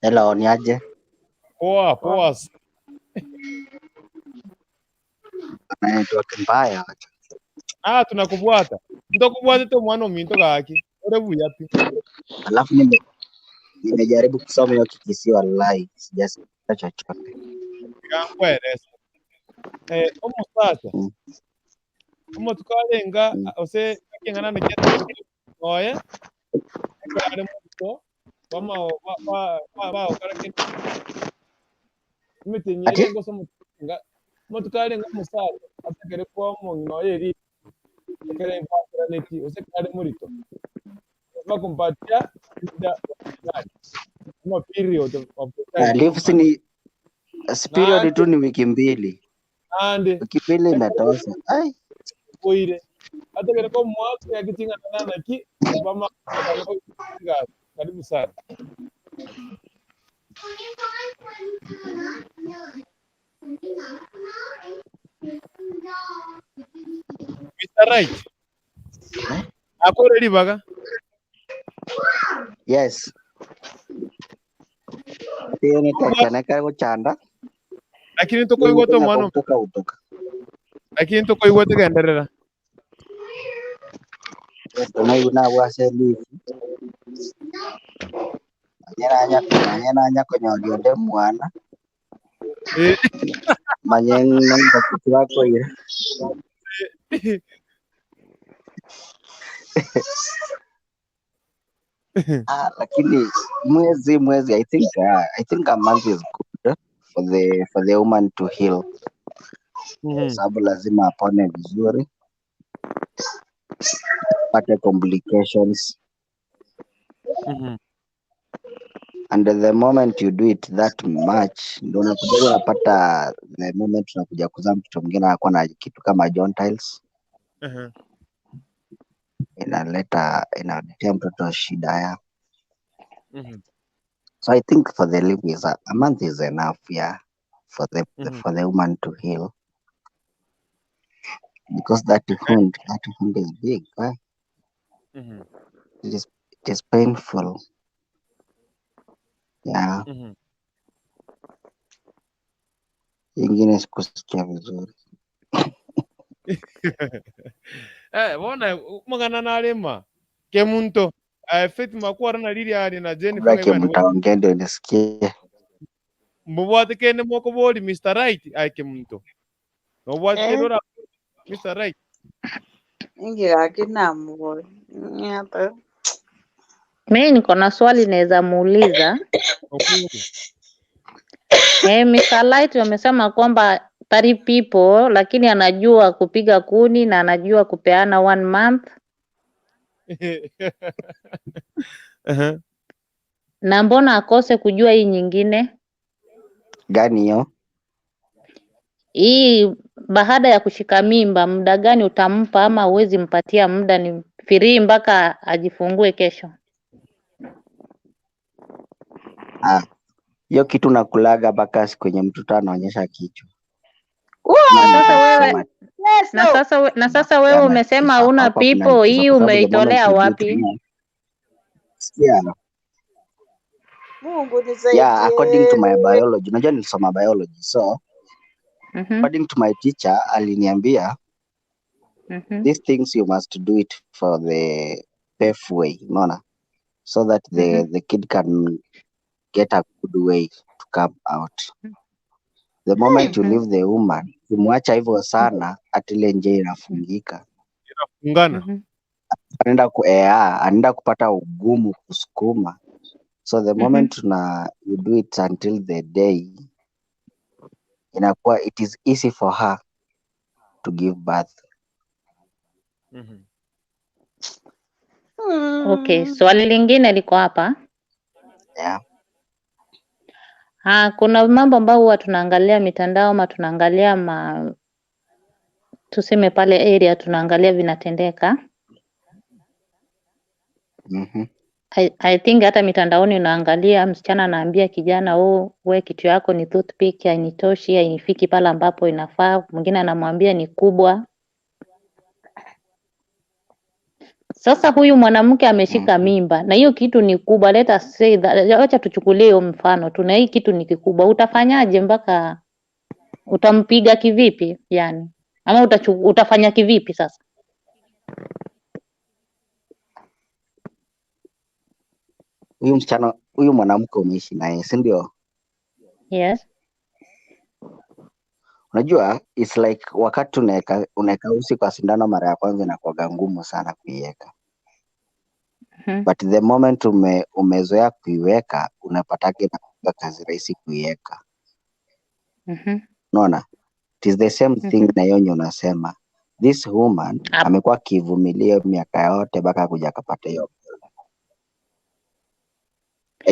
Hello, ni aje? Poa. Anaitwa Mbaya. Tunakubwata. Ndokubwata to mwana minto gaki. Ore buyapi. Alafu nimejaribu kusoma hiyo kikisiwa live, sijasikia chochote. Ngakweresa. Omosacha. Omotukalenga ose kingana na kiatu oye. Kare muto. Vamos va okara Imetienyo Erenga somutinga. Motukalenga Omosacha Atakeire Kolala. Ekero Agonkirie ose kare murito. Vakumpatia no period of the time. Live ni period tu ni wiki mbili. Ande. Wiki mbili imetosha. Ai. Koire. Atakeire ko mwaka ya kitinga nana ki bama karibu sana. Mr. Right. Ako ready baga? Yes. Tiene takanaka ko chanda. Lakini tuko igoto mwana. Utoka. Lakini tuko igoto genderera. Tuna yuna wase live. Anyana konyolio de mwana. Manyenga kwa kwa ira. Lakini mwezi I think a month is good for the woman to heal. Sababu lazima apone vizuri. Pate complications. And the moment you do it that much, ndio unakuja unapata the moment unakuja kuzaa mtoto mwingine anakuwa na kitu kama Jontiles. Inaletea mtoto shida ya. So I think for the leave is a month is enough, yeah, for the woman to heal. Because that wound is big, right? It is painful. Yeah. Ingine sikusikia vizuri. Bona magana nalema ke muntu feti makwara na lili ali na Jennifer Like mtaongea ndio nisikie. Mbwate kene moko boli Mr. Right ke muntu. No bwate dora Mr. Right. Ingi akina mboi. Nyapa. Mimi niko na swali naweza muuliza. Mr. Light wamesema kwamba 30 people lakini anajua kupiga kuni na anajua kupeana 1 month. Na mbona akose kujua hii nyingine? Gani hiyo? Hii baada ya kushika mimba muda gani utampa ama uwezi mpatia muda ni free mpaka ajifungue kesho? Hiyo kitu nakulaga mpaka kwenye mtoto anaonyesha kichwa. Na sasa wewe umesema hauna pipo, hii umeitolea wapi? Mungu nisaidie. Yeah, according to my biology. Unajua nilisoma biology. So, according to my teacher, aliniambia these things you must do it for the pathway, unaona? So that the kid can get a good way to come out. The moment you leave the woman, kumwacha hivyo sana atile nje inafungika. Inafungana. Anaenda kupata ugumu kusukuma. So the moment you do it until the day, inakuwa it is easy for her to give birth. Okay, swali lingine liko hapa. Yeah. Kuna mambo ambayo huwa tunaangalia mitandao ama tunaangalia tuseme pale area tunaangalia vinatendeka. I think hata mitandaoni unaangalia msichana anaambia kijana, we kitu yako ni toothpick, hainitoshi, hainifiki pale ambapo inafaa. Mwingine anamwambia ni kubwa. Sasa huyu mwanamke ameshika mimba na hiyo kitu ni kubwa. Let us say that, acha tuchukulie mfano tuna hii kitu ni kikubwa. Utafanyaje mpaka utampiga kivipi yani? Ama utafanya kivipi sasa? Huyu mwanamke umeishi naye, si ndio? Yes. Unajua it's like wakati unaweka usi kwa sindano mara ya kwanza inakuwa ngumu sana kuiweka. But the moment umezoea kuiweka unapata inakuwa kazi rahisi kuiweka. Unaona? It is the same thing na hiyo unasema. This woman amekuwa kivumilia miaka yote mpaka kuja akapata hiyo.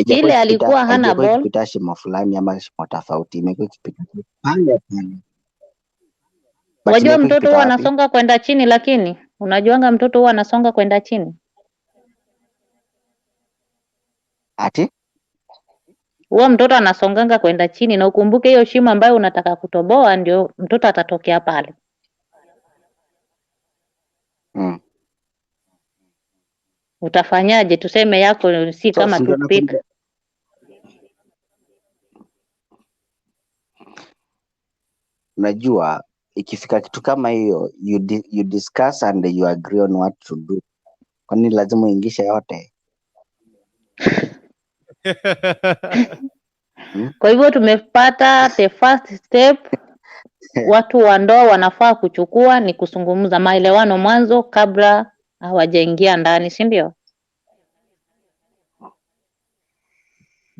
Ile alikuwa hana ball. Ikipita shimo fulani ama shimo tofauti imekuwa ikipita pale pale. Wajua mtoto huwa anasonga kwenda chini, lakini unajuanga mtoto huwa anasonga kwenda chini. Ati? Huwa mtoto anasonganga kwenda chini na ukumbuke hiyo shimo ambayo unataka kutoboa ndio mtoto atatokea pale. Utafanyaje? Tuseme yako si kama toothpick. Unajua ikifika kitu kama hiyo you discuss and you agree on what to do. Kwani lazima uingishe yote? Kwa hivyo tumepata the first step watu wa ndoa wanafaa kuchukua ni kuzungumza maelewano mwanzo kabla hawajaingia ndani, si ndio?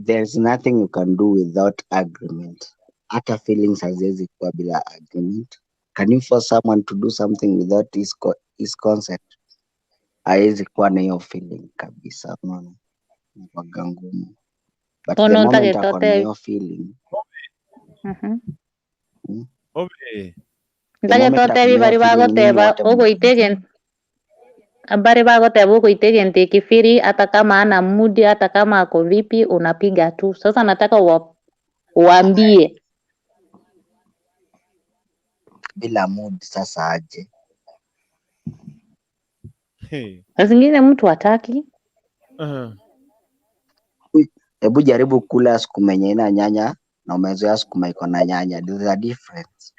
There's nothing you can do without agreement. Hata feelings haziwezi kuwa bila agreement. Can you force someone to do something without his consent? Haiwezi kuwa na hiyo feeling kabisa, unaona? Ni ngumu. But the moment akona hiyo feeling. Ndage tote bari bagoteba ugoitege ntiki firi hata kama ana mudi hata kama ako vipi unapiga tu. Sasa nataka uambie bila mood sasa aje. Zingine mtu hataki. Hebu jaribu kula sukuma yenye ina nyanya na umezoea sukuma iko na nyanya. There's a difference.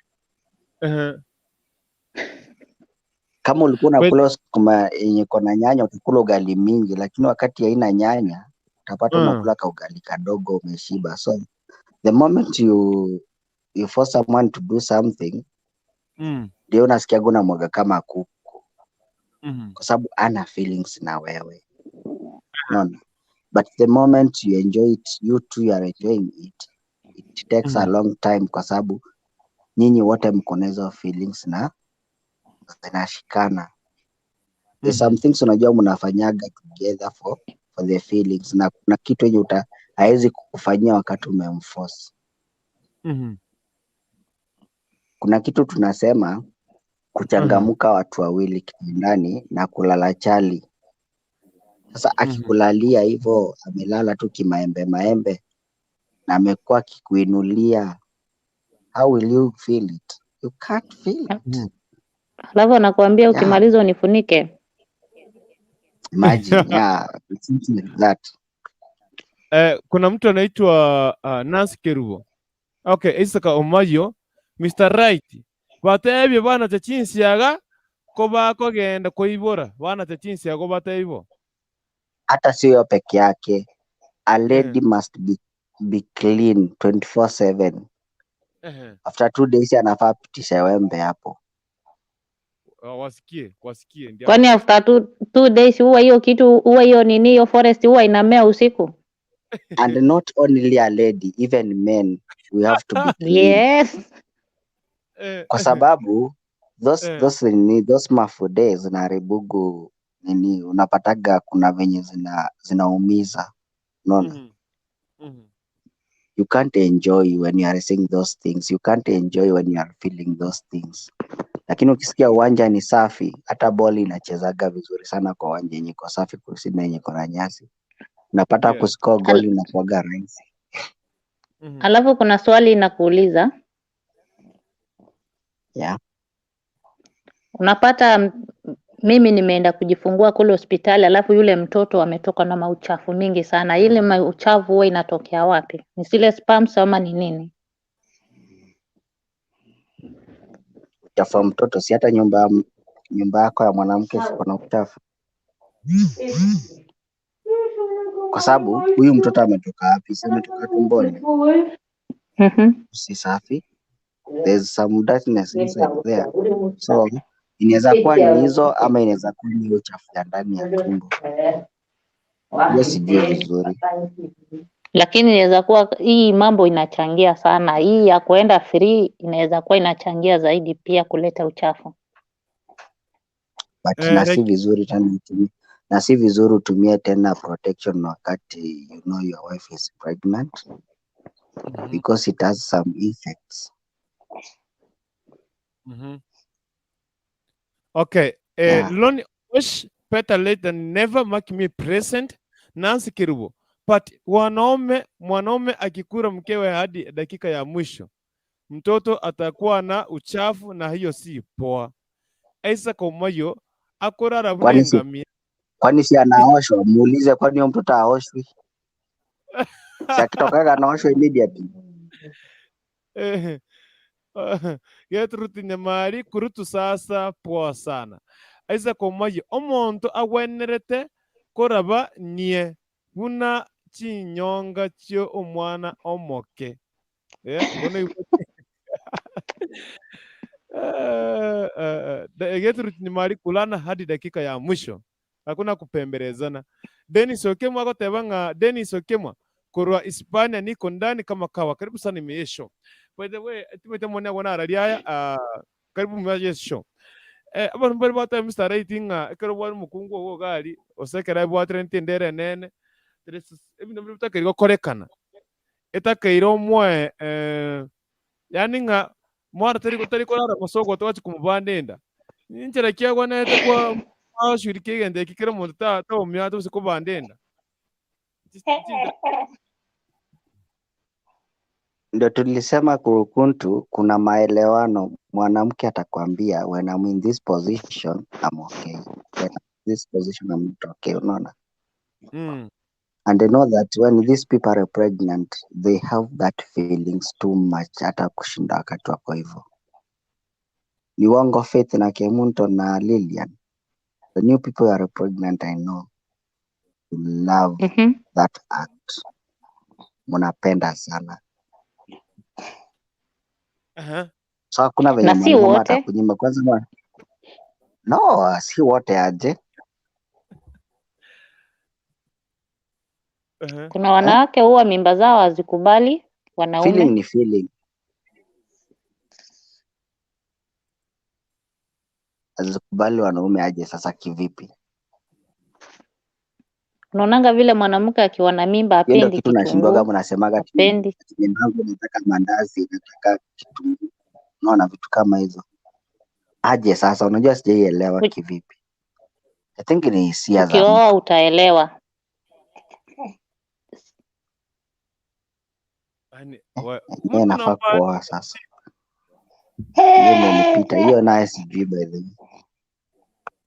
Kama ulikuwa unakula sukuma yenye iko na nyanya utakula ugali mingi, lakini wakati haina nyanya utapata unakula ka ugali kadogo umeshiba. So the moment you force someone to do something, ndio unasikia guna mwaga kama kuku. Kwa sababu ana feelings na wewe. Unaona? But the moment you enjoy it, you too are enjoying it. It takes a long time kwa sababu nyinyi wote mko na hizo feelings na zinashikana. There's some things unajua mnafanyaga together for the feelings na kuna kitu yenye haiwezi kukufanyia wakati umemforce. Kuna kitu tunasema kuchangamuka watu wawili kitandani na kulala chali. Sasa akikulalia hivyo amelala tu kimaembe maembe na amekuwa akikuinulia, how will you feel it? You can't feel it. Alafu anakuambia ukimaliza unifunike. Imagine, yeah, it's something like that. Kuna mtu anaitwa Nancy Kerubo. Okay, Isaka Omayo, Mr. Right. Batebye bana tachinsiaga ko bakogenda koibora. Bana tachinsiaga batebyo. Hata sio peke yake. A lady must be clean 24/7. After 2 days anafaa pitisha wembe hapo. Wasikie. Kwani after 2 days huwa hiyo kitu, huwa hiyo nini, hiyo forest huwa inamea usiku? And not only a lady, even men, we have to be clean. Yes. Kwa sababu those mafude zinaharibugu nini, unapataga kuna venye zinaumiza. Unaona? You can't enjoy when you are seeing those things. You can't enjoy when you are feeling those things. Lakini ukisikia uwanja ni safi, hata boli inachezaga vizuri sana kwa uwanja yenye iko safi kusina yenye iko na nyasi. Unapata kuscore goal inakuwaga rahisi. Alafu kuna swali inakuuliza. Yeah. Unapata mimi nimeenda kujifungua kule hospitali, alafu yule mtoto ametoka na mauchafu mingi sana. Ile mauchafu huwa inatokea wapi? Ni zile sperms ama ni nini? Uchafu mtoto si hata nyumba yako ya mwanamke iko na uchafu. Kwa sababu huyu mtoto ametoka wapi? Si ametoka tumboni. Si safi. There's some dirtiness inside there. So inaweza kuwa ni hizo ama inaweza kuwa ni uchafu ya ndani ya tumbo. Hiyo sijui vizuri. Lakini inaweza kuwa hii mambo inachangia sana. Hii ya kuenda free inaweza kuwa inachangia zaidi pia kuleta uchafu. But na si vizuri tena utumie. Na si vizuri utumie tena protection wakati you know your wife is pregnant. Because it has some effects. Okay. Lonely wish better late than never, make me present. Nancy Kerubo. But mwanaume akikura mkewe hadi dakika ya mwisho, mtoto atakuwa na uchafu na hiyo si poa. Aisa Komayo akorara burengamia. Kwani si anaoshwa? Muulize kwani huyo mtoto aoshwi? Si akitokaga anaoshwa immediately. Getruti nyamari kurutu sasa poa sana. Aisa Komayo omonto agwenerete koraba nie buna chinyonga chyo omwana omoke. Mbona Getruti nyamari kulana hadi dakika ya mwisho. Hakuna kupembelezana. Dennis Okemwa akotebanga Dennis Okemwa kurwa Hispania niko ndani kama kawa. Karibu sana imeesho. By the way, tumete mwana wana aralia karibu mwaje show. Abantu bari bata Mr. Rating ekero bari mukungu wo gari osekera ABWATERANETIE ndere nene. Ebintu bitakirwa korekana. Etakairo mwe yani nga mwara tari korara masoko twachi kumubandenda. Ninjira kyagwa nete kwa shirike gende kikira muntu ta omyato sikubandenda. Ndio tulisema kurukuntu kuna maelewano. Mwanamke atakwambia when I'm in this position I'm okay. When I'm in this position I'm not okay. Unaona? And they know that when these people are pregnant they have that feelings too much hata kushinda wakati wako hivyo. Ni wango Faith na Kemunto na Lilian. The new people are pregnant, I know. You love that act. Munapenda sana. So hakuna venye mwanaume atakunyima kwanza. No, si wote aje. Kuna wanawake huwa mimba zao hazikubali wanaume. Feeling ni feeling. Hazikubali wanaume aje sasa kivipi? Unaonanga vile mwanamke akiwa na mimba Hiyo ndio apendi kitu nashindwaga, kitunguu, mnasemaga apendi. mimbangu nataka mandazi, nataka kitunguu. Unaona vitu kama hizo. Aje sasa, unajua sijaielewa kivipi. I think ni hisia za mtu. Ukioa utaelewa. Yeye nafaa kuoa sasa. Hiyo imenipita. Hiyo naye sijui by the way.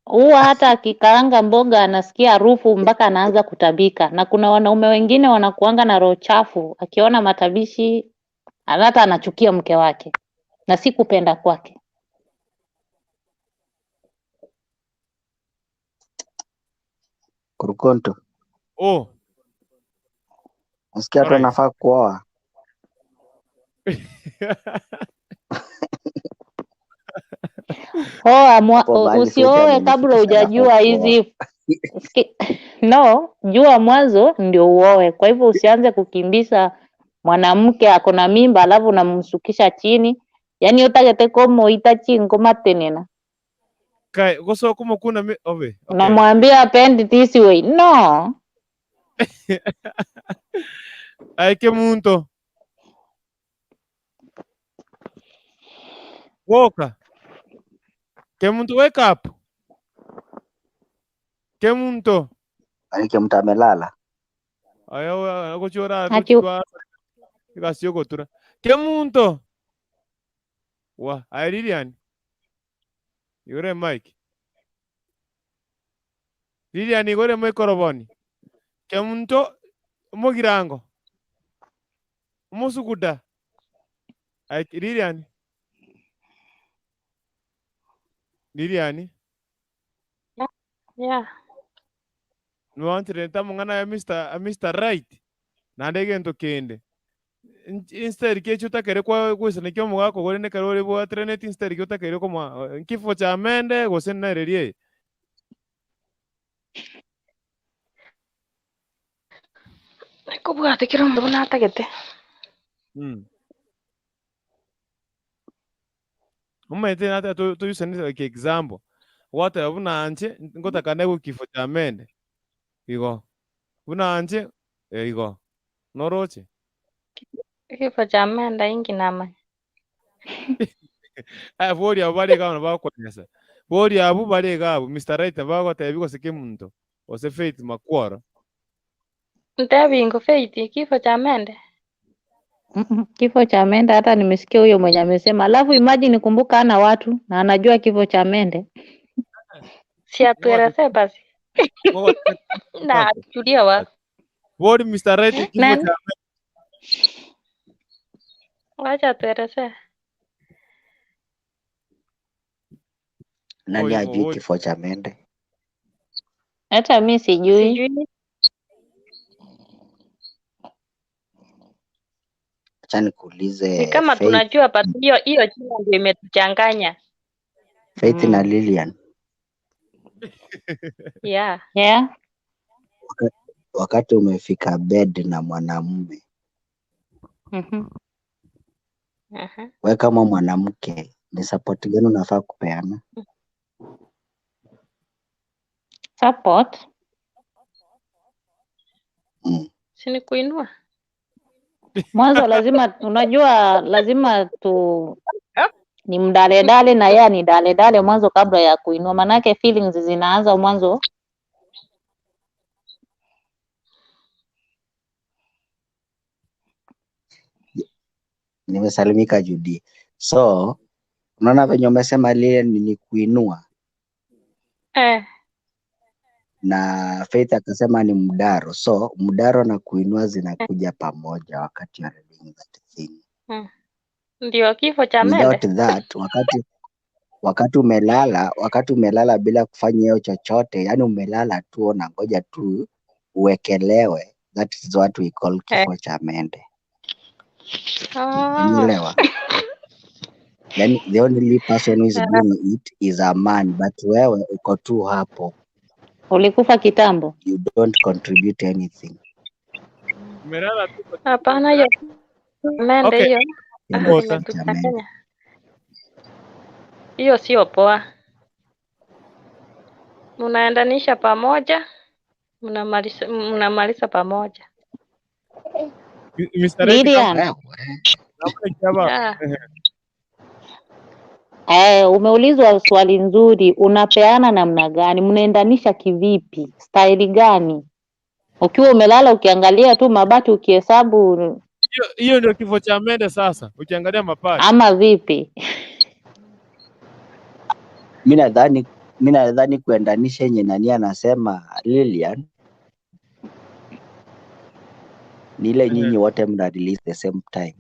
Huwa hata akikaanga mboga anasikia harufu mpaka anaanza kutabika. Na kuna wanaume wengine wanakuanga na roho chafu, akiona matabishi hata anachukia mke wake. Na si kupenda kwake. Kurukonto. Oh. Nasikia tu nafaa kuoa. Usioe kabla hujajua hizi. No, jua mwanzo ndio uoe. Kwa hivyo usianze kukimbiza mwanamke ako na mimba alafu unamsukisha chini. Yaani utagete komo itachi ngoma tenena. Kai, goso kuma kuna ove. Unamwambia apendi this way. No. Ay, qué mundo. Woka. ¿Qué mundo wake up? ¿Qué mundo? Alike mtu amelala. Aya, agochora tuchwa. Ikasio gotura. ¿Qué mundo? Wa, Lilian. Yure Mike. Lilian igore microphone. ¿Qué mundo? Mogirango. Musukuda. Ay, Lilian. Lilian. Yeah. Nuantre tamungana ya Mr. Right. Nandege ndo kende. Instead kecho takere kwa kwesana kyo mugako gore ne karore Obwateranetie instead kyo takere koma kifo cha mende gosen na rerie. Kubwate kiro ndo natagete. Umete nata to usani like example. Wata yabuna anje ngota kanego kifo cha mende. Igo. Buna anje igo. Noroche. Kifo cha mende ingi nama. Bori abari kama ba kwanyasa. Bori abu bari gabu Mr. Right ba kwa tabigo sike muntu. Ose Faith makwara. Ntebi ingo Faith kifo cha mende. Kifo cha mende hata nimesikia huyo mwenye amesema. Alafu imagine kumbuka ana watu na anajua kifo cha mende. Si atueleze basi. Na tulia wa. Bori Mr. Right kifo cha mende. Wacha atueleze. Nani ajui kifo cha mende? Hata mimi sijui. Acha nikuulize. Ni kama tunajua but hiyo jina ndio imetuchanganya. Faith na Lilian. Yeah. Yeah. Wakati umefika bed na mwanamume. Wewe kama mwanamke ni support gani unafaa kupeana? Support? Si ni kuinua. Mwanzo lazima ni mdale na yeye ni dale mwanzo kabla ya kuinua, manake feelings zinaanza mwanzo. Nimesalimika Judy. So unaona venye umesema lile ni kuinua. Na Faith akasema ni mdaro. So mdaro na kuinua zinakuja pamoja wakati ya reading that thing. Ndio kifo cha mende. Without that, wakati umelala bila kufanya hiyo chochote, yani umelala tu na ngoja tu uwekelewe, that is what we call kifo cha mende. Umeelewa? Yani the only person who is doing it is a man, but wewe uko tu hapo. Ulikufa kitambo. You don't contribute anything. Umelala tu. Hapana hiyo. Mende hiyo. Hiyo sio poa. Unaendanisha pamoja. mnamaliza pamoja. Mr. Lilian, umeulizwa swali nzuri, unapeana namna gani? Mnaendanisha kivipi? Staili gani? Ukiwa umelala ukiangalia tu mabati ukihesabu hiyo ndio kifo cha mende sasa. Ukiangalia mabati. Ama vipi? Mimi nadhani kuendanisha yenye nani anasema Lilian ni ile nyinyi wote mna release the same time.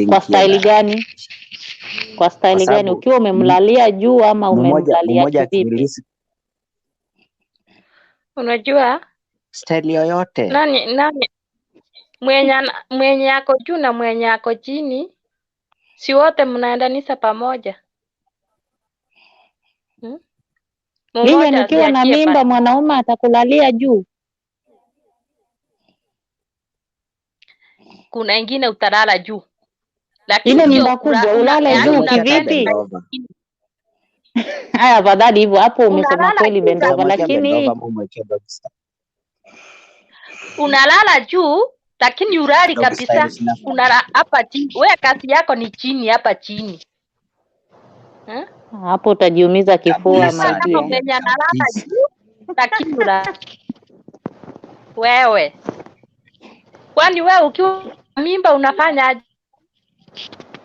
Kwa staili gani? Kwa staili gani? Ukiwa umemlalia juu ama umemlalia kivipi? Unajua? Staili yoyote. Nani mwenye yako juu na mwenye yako chini, si wote mnaendanisha pamoja. Lilian, ukiwa na mimba mwanaume atakulalia juu. Kuna ingine utalala juu. Lakini ile mimba kubwa ulale juu kivipi? Haya, afadhali hivyo, hapo umesema kweli Bendova, lakini unalala juu lakini urali kabisa. Unalala hapa chini. Wewe kazi yako ni chini hapa chini. Hapo utajiumiza kifua magia. Mwenye analala juu lakini wewe. Kwani wewe ukiwa mimba unafanya aje?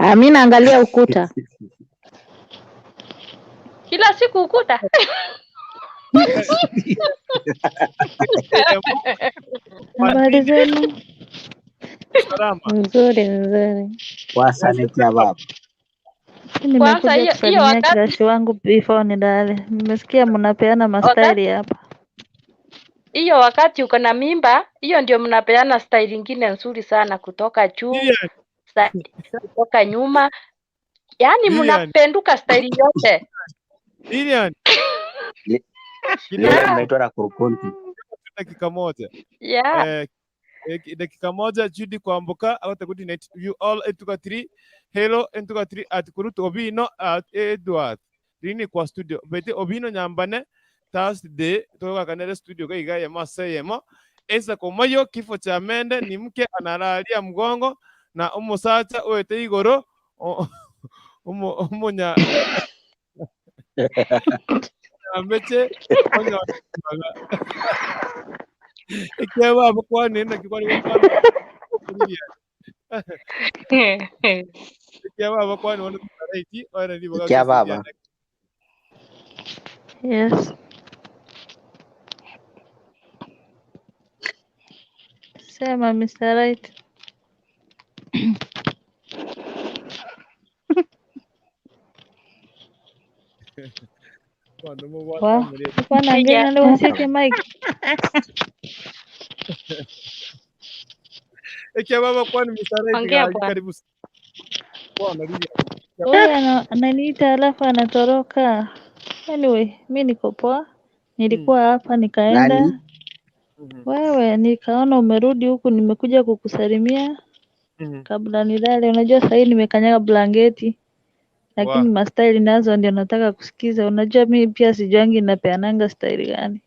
Mimi naangalia ukuta. Kila siku ukuta. Habari zenu? Nzuri. Wasanikia baba. Nimekuja kusalimia crush wangu before nilale. Nimesikia mnapeana mastaili hapa. Hiyo wakati uko na mimba, hiyo ndio mnapeana style nyingine nzuri sana kutoka juu, kutoka nyuma. Yaani mnapenduka style yote. Lilian. Naitwa na kurukunti. Dakika moja. Yeah. Dakika moja Judy kwambuka au takuti net you all entuka 3 hello entuka 3 at kurutu Obino at Edward rini kwa studio bete Obino nyambane Thursday toka kanele studio kwa igaya masayemo esa komayo kifo cha mende ni mke analalia mgongo na Omosacha oete igoro omonya ambeche onya Ekero Agonkirie na kikwani kwa Ekero Agonkirie wana mtaraiti wana ni boga. Kia baba. Yes. Sema Mr. Right. Kwa naongea leo usikie mic. Ekero Agonkirie Mr. Right karibu. Huyu ananiita alafu anatoroka. Anyway, mimi niko poa. Nilikuwa hapa nikaenda. Wewe nikaona umerudi huku nimekuja kukusalimia. Kabla nilale, unajua sasa hivi nimekanyaga blanketi. Lakini mastaili nazo ndio nataka kusikiza. Unajua mimi pia sijuangi napeananga staili gani.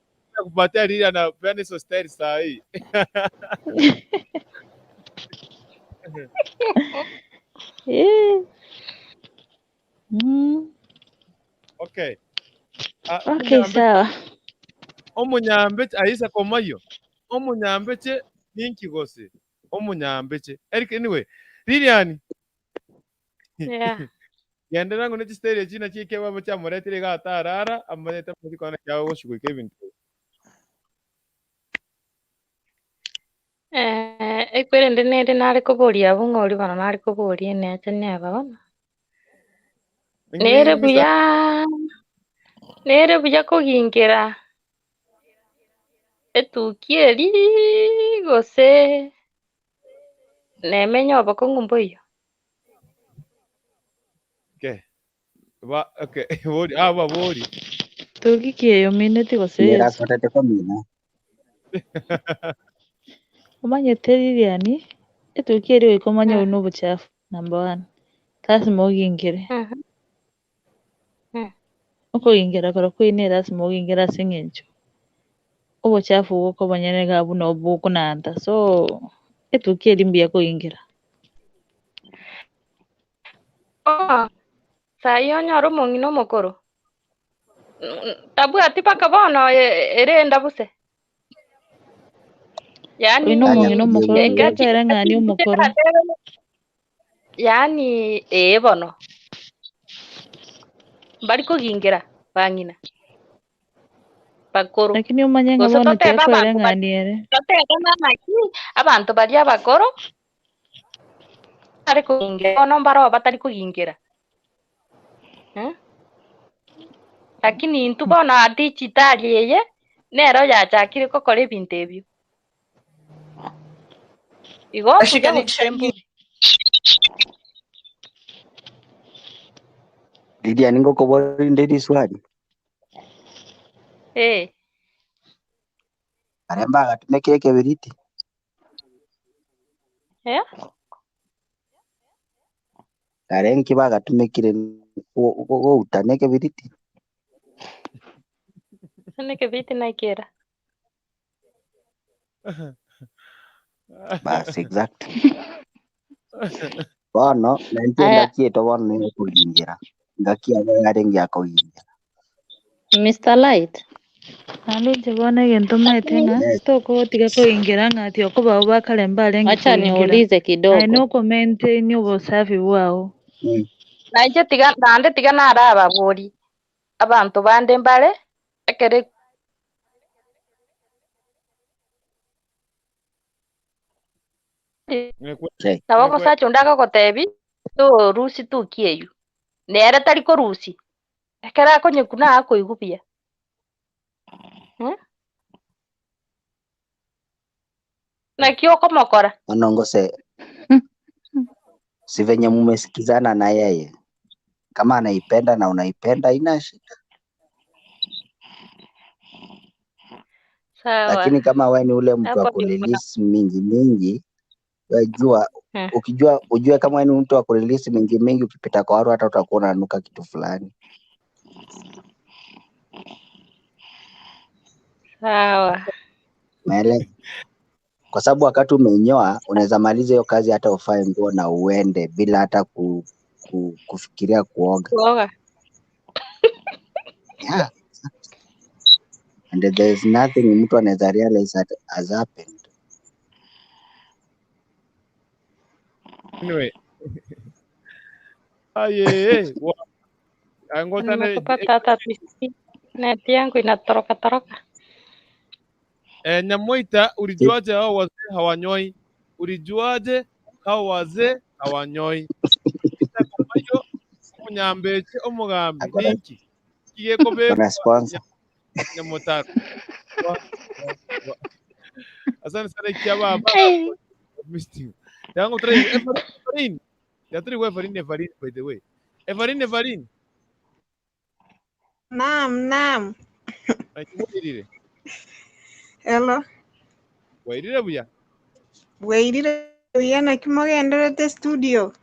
Kupatia Lilian na peana hizo style saa hii. Okay. Okay, sawa. Omunyambeche aisa komayo. Omunyambeche ninki gose. Omunyambeche. Eric anyway. Lilian. Yeah. Yanda nangu neti style china chike baba cha moretire ga tarara amaneta mukikona cyawo goshugwe ibintu. Ekwere ndinende nari kuburia bungori bana nari kuburia nete neba bana. Nere buya kugingira. Etukieri gose. Nemenya abakongumbuyo. Okay. Okay. Bori bori. Tugikie yo minute gose. Era sotate kwa mina. Umanyete Lilian, etukieri oikomanya uno buchafu number 1. Kasi mogingire. okuyingira kora kwine lazima oyingira sing'encho obuchafu bwoko bonyene gabu nobukunanda so etukia limbia kuyingira Sayi onyoru mong'ino mokoro. Tabwati paka bono erenda buse. Yani oino mong'ino mokoro tiakaera ng'ani omokoro yani bono. Bari kugingira bang'ina. Bakoro. lakini omanye nga Goso bono toteba tiakwera abantu ng'ani ere toteba namaki abantu bari abakoro bari kugingira bono mbaro batari kugingira. Lakini intu bono digitali yeye nero yachakire kokora ebintu ebio. Igo kuja gusemburi. Lydia ningo kobori ndedi swali. Aremba agatumekire kebiriti. Karenki bagatumekire utane kebiriti. Nene kebiriti naikera. Bas exact. Bono nentienda kieto bono ni kuingira. Ngakia ngarengi akoingira. Mr. Light. Aluje bona gento maetenga toko tiga kuyingira ng'ati okuba ubakale mbale ngi Acha niulize kidogo. I no comment ni ubusafi bwao. Naije tiga naraba buri abantu bande mbale ekere Naboko sacho ndaka kotebi to rusi tu kieyu. Nere tari ko rusi. Ekera konye kuna ako igupia. Na kioko mokora. Anongose. Si venye mumesikizana na yeye. Kama anaipenda na unaipenda ina shida. Sawa. Lakini kama wewe ni ule mtu wa kurelease mingi wajua ujue kama wewe ni mtu wa kurelease mingi ukipita kwa watu hata utakuwa unanuka kitu fulani. Sawa. Maele. Kwa sababu wakati umenyoa unaweza maliza hiyo kazi hata ufae nguo na uende bila hata kufikiria kuoga. Yeah. And there is nothing mtu anaweza realize that has happened. Anyway. Aye. Nimepata neti yangu inatoroka. Nyamoita, ulijuaje hao wazee hawanyoi? Ulijuaje hao wazee hawanyoi? Hiyo munyambeche omugambi niki kigeko be nyamotaro. Asante sana kia baba. Misting. Yango try Evarin. Ya try Evarin by the way. Evarin. Naam. Wairire. Hello. Wairire buya. Wairire buya na kimogenderete studio.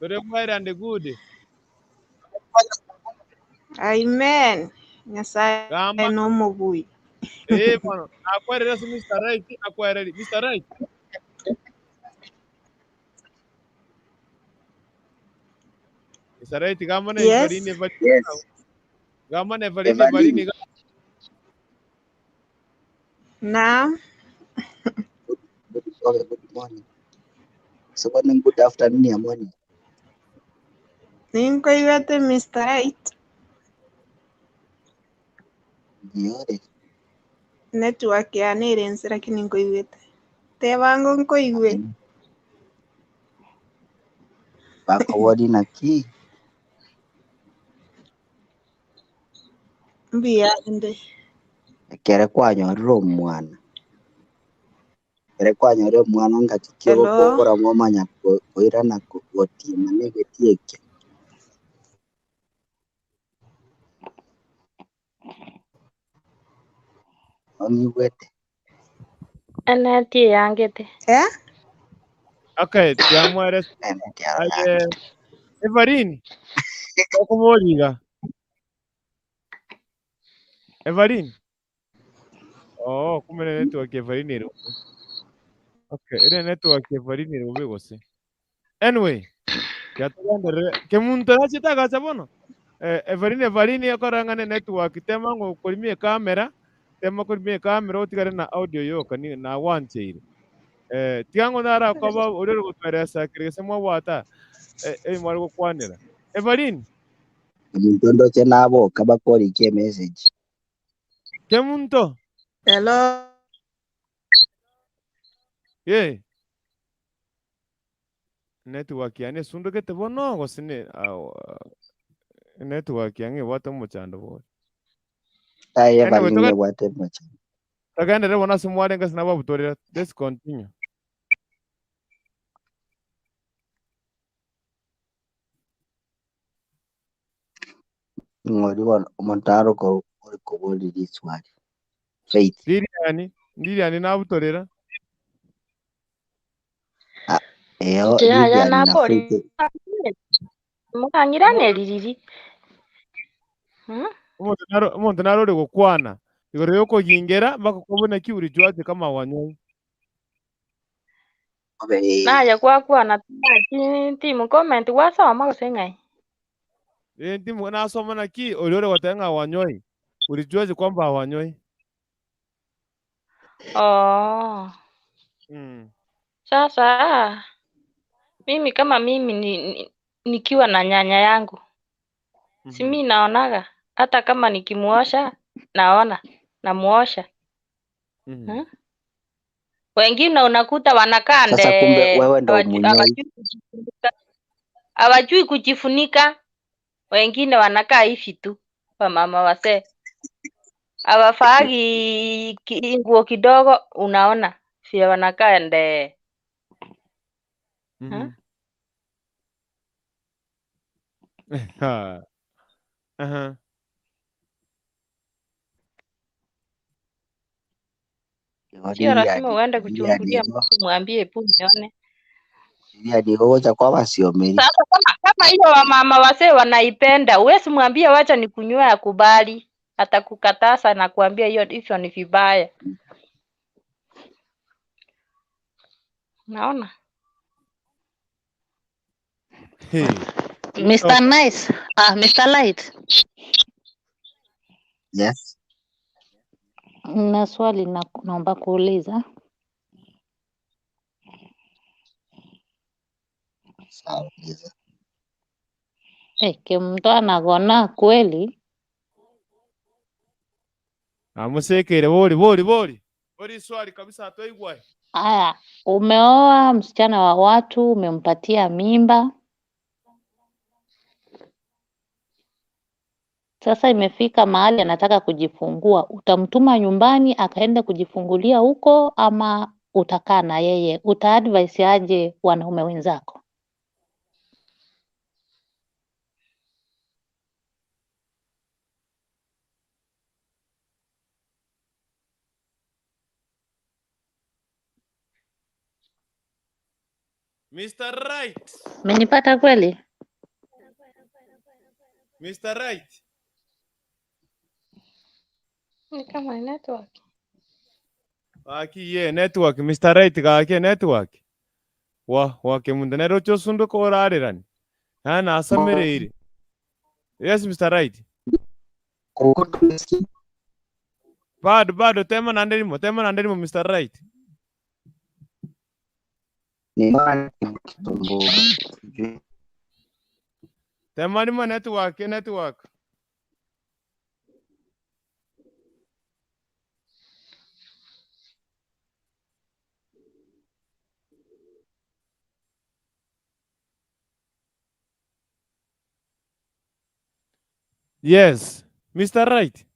Tore mwere ande good. Amen. Nyasaye no mugui. Mano, akwarera si Mr. Right, akwarera Mr. Right. Mr. Right, gama na Evarin. Gama na Evarin. Naam. Good morning. So good afternoon ya morning. Ninko iwete Mr. Right. Yore. Network ya nirense lakini nko iwete. Tebango nko iwe. Bako wadi na ki. Mbia ende. Kere kwanyorira omwana. Kere kwanyorira omwana ngakikio gukora mwamanya koira na kuotima negetieke. Ongiwete. Enetie yangete. Okay, tiamwere. Evarin. Okumoliga. Evelyn. Oh, kumbe network Evelyn ero. Okay, ile network Evelyn ero bigose. Anyway, yatugandere kemuntu achitaka chabono. Evelyn yakorangane network tema ngo kulimie kamera, tema kulimie kamera utigare na audio yoka ni na wancheire. Tiango nara kwaba urero gutweresa kirese mwa wata mwari gukwanira. Evelyn, Omuntu che nabo kabakorikie message. kemuntu. Hello. Yeah. Network yani sundukete bono gosine network yange wata muchando bo. Aye Anyway, balinge wate mocha. tagandere bona simware ngas na babutorera. Let's continue. Ngori won montaro ko boli this one. Faith. Ndiri yani nabutorera. Eyo Ya Lydia na na pori. Faith. Mukangira neriri. Umuntu narore gukwana. Igoro yoko yingera bakakubona kiuri jwaje kama wanyoi. Naja kwa timu comment wasoma kusengai. Timu nasoma na ki olore watenga wanyoi. Ulijuaje kwamba wanyoi? Oh. Sasa mimi kama mimi nikiwa na nyanya yangu. Si mimi naonaga hata kama nikimuosha naona namuosha. Wengine unakuta wanakaa Sasa kumbe wewe ndo munyoi. Hawajui kujifunika. Wengine wanakaa hivi tu kwa mama wase. Hawafaagi nguo kidogo unaona vile wanakaa nde. Sio lazima uende kuchungulia mtu mwambie pu nione. Ndio kwa wasiomeri. Sasa kama hiyo wamama wase wanaipenda, huwezi mwambie wacha nikunywe akubali. Atakukataza na kuambia hiyo ni vibaya. Naona. Mr. Nice. Mr. Light. Yes. Na swali naomba kuuliza. Sawa. Mtu anagona kweli? Amusekere bori swali kabisa atoigwa. Aya, umeoa msichana wa watu, umempatia mimba. Sasa imefika mahali anataka kujifungua. Utamtuma nyumbani akaenda kujifungulia huko ama utakaa na yeye? Utaadvise aje wanaume wenzako? Mr. Right. Umenipata kweli? Mr. Right. Ni kama network. Aki network Mr. Right ka network. Wa ke mundanero chosundo ko rarerani. Ana asamerere. Yes Mr. Right. Bado tema nanderimo Mr. Right. Tema ni network. Yes, Mr. Right.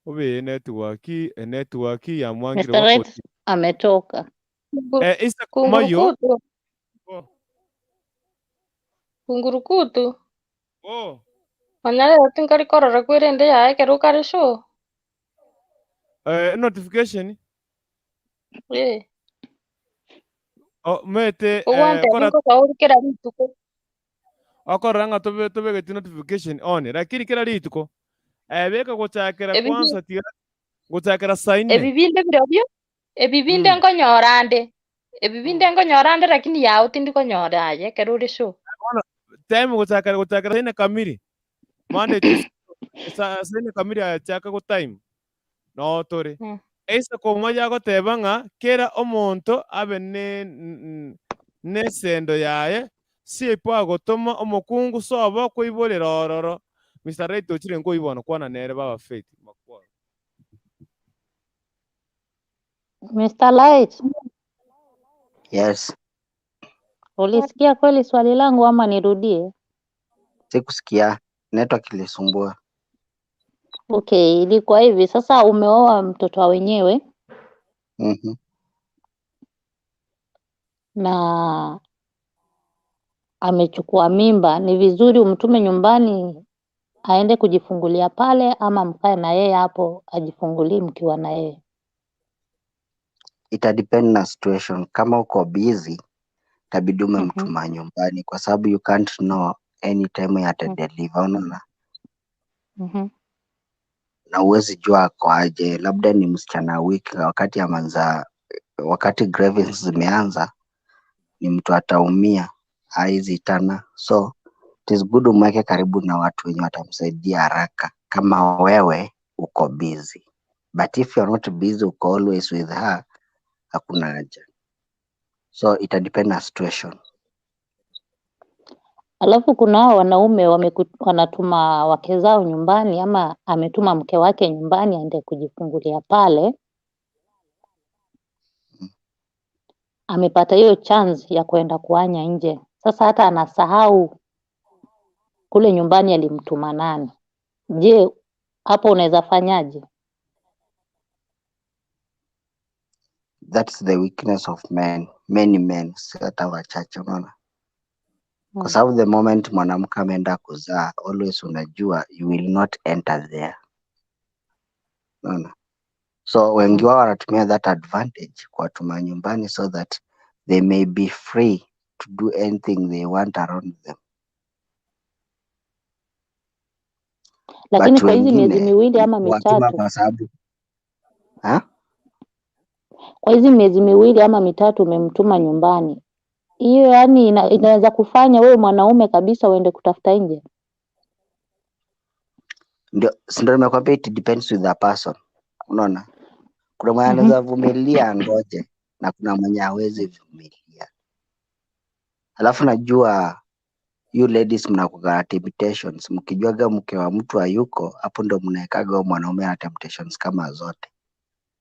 Obe network ya mwangire Mr. Right ametoka. Isa kumayo. Kungurukutu. Manyale tingari korora kwirende ya Ekero kare show. Notification. Mete kora kauri kera rituko. Akoranga tobe get notification on. Lakini kera rituko. beka guchakira kwanza tira guchakira saine ebibinde birobyo ebibinde nkonyorande ebibinde nkonyorande lakini yawe tindi konyoraye keruri sho time guchakira saine kamili Monday to saine kamili achaka go time no tore esa komoja gotebanga kera omonto abe ne sendo yaye sipo agotoma omokungu sobo kuiborera ororo Mr. Right ochire ngo ibona kwana nere baba faith makwa Mr. Light. Yes. Ulisikia kweli swali langu ama nirudie? Sikusikia, network ilisumbua. Okay, ilikuwa hivi. Sasa umeoa mtoto wa wenyewe na amechukua mimba, ni vizuri umtume nyumbani aende kujifungulia pale ama mkae na yeye hapo ajifungulie mkiwa na yeye? Ita depend na situation. Kama uko busy, itabidi umemtuma nyumbani kwa sababu you can't know anytime atadeliver, unaona? Na uwezi jua ako aje, labda ni msichana wiki wakati amanza, wakati cravings zimeanza ni mtu ataumia, haizi tana. So it is good umweke karibu na watu wenye watamsaidia haraka kama wewe uko busy. But if you're not busy, uko always with her, hakuna haja. So ita depend na situation. Alafu kuna wanaume wanatuma wake zao nyumbani ama ametuma mke wake nyumbani aende kujifungulia pale. Amepata hiyo chance ya kwenda kuanya nje. Sasa hata anasahau kule nyumbani alimtuma nani. Je, hapo unaweza fanyaje? That's the weakness of men. Many men, hata wachache, unaona? Kwa sababu the moment mwanamke ameenda kuzaa, always unajua you will not enter there. Unaona? So wengi wao wanatumia that advantage kuwatuma nyumbani so that they may be free to do anything they want around them. Lakini kwa hizi miezi miwili ama mitatu, kwa sababu kwa hizi miezi miwili ama mitatu umemtuma nyumbani, hiyo yani inaweza kufanya wewe mwanaume kabisa uende kutafuta nje? Ndio nimekwambia it depends with the person. Unaona? Kuna mwenye anaweza vumilia ngoje na kuna mwenye hawezi vumilia. Alafu najua you ladies mnakuwa temptations, mkijuaga mke wa mtu hayuko, hapo ndo mnaekaga mwanaume na temptations kama zote.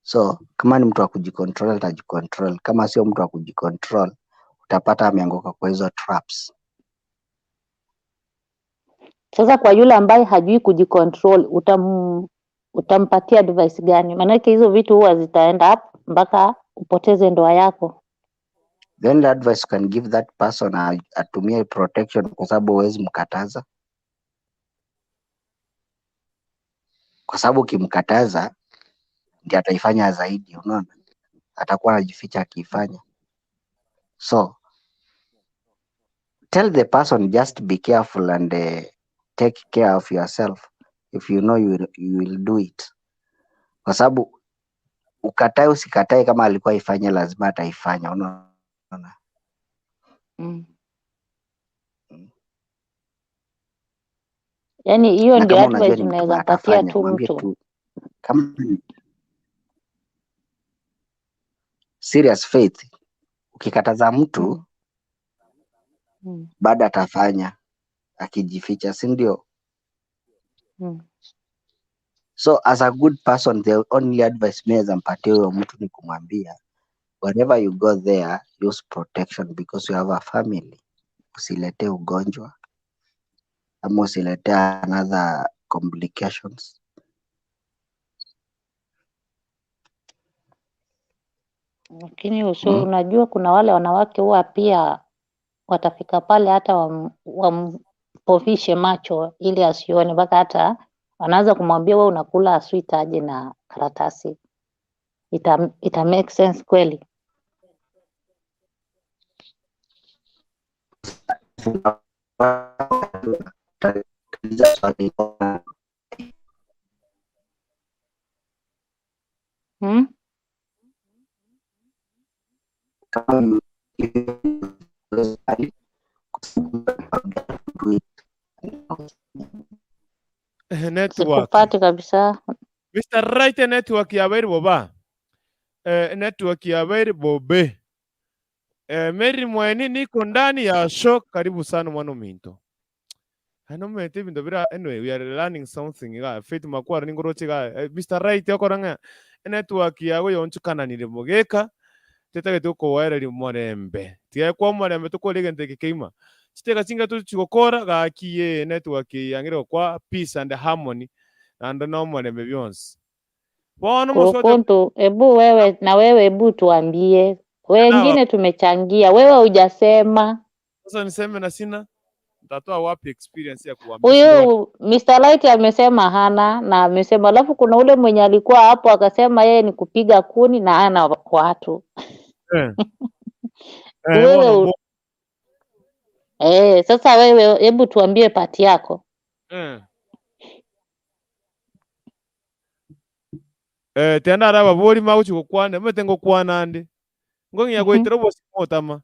So kama ni mtu wa kujicontrol atajicontrol, kama sio mtu wa kujicontrol utapata ameanguka kwa hizo traps. Sasa kwa yule ambaye hajui kujicontrol utampatia advice gani? Maanake hizo vitu huwa zitaenda up mpaka upoteze ndoa yako. Then the advice you can give that person atumie protection kwa sababu huwezi mkataza. Kwa sababu ukimkataza ndiye ataifanya zaidi, unaona? Atakuwa anajificha akifanya. So tell the person just be careful and take care of yourself. If you know you will do it. Kwa sababu ukatae usikatae, kama alikuwa ifanye lazima ataifanya, unaona? Yaani hiyo ndio advice unaweza patia tu mtu. Kama serious faith, ukikataza mtu baada atafanya akijificha, si ndio? So as a good person, the only advice naweza mpatia huyo mtu ni kumwambia wherever you go there, use protection because you have a family. Usilete ugonjwa ama usilete another complications. Lakini unajua kuna wale wanawake huwa pia watafika pale hata wampofishe macho ili asione, mpaka hata wanaanza kumwambia wewe unakula sweet aje na karatasi. Ita make sense kweli? Network. Sikupati kabisa. Mr. Right network ya bari boba. Network ya bari bobe. Mary Mweni niko ndani ya show, karibu sana mwana minto. Hano mete bindo bira anyway we are learning something ga faith makwara ningoroche ga Mr. Right yakoranga network yawe yonchukana nire mogeka tetage tuko waira limorembe tiye kwa morembe tuko legende kikeima chiteka chinga tu chikokora ga kiye network yangire kwa peace and harmony and no morembe byonse bono Kukuntu, ebu wewe tuambie. Wengine tumechangia, wewe hujasema. Sasa niseme na sina tatoa wapi experience ya kuambia. Huyo Mr. Light amesema hana na amesema, alafu kuna ule mwenye alikuwa hapo akasema yeye ni kupiga kuni na hana watu. Wewe sasa wewe hebu tuambie pati yako. Tenda raba bori mauchi kokwane metengo kwanande ngongi ya goitero bosi motama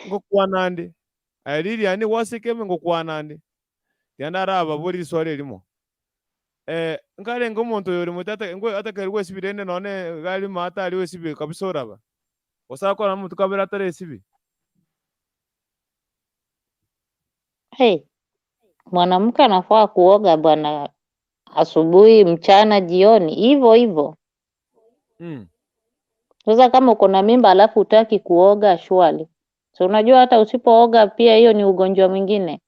ngo kwanande aliri ani wasikeme ngo kwanande tenda raba bori swali limo ngale ngo muntu yori mutata ngo atakerwe sibirene none gali mata aliwe sibi kabisa raba osako na mtu kabira tare sibi. Mwanamke anafaa kuoga bwana, asubuhi, mchana, jioni, hivyo. Sasa kama uko na mimba alafu utaki kuoga shwali. So unajua hata usipooga pia hiyo ni ugonjwa mwingine.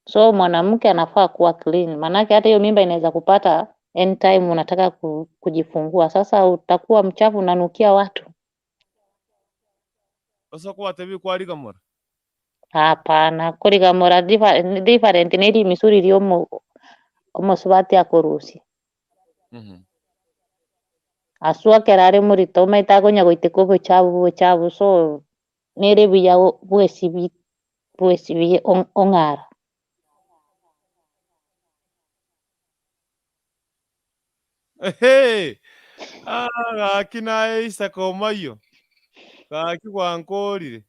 So mwanamke anafaa kuwa clean. Maanake hata hiyo mimba inaweza kupata anytime unataka kujifungua. Sasa utakuwa mchafu unanukia watu. Sasa kwa tabi kwa rigamora. Hapana, kurigamora different nili misuri liomo subati ya korusi. Asua kerare murito maitago nyagoiteko buchabu so nere biya bwesibi ongara. Kina isa komayo kaki wankorire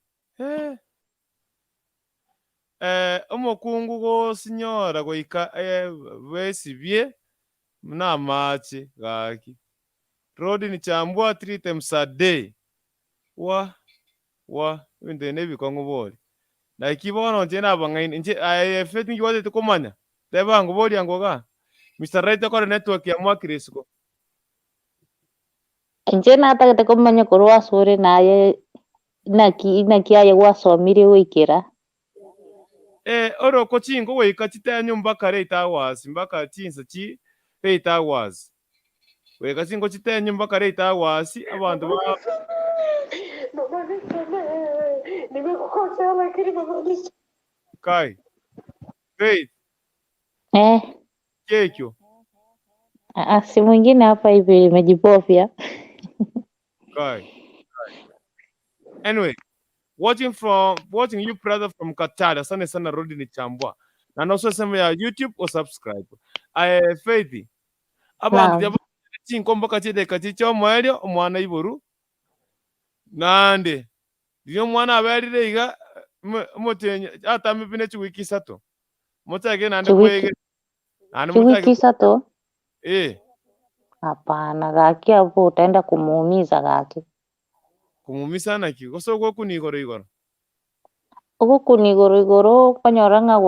omokungu go sinyora goika besibie na mache gaki road ni chambua 3 times a day wa winde nebi kongo bori na kibono tena bangaini nje effect ngi wote tukomanya teba ngo bori angoga Mr. Right ko network ya mwakirisko nje na ata tukomanya korwa sore naye nakiaye gwasomire wikira oro ko chingo wika chitenyu Mbaka 8 hours Mbaka chinsa chi 8 hours weka chingo chitenyu Mbaka 8 hours abantu ba nimekukosea lakini mamanisha Kai Faith kekyo si mwingine hapa hivi imejibofya. Kai anyway watching you brother from Qatar asante sana rudi ni chambua na noso sema ya YouTube or subscribe Faith abantu yabo chinko Mbaka chide kachicho mwelio mwana iburu nande iyo mwana aberire iga mutenya atame bine chiwiki sato mutage nande kwege Chiwiki sato hapana gaki hapo utaenda kumuumiza gaki. Kumuumiza naki goso gwo kunigoro igoro Ugu kunigoro kwanyoranga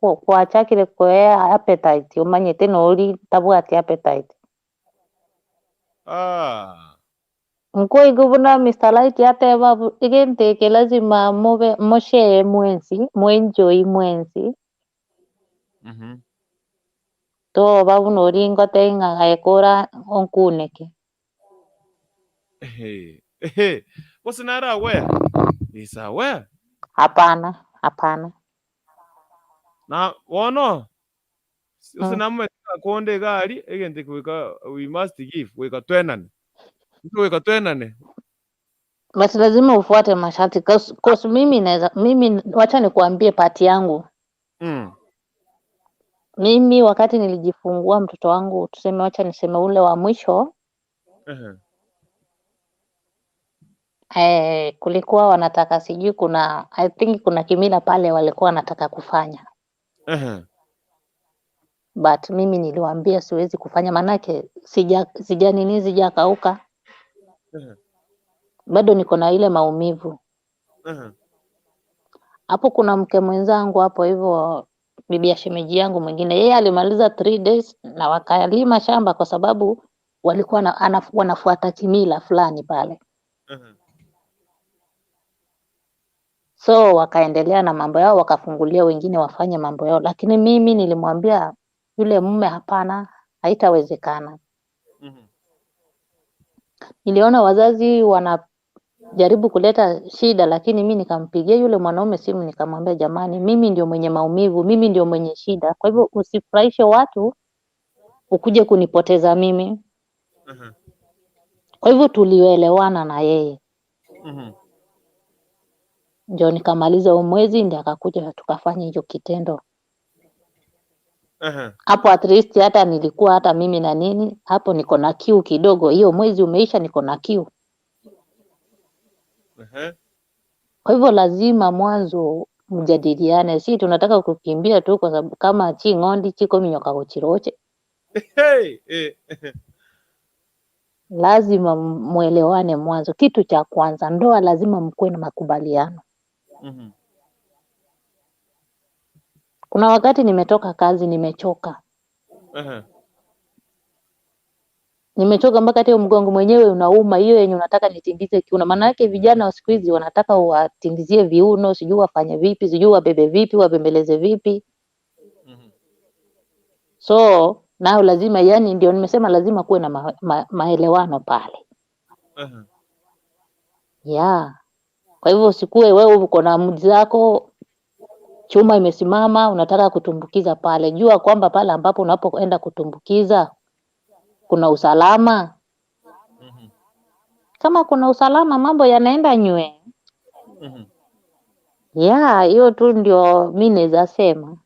kwa chakire kwa appetite umanyete nori tabwati appetite. Mko igubuna Mr. Light yateba igente ke lazima moshe mwenjoi mwenzi to babu nori ngote ngakora onkuneke what's not aware is aware hapana na wono usinamwe konde gali egente kuweka we must give weka twenane basi lazima ufuate masharti cause mimi wacha nikuambie pati yangu Mimi wakati nilijifungua mtoto wangu, tuseme wacha niseme ule wa mwisho, kulikuwa wanataka sijui I think kuna kimila pale walikuwa wanataka kufanya. But mimi niliwaambia siwezi kufanya manake sijakauka. Bado niko na ile maumivu. Hapo kuna mke mwenzangu hapo hivyo, bibi ya shemeji yangu mwingine, yeye alimaliza 3 days na wakalima shamba kwa sababu walikuwa wanafuata kimila fulani pale. So wakaendelea na mambo yao, wakafungulia wengine wafanye mambo yao, lakini mimi nilimwambia yule mume hapana, haitawezekana. Niliona wazazi wanajaribu kuleta shida, lakini mimi nikampigia yule mwanaume simu nikamwambia, jamani, mimi ndio mwenye maumivu, mimi ndio mwenye shida. Kwa hivyo usifurahishe watu ukuje kunipoteza mimi. Kwa hivyo tulielewana na yeye. Ndio nikamaliza mwezi ndio akakuja tukafanya hiyo kitendo. Hapo at least hata nilikuwa hata mimi na nini, hapo niko na kiu kidogo. Hiyo mwezi umeisha niko na kiu. Kwa hivyo lazima mwanzo mjadiliane, si tunataka kukimbia tu kwa sababu kama ngondi chiko minyoka kuchiroche. Lazima muelewane mwanzo. Kitu cha kwanza, ndoa lazima mkuwe na makubaliano. Kuna wakati nimetoka kazi nimechoka. Nimechoka mpaka hata mgongo mwenyewe unauma, hiyo yenye unataka nitindize kiuno. Maana yake vijana wa siku hizi wanataka watindizie viuno, sijui wafanye vipi, sijui wabebe vipi, wabembeleze vipi. So, nao lazima, yani ndio nimesema lazima kuwe na maelewano pale. Kwa hivyo usikue wewe uko na mudi zako, chuma imesimama, unataka kutumbukiza pale. Jua kwamba pale ambapo unapoenda kutumbukiza kuna usalama. Kama kuna usalama mambo yanaenda nywe. Hiyo tu ndio mimi naweza sema.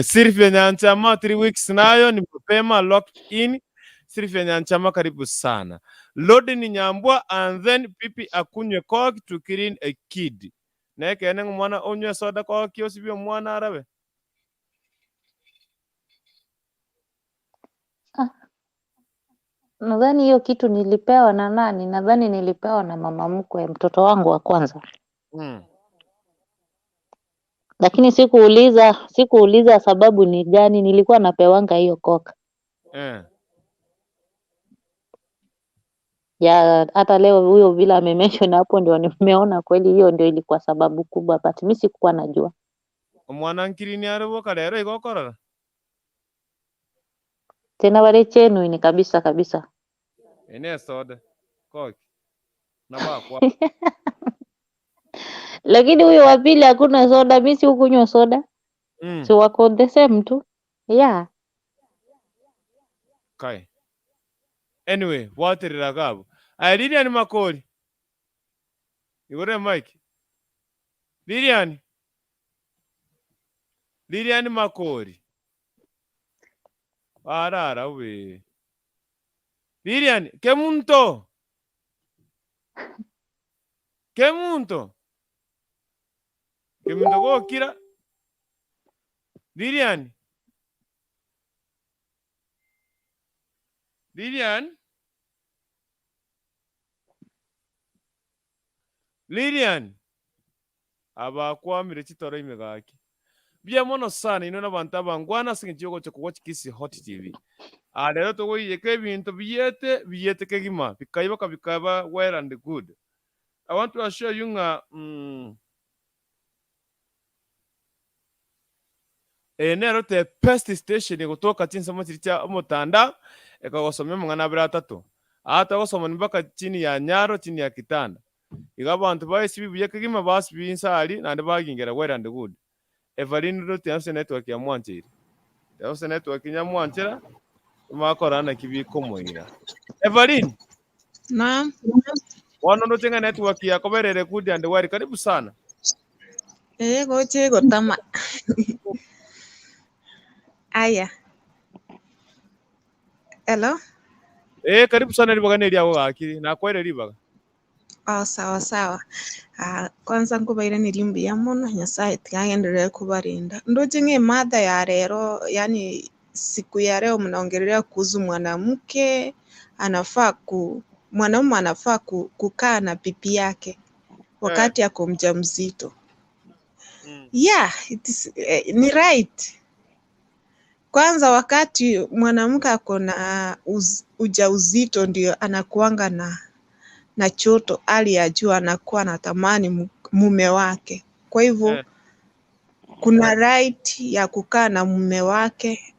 Sirifia Nyanchama 3 weeks nayo ni mapema locked in. Sirifia Nyanchama karibu sana. Lodi ni nyambua and then pipi akunywe coke to clean a kid. Neke eneng mwana onywe soda coke yosibio mwana arabe. Nadhani hiyo kitu nilipewa na nani? Nadhani nilipewa na mama mkwe, mtoto wangu wa kwanza. Lakini sikuuliza sababu ni gani nilikuwa napewanga hiyo koka. Hata leo huyo vile amemention hapo ndio nimeona kweli hiyo ndio ilikuwa sababu kubwa, but mimi sikuwa najua. Mwana nkirini arabo kalero igokora. Tena wale chenu ni kabisa. Ene soda coke. Na bakwa. Lakini huyo wa pili hakuna soda, mimi si ukunywa soda. So wako the same tu. Kai. Anyway, waterera gabo. Lilian Makori. Igore Mike. Lilian Makori. Arara we. Lilian, kemunto. Kemunto go kira. Lilian. Abakwamire chitoro imegaki. Bia mono sana ino n'abantu abangwana singiye cyo kuwatch Kisi Hot TV. Rero to yeke ibintu biyete kegima bikaba well and good. I want to assure you nero te pest station kutoka chinsamo chiricha mutanda ekagosomya mwana 3 hata gosoma Mbaka chini ya nyaro chini ya kitanda igabantu baisi bibuye kegima basi binsali nande bagingera well and good. Evelyn rote yanse network ya mwanchiri yanse network ya mwanchira makorana kibiko moira. Evelyn Naam. Wano tenga network ya koberere good and well, karibu sana. Goche gotama. Haya. Hello? Karibu sana libaga neri awo akiri na kwere libaga. Sawa sawa. Kwanza nkubaire nirimbuya muno Nyasaye tikagenderere kubarinda. Ndojinge mada ya rero, yani siku ya leo mnaongelea kuhusu mwanaume anafaa kukaa na pipi yake wakati ako mjamzito. Yeah, ni right. Kwanza wakati mwanamke ako na ujauzito ndio anakuanga na choto hali ya juu, anakuwa anatamani mume wake. Kwa hivyo kuna right ya kukaa na mume wake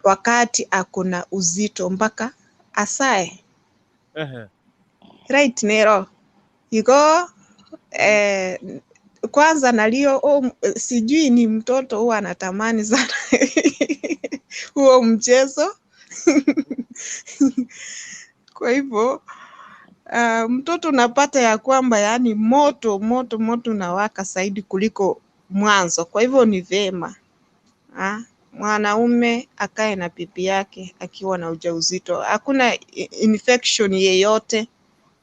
wakati ako na uzito mpaka asae. Right nero. Iko kwanza nalio sijui ni mtoto huwa anatamani sana huo mchezo. Kwa hivyo mtoto unapata ya kwamba yani moto unawaka zaidi kuliko mwanzo. Kwa hivyo ni vema mwanaume akae na pipi yake akiwa na ujauzito. Hakuna infection yeyote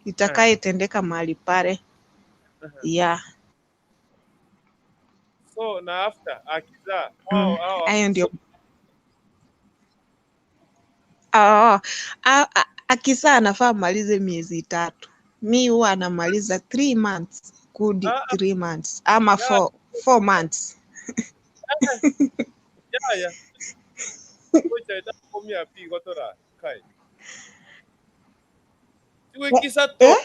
itakayetendeka mahali pale. Yeah. So na after akiza hayo ndio. Akisa anafaa malize miezi 3. Mi huwa anamaliza 3 months. Good 3 months. Ama 4 months. Ya. Ngoja itakomia pi gotora kai. Tiwe kisato.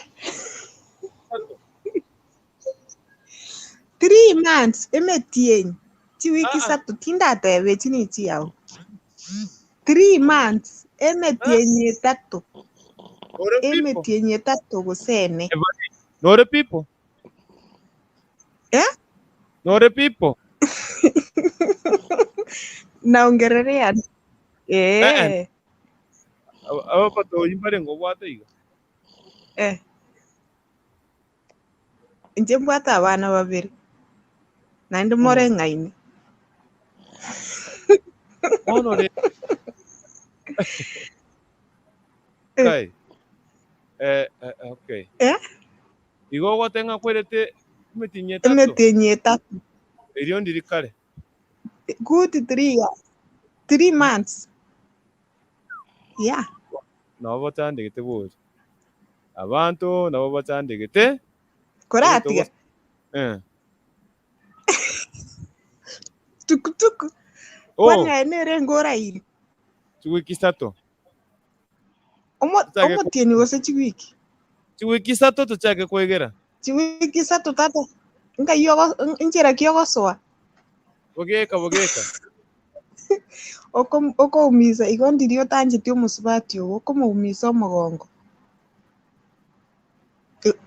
3 months Imetienyo. Tiwe kisato tinda tebe chini chiao. 3 months Imetienyo tatu. Imetienyo tatu gusene. Nore people. Nore people. Naongelelea Aba pato yimbare ngo bwate iga. Nje mbwata abana babiri. Nandi more ngaini. Onore. Kai. Okay. Igo gotenga kwerete Imetienyo tatu. Imetienyo tatu. Eriyo ndirikare. Good 3 months. Yeah. Nabo batandegete bose. Abantu nabo batandegete. Koratiga. Tukutuku. Kwani enere ngora iri. Chiwiki sato. Omutienyo gose chiwiki. Chiwiki sato tuchake kwegera. Chiwiki sato tata. Nga yogo injira kiyogosoa. Bogeka. Oko umiza igondi rio tanjiti umusubati oko muumiza umugongo.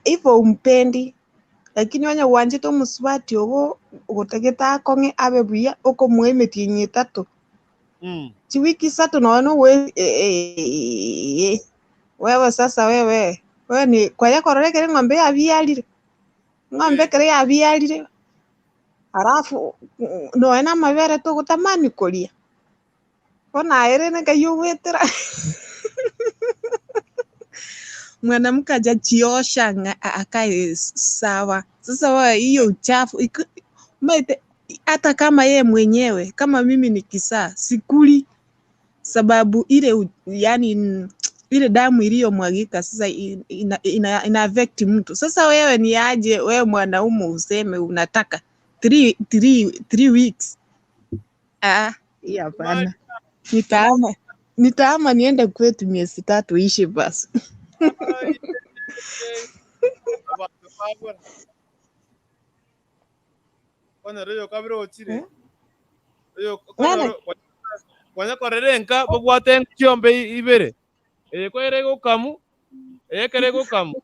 Ivo umpendi. Lakini wanya wanjito umusubati oko ugotegeta akonge abe buya oko Imetienyo tatu. Chiwiki sato naona wewe sasa wewe ni kwa yako rorekere ng'ombe yabialire. Ng'ombe kere yabialire. Halafu noena mabere to gutamani kulia. Ona erene kayuwetera. Mwanamke hajajiosha akae sawa. Sasa wewe hiyo uchafu hata kama yeye mwenyewe kama mimi nikisaa sikuli sababu ile damu iliyomwagika sasa ina affect mtu. Sasa wewe ni aje wewe mwanaume useme unataka 3 weeks. Hii hapana. Nitaama niende kwetu miezi 3 ishi basi. Kwana reyo kabiro ochire. Reyo kwana korerenka bobwate chiombe ibere. Kwerego kamu. Kerego kamu.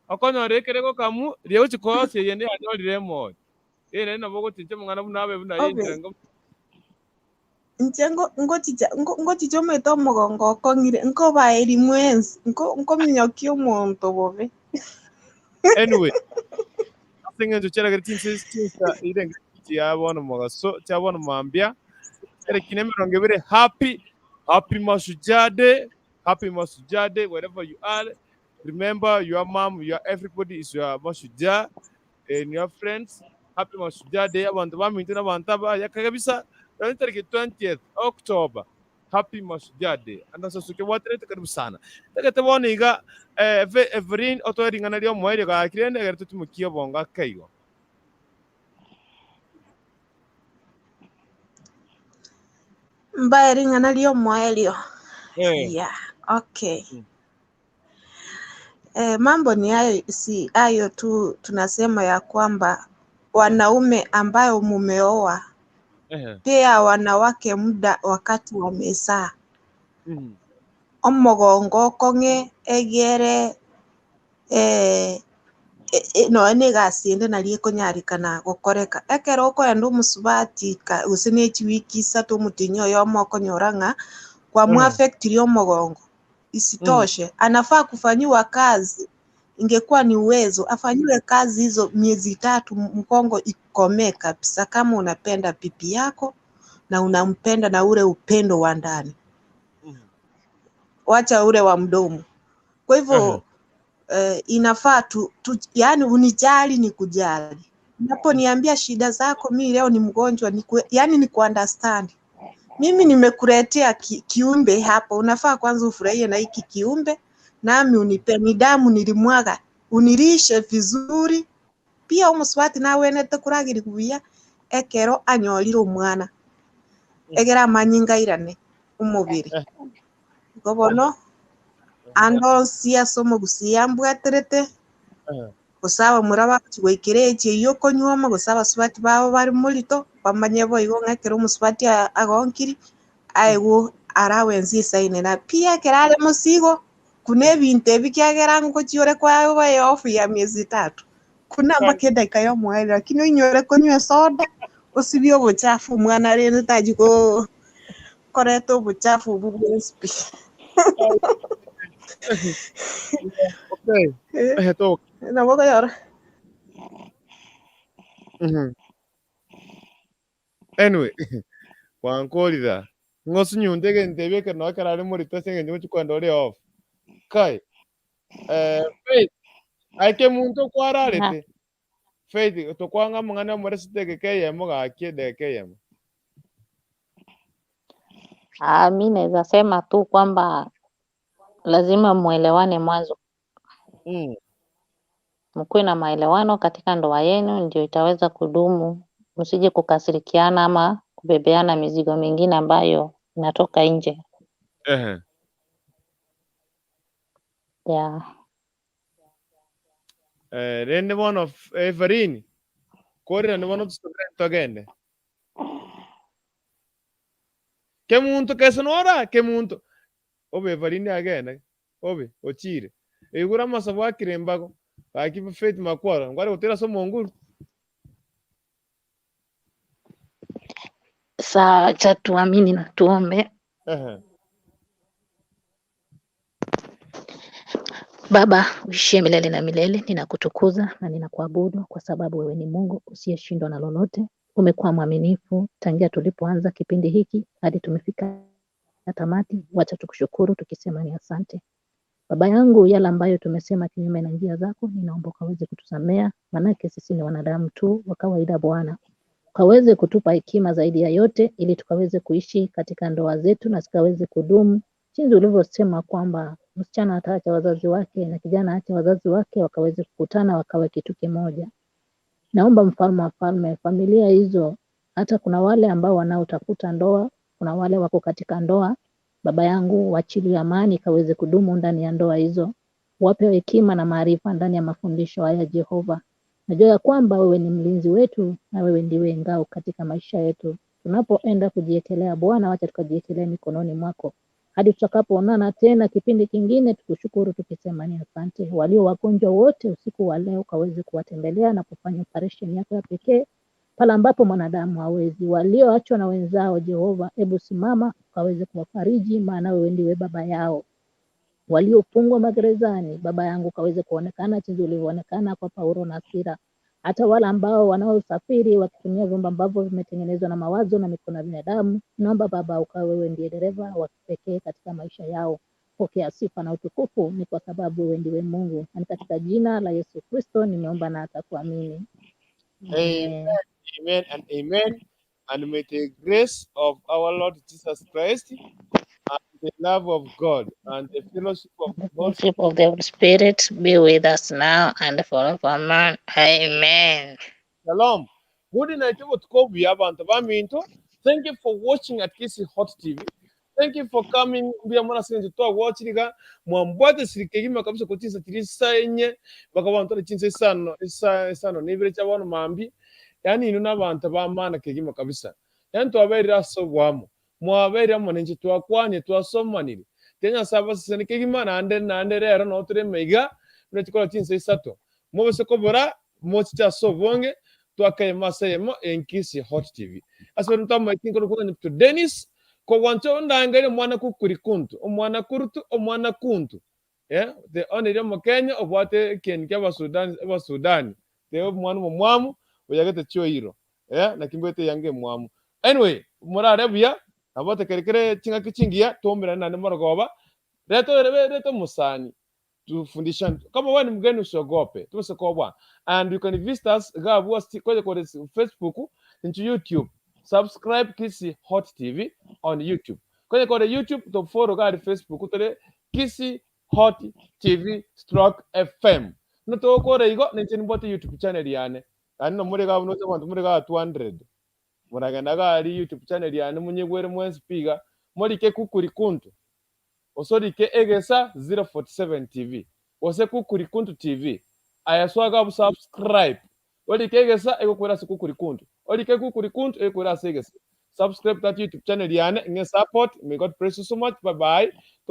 Akono rekere kamu riyo chikosi yende anyolire mo. Na bogo tinche mwana bunabe bunayinjira ngo. Njengo ngoti chome to mugongo kongire nko baeri mwenzi nko minyokio muntu bobe. Anyway. Nothing to chera gertin sisa irenga yabona mugaso cyabona mambya Happy Mashujaa Day. Happy Mashujaa Day wherever you are. Remember, your mom, your everybody is your Mashujaa and your friends. Happy Mashujaa Day. Abantu bamwitana bantaba yakabisa. 20th October. Happy Mashujaa Day. Andasasuke waterete karibu sana. Takatebona iga Everin otoringa lyo mwaire ga kirende ga tutumukiye bonga kaigo. Mbaya ringa nalio mwaelio. Yeah, okay. Mambo ni hayo, si hayo tu, tunasema ya kwamba wanaume ambayo mumeoa pia wanawake muda wakati wamesaa. Omogongo konge egere no negasiende nari ekonyarikana gokoreka ekero okoenda omusubati usenechi wiki 3 omutinyo yomo okonyoranga kwa muaffectiri omogongo. Isitoshe anafaa kufanyiwa kazi, ingekuwa ni uwezo afanyiwe kazi hizo miezi 3 mkongo ikome kabisa, kama unapenda pipi yako na unampenda na ule upendo wa ndani, wacha ule wa mdomo. Kwa hivyo inafaa yani unijali ni kujali. Unaponiambia shida zako, mimi leo ni mgonjwa, yani ni kuunderstand. Mimi nimekuletea kiumbe hapa, unafaa kwanza ufurahie na hiki kiumbe, nami unipe nidamu nilimwaga, unilishe vizuri. Pia umuswati nawe enete kuragiri kubuya ekero anyorire omwana egera amanyingairane umubiri gobono andosia somo gusia mbwaterete gusaba muraba kigwikireke iyo konywoma gusaba swati babo bari mulito bamanye bo igo ngakero umuswati agonkiri aigo arawenzi saine na pia kerale musigo kune binte bikyagera ngo kiore kwa baye off ya miezi 3 kuna makenda kayo mwali, lakini inyore konywe soda usibyo buchafu mwana rene tajiko koreto buchafu bubwespi. Okay. Talk. Na boga yora. Anyway, wankolida. Ngosu nyundege ndebe ke no karale muri tose ngende muchikwanda ore off. Kai. Faith. Aike muntu kwararete. Faith to kwanga mungana muri sitege keyemo ga kide keyemo. Mimi naweza sema tu kwamba lazima muelewane mwanzo. Mkuwe na maelewano katika ndoa yenu ndio itaweza kudumu. Msije kukasirikiana ama kubebeana mizigo mingine ambayo inatoka nje. Yeah. Rende one of Everini. Corre ne one of student again. Che muntu che sonora, che muntu. Obe Everini again. Obe ochire. Igura masabwa kirembago. Akipa Faith makwara. Ngwari utera so monguru. Saa cha tuamini na tuombe. Baba, uishie milele na milele, ninakutukuza na ninakuabudu kwa sababu wewe ni Mungu usiyeshindwa na lolote. Umekuwa mwaminifu tangia tulipoanza kipindi hiki hadi tumefika tamati. Wacha tukushukuru tukisema ni asante. Baba yangu, yale ambayo tumesema kinyume na njia zako, ninaomba ukaweze kutusamea, manake sisi ni wanadamu tu wa kawaida Bwana. Ukaweze kutupa hekima zaidi ya yote ili tukaweze kuishi katika ndoa zetu na zikaweze kudumu. Jinsi ulivyosema kwamba msichana ataacha wazazi wake na kijana aache wazazi wake wakaweze kukutana wakawe kitu kimoja. Naomba mfalme wa falme, familia hizo, hata kuna wale ambao wanaotafuta ndoa, kuna wale wako katika ndoa, Baba yangu waachilie amani ikaweze kudumu ndani ya ndoa hizo. Wape hekima na maarifa ndani ya mafundisho haya Jehova. Najua ya kwamba wewe ni mlinzi wetu na wewe ndiwe ngao katika maisha yetu. Tunapoenda kujiekelea Bwana, wacha tukajiekelea mikononi mwako. Hadi tutakapoonana tena kipindi kingine, tukushukuru tukisema ni asante. Walio wagonjwa wote usiku wa leo kaweze kuwatembelea na kufanya operation yako ya pekee pale ambapo mwanadamu hawezi. Walioachwa na wenzao Jehova, hebu simama kaweze kuwafariji, maana wewe ndiwe baba yao. Waliofungwa magerezani, Baba yangu kaweze kuonekana jinsi ulivyoonekana kwa Paulo na Sila. hata wale ambao wanaosafiri wakitumia vyombo ambavyo vimetengenezwa na mawazo na mikono ya binadamu. Naomba Baba ukawe wewe ndiye dereva wa kipekee katika maisha yao. Pokea sifa na utukufu, ni kwa sababu wewe ndiwe Mungu, na katika jina la Yesu Kristo nimeomba na atakuamini. Amen, amen, and amen. And may the grace of our Lord Jesus Christ and the love of God and the fellowship of the Holy Fellowship of the Holy Spirit be with us now and forevermore. Amen. Shalom. Good night to abantu baminto. Thank you for watching at Kisi Hot TV. Thank you for coming. Mbia mwana sinzi toa watchiriga mwambwate sirikegima kabisa kutisa tirisa enye bakabantu lichinse isano nibire cyabona mambi yani ino nabantu bamana kegima kabisa yani twaberira sobwamo mwaberira monenje twakwanye twasomanire tenya saba sene kegima nande rero no ture mega n'ekikola chinse isato mubese kobora mocha sobonge twakaye masayemo enkisi Hot TV asabira ntama ikinko rukunya to Dennis ko wancho ndangere mwana kukuri kuntu omwana kurutu omwana kuntu the only mo Kenya obwate ken kya Sudani the mwana mo mwamu oyagete choiro na kimbete yange mwamu anyway murare bya abote kerekere chinga kichingia tombera nane morogoba reto musani tufundishane kama wewe ni mgeni usiogope tumesekobwa and you can visit us gabu kwa Facebook into YouTube. Subscribe Kisi Hot TV on YouTube. Kwa YouTube to follow ga Facebook to Kisi Hot TV /FM. No to ko re go nchini bote YouTube channel yane. Anno muri ga no to muri ga 200. Muragenda ga YouTube channel yane munyegwere mwe speaker muri ke kukuri kuntu. Osori ke egesa 047 TV. Ose kukuri kuntu TV. Ayaswaga bu subscribe. Odi kegesa ego kwera sikukuri kuntu. Odi ke kukuri kuntu ego kwera segesa. Subscribe that YouTube channel yane nge support. May God bless you so much. Bye bye.